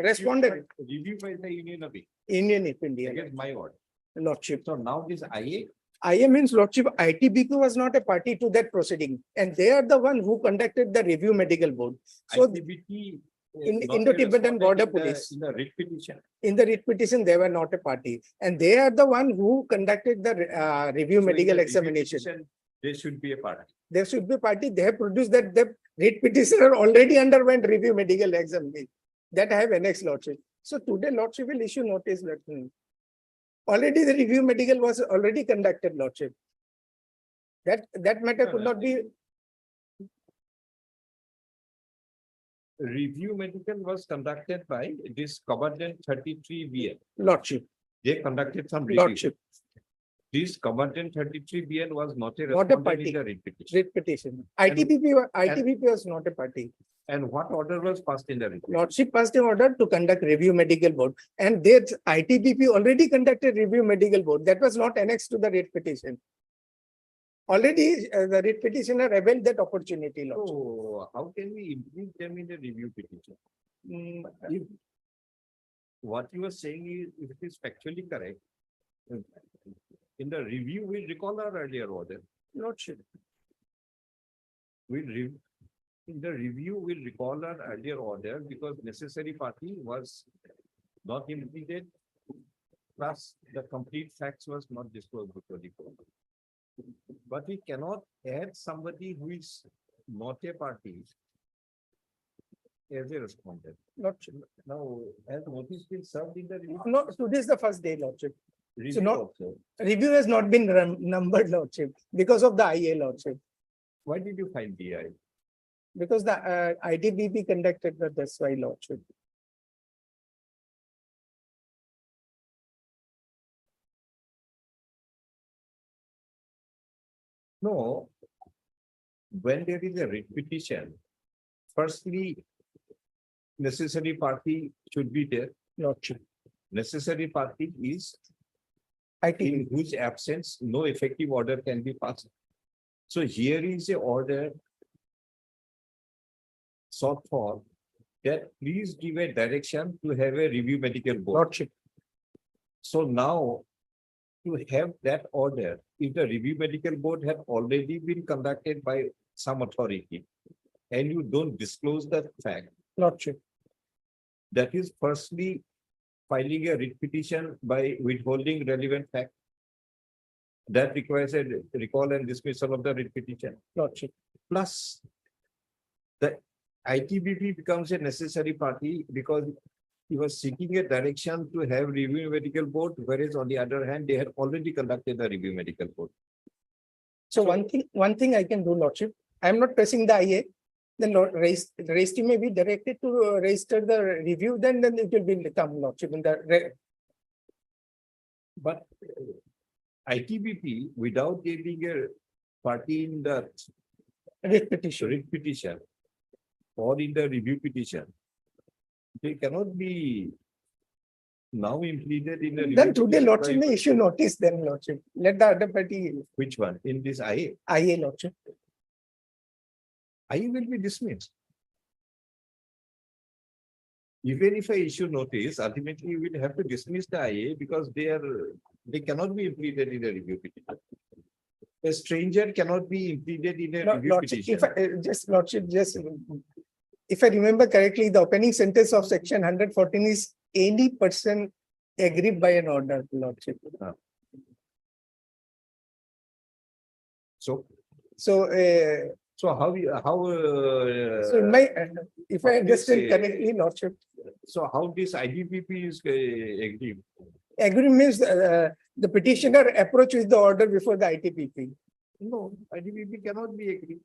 responded, Review by the Union of Union of India, Against my order. Lordship. So now this IA. IA means Lordship, ITBP was not a party to that proceeding, and they are the one who conducted the review medical board. So ITBT, in not Indo-Tibetan responded Border in the- Police. In the writ petition. in the writ petition, they were not a party, and they are the one who conducted the review So in medical the review examination. petition, They should be a party. There should be party, they have produced that the writ petitioner already underwent review medical examination. That I have annexed, Lordship. So today Lordship will issue notice that already the review medical was already conducted, Lordship. That matter could not be, Review medical was conducted by this Commandant 33 BL. Lordship, They conducted some review. Lordship, This Commandant 33 BL was not a Not a respondent party. in the writ petition. writ petition. ITBP was not a party. And what order was passed in the report? Lordship passed an order to conduct review medical board, and that ITBP already conducted review medical board. That was not annexed to the writ petition. Already, the writ petitioner availed that opportunity, Lordship. So how can we include them in the review petition? If what you are saying is, if it is factually correct, in the review, we'll recall our earlier order. Lordship. In the review, we'll recall our earlier order because necessary party was not implemented. Plus, the complete facts was not disclosed before the court. But we cannot add somebody who is not a party as a respondent. Lordship. Now, has notice been served in the review? No, today is the first day, Lordship. Review not- also. Review has not been numbered, Lordship, because of the IA, Lordship. Why did you find DI? Because the ITBP conducted that, that's why, Lordship. No. When there is a writ petition, firstly, necessary party should be there. Lordship. Necessary party is ITBP. in whose absence no effective order can be passed. So here is a order sought for that please give a direction to have a review medical board. Lordship. So now to have that order, if the review medical board had already been conducted by some authority and you don't disclose that fact, Lordship. that is firstly filing a writ petition by withholding relevant fact. That requires a recall and dismissal of the writ petition. Lordship. Plus, the ITBP becomes a necessary party because he was seeking a direction to have review medical board, whereas on the other hand, they had already conducted the review medical board. So one thing I can do, Lordship, I am not pressing the IA. Then registry may be directed to register the review, then it will become, Lordship, in the But ITBP, without there being a party in the writ petition. writ petition or in the review petition, they cannot be now included in the. review Then today, petition Lordship by- may issue notice then, Lordship. Let the other party, Which one? In this IA? IA, Lordship. IA will be dismissed. Even if I issue notice, ultimately we will have to dismiss the IA because they cannot be included in the review petition. A stranger cannot be included in a review Lordship, petition. if Lordship, if I remember correctly, the opening sentence of section 114 is any person aggrieved by an order, Lordship. So, So, so how so in my, if I how understand this, correctly, Lordship, so how this IDPP is agreed? agree means the petitioner approach with the order before the ITBP. No, IDPP cannot be agreed.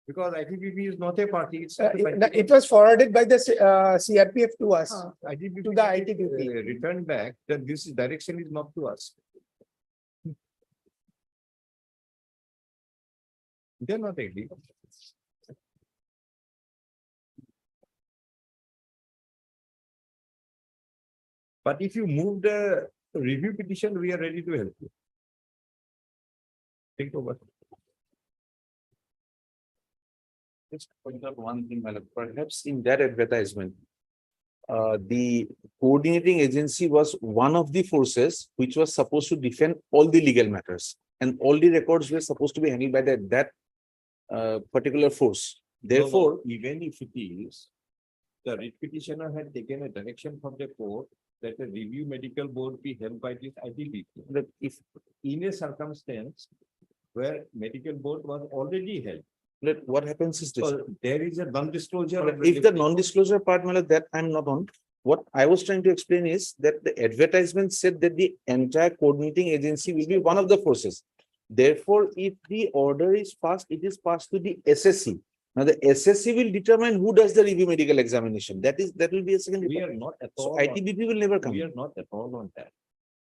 Because IDPP is not a party. It's not a party. It was forwarded by the CRPF to us. IDPP to the ITBP. Returned back that this direction is not to us. They're not agreed. But if you move the review petition, we are ready to help you. Think over. Just point out one thing, Madam. Perhaps in that advertisement, the coordinating agency was one of the forces which was supposed to defend all the legal matters, and all the records were supposed to be handled by that particular force. Therefore, Even if it is, the writ petitioner had taken a direction from the court that a review medical board be held by this IDPP. that if In a circumstance where medical board was already held, what happens is this. so there is a non-disclosure. of If the relevant- non-disclosure part, Malad, that I'm not on. What I was trying to explain is that the advertisement said that the entire coordinating agency will be one of the forces. Therefore, if the order is passed, it is passed to the SSC. Now, the SSC will determine who does the review medical examination. That will be a second. We report. are not at So all. on- ITBP will never come. We are not at all on that.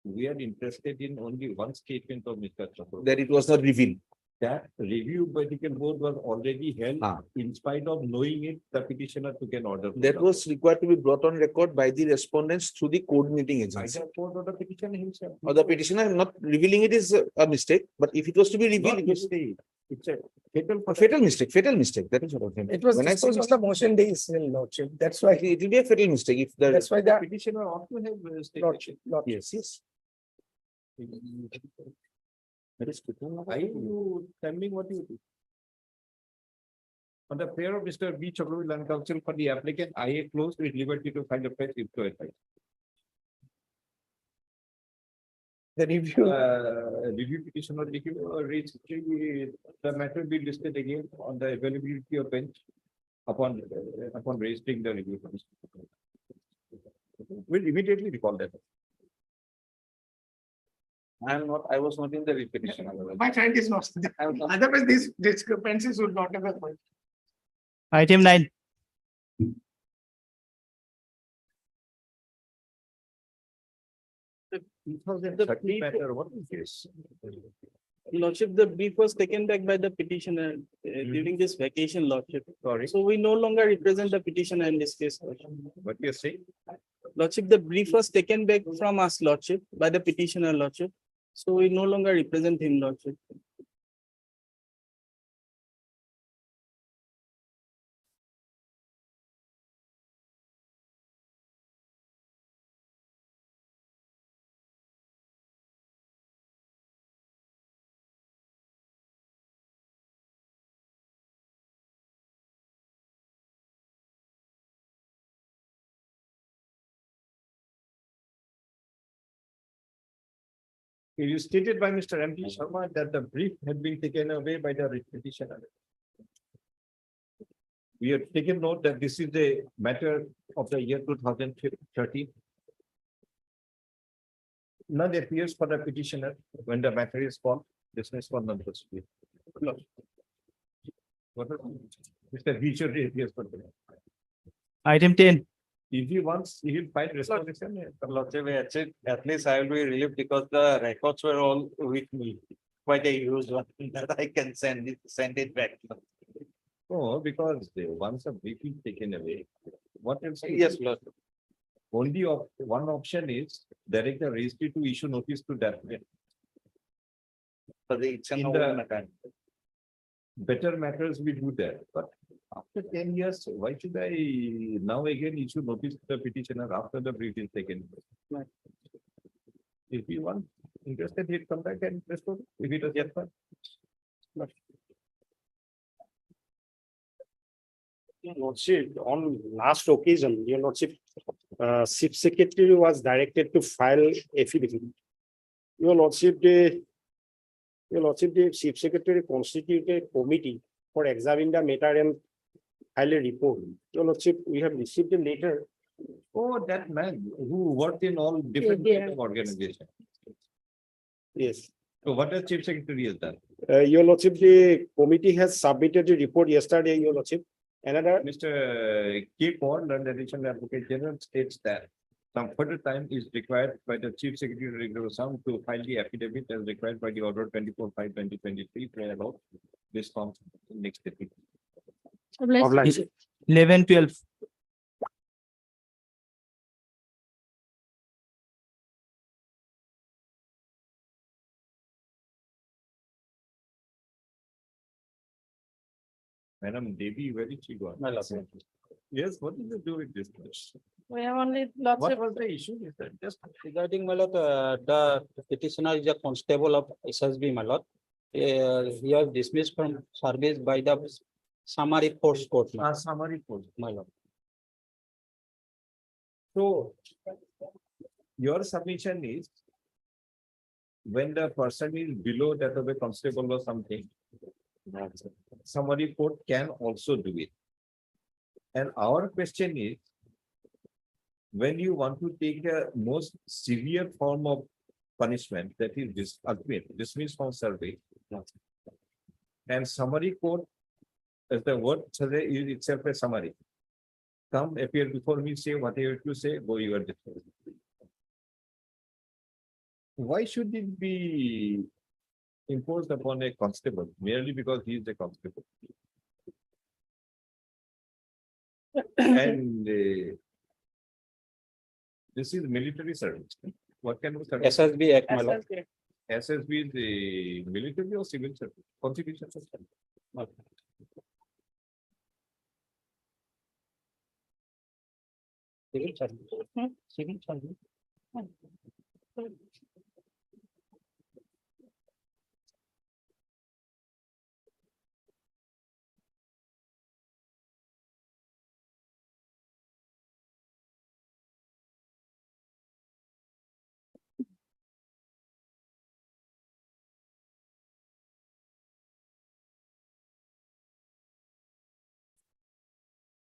We are interested in only one statement of Mr. Chakraborty. That it was not revealed. That review medical board was already held. Ah. In spite of knowing it, the petitioner took an order. That was required to be brought on record by the respondents through the coordinating agency. Either court or the petitioner himself. Or the petitioner not revealing it is a mistake, but if it was to be revealed, Not it was mistake. It's a fatal. a fatal mistake, that is what I mean. It was When I say disposed on the motion days, Your Lordship. That's why, it will be a fatal mistake if the. that's why the Petitioner ought to have stated. Lordship. Yes, yes. That is good. Are you telling me what you do? On the prayer of Mr. B. Chakravarti Land Council for the applicant, IA closed with liberty to find a place if to advise. the review, Review petition or raised, the matter will be listed again on the availability of bench upon registering the review. petition. We'll immediately recall that. I was not in the repetition. my client is not, otherwise these discrepancies would not have happened. Item 9. The brief, Matter, what is this? Lordship, the brief was taken back by the petitioner during this vacation, Lordship. Sorry, So we no longer represent the petitioner in this case, Lordship. what you're saying? Lordship, the brief was taken back from us, Lordship, by the petitioner, Lordship. So we no longer represent him, Lordship. It is stated by Mr. M. P. Sharma that the brief had been taken away by the petitioner. We have taken note that this is a matter of the year 2013. None appears for the petitioner when the matter is called, dismissed for non-prosecution. What is the future appears for the. Item 10. If he wants, he will find resolution. Lordship, at least I will be relieved because the records were all with me. Quite a huge one that I can send it back. No, because once a brief is taken away, what else? Yes, Lord. Only one option is direct the registry to issue notice to that. For the it's an In old the- matter. Better matters we do that, but after 10 years, why should I now again issue notice to the petitioner after the brief is taken? If you want interested, he'll come back and restore. If it is yet fine. Your Lordship, on last occasion, Your Lordship, Chief Secretary was directed to file affidavit. Your Lordship, the Chief Secretary constituted a committee for examining the matter and file a report. Your Lordship, we have received a letter. Oh, that man who worked in all different kind of organizations. Yes. So what does Chief Secretary has done? Your Lordship, the committee has submitted a report yesterday, Your Lordship. Another, Mr. K. Paul, Learned Additional Advocate General states that some further time is required by the Chief Secretary Sound to file the affidavit as required by the Order 24/5/2023 to allow this form next day. 11, 12. Madam Devi, where did she go? My lord. Yes, what did you do with this? We have only What was the issue? Is that just Regarding, my lord, the petitioner is a constable of SSB, my lord. He was dismissed from service by the summary force court, summary post? my lord. So your submission is when the person is below that of a constable or something, summary court can also do it. And our question is, when you want to take a most severe form of punishment, that is dismissed from service, and summary court, as the word says, is itself a summary. Come appear before me, say whatever you say, go your distance. Why should it be imposed upon a constable merely because he is a constable. And this is military service. What kind of service? SSB Act, my lord. SSB. SSB is the military or civil service? Constitution system. Civil service. Civil service.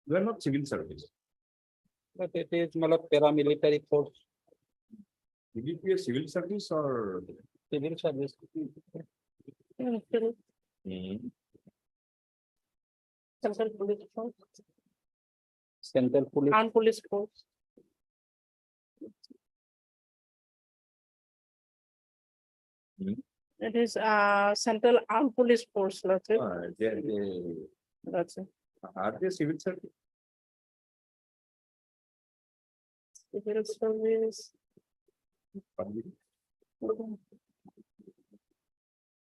You are not civil service. But it is, my lord, paramilitary force, Will it be a civil service or? civil service. Central Police Force, Central police. Armed Police Force. It is Central Armed Police Force, Lordship. That's it. Are they civil service? Civil service. Public?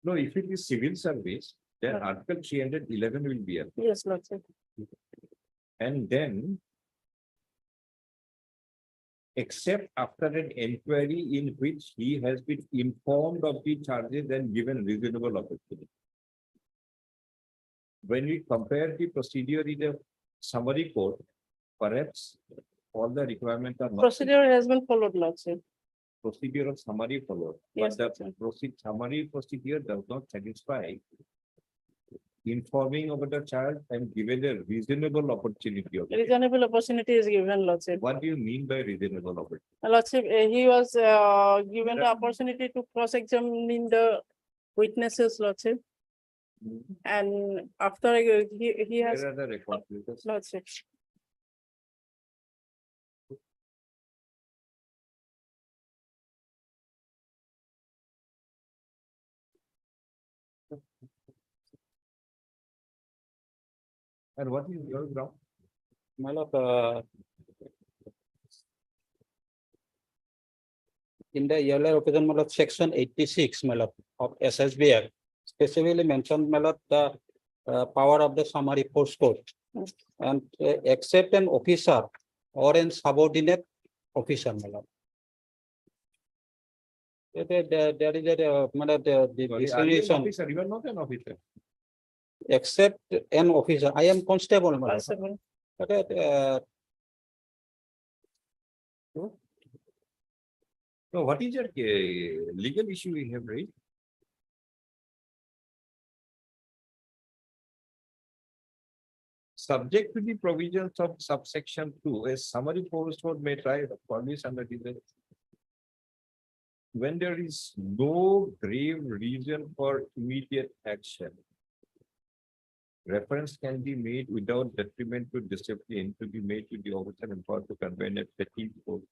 No, if it is civil service, then Article 311 will be applied. Yes, Lordship. And then, except after an inquiry in which he has been informed of the charges and given reasonable opportunity. When we compare the procedure in a summary court, perhaps all the requirements are not. Procedure has been followed, Lordship. Procedure of summary followed, Yes, but the summary procedure does not satisfy informing about the charge and given a reasonable opportunity of it. Reasonable opportunity is given, Lordship. What do you mean by reasonable opportunity? Lordship, he was given the opportunity to cross-examine the witnesses, Lordship. And after he has, Where are the records? Lordship. And what is your ground? My lord, in the earlier occasion, my lord, section 86, my lord, of SSB Act specifically mentioned, my lord, the power of the summary force court. And except an officer or an subordinate officer, my lord. There is a, my lord, the Sorry, are you an discrimination, officer? You are not an officer. except an officer. I am constable, my lord. Constable. But, So what is your legal issue we have raised? Subject to the provisions of subsection 2, a summary force court may try the police under the when there is no grave reason for immediate action. Reference can be made without detriment to discipline to be made to the officer empowered to convene a petty court.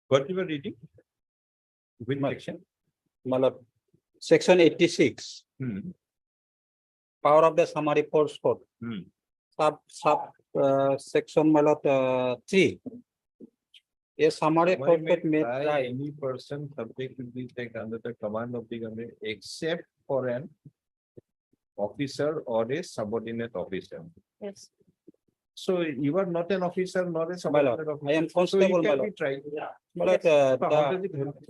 What you were reading? Which section? my lord, section 86, power of the summary force court. Section, my lord, 3. A summary One force may court may try try any person subject to be taken under the command of the government except for an officer or a subordinate officer. Yes. So you are not an officer nor a My subordinate lord, officer. I am So you constable, my can be lord. tried. My lord, So how does it help?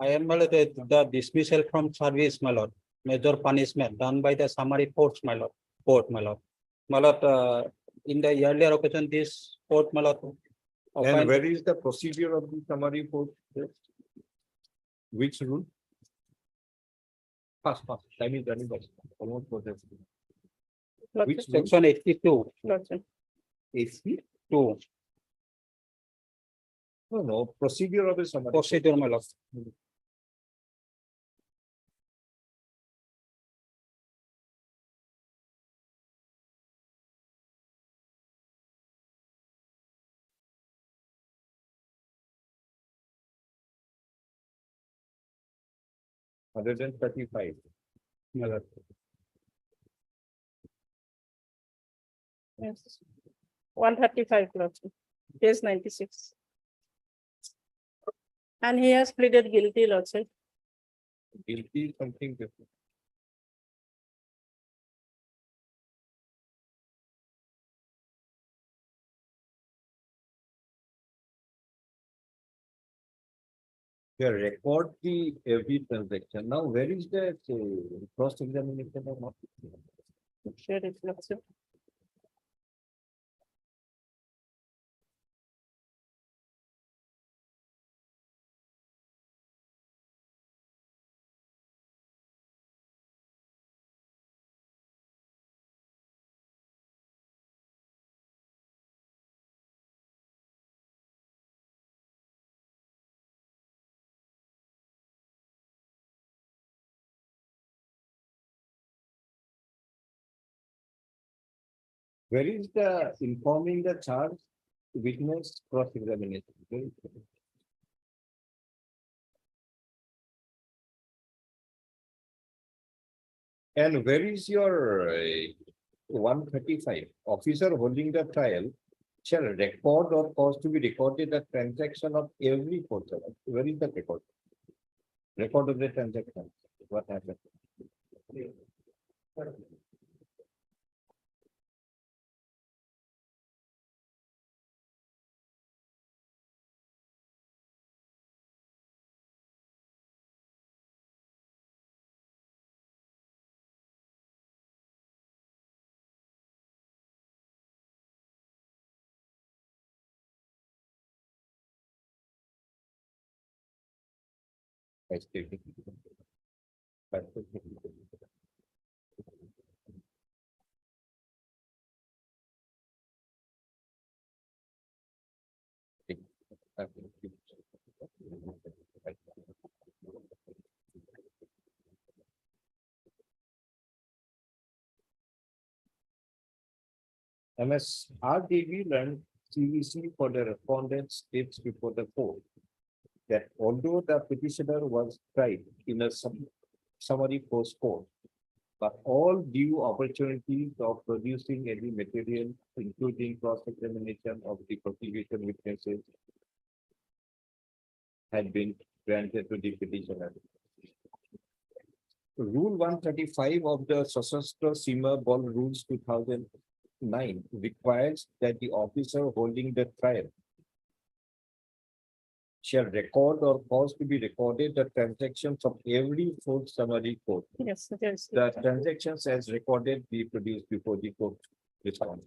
I am, my lord, the dismissal from service, my lord, major punishment done by the summary force, my lord, court, my lord. My lord, in the earlier occasion, this court, my lord. And opined- where is the procedure of the summary court? Which rule? Fast, time is running out. Almost for that. Lordship. Which rule? Section 82, Lordship. AC? 2, No, procedure of a summary. procedure, my lord. 135. Yes. 135, Lordship, page 96. And he has pleaded guilty, Lordship. Guilty something different. Yeah, record the every transaction. Now, where is the cross examination or not? Share it, Lordship. Where is the informing the charge witness cross examination? And where is your 135? Officer holding the trial shall record or cause to be recorded the transaction of every portion. Where is the record? Record of the transaction. What happened? I still think- MS RDB learned CVC for the respondent states before the court that although the petitioner was tried in a summary post court, but all due opportunities of producing any material, including cross-examination of the prosecution witnesses, had been granted to the petitioner. Rule 135 of the Sashastra Seema Bal Rules 2009 requires that the officer holding the trial shall record or cause to be recorded the transactions of every fourth summary court. Yes, yes. The transactions as recorded be produced before the court response.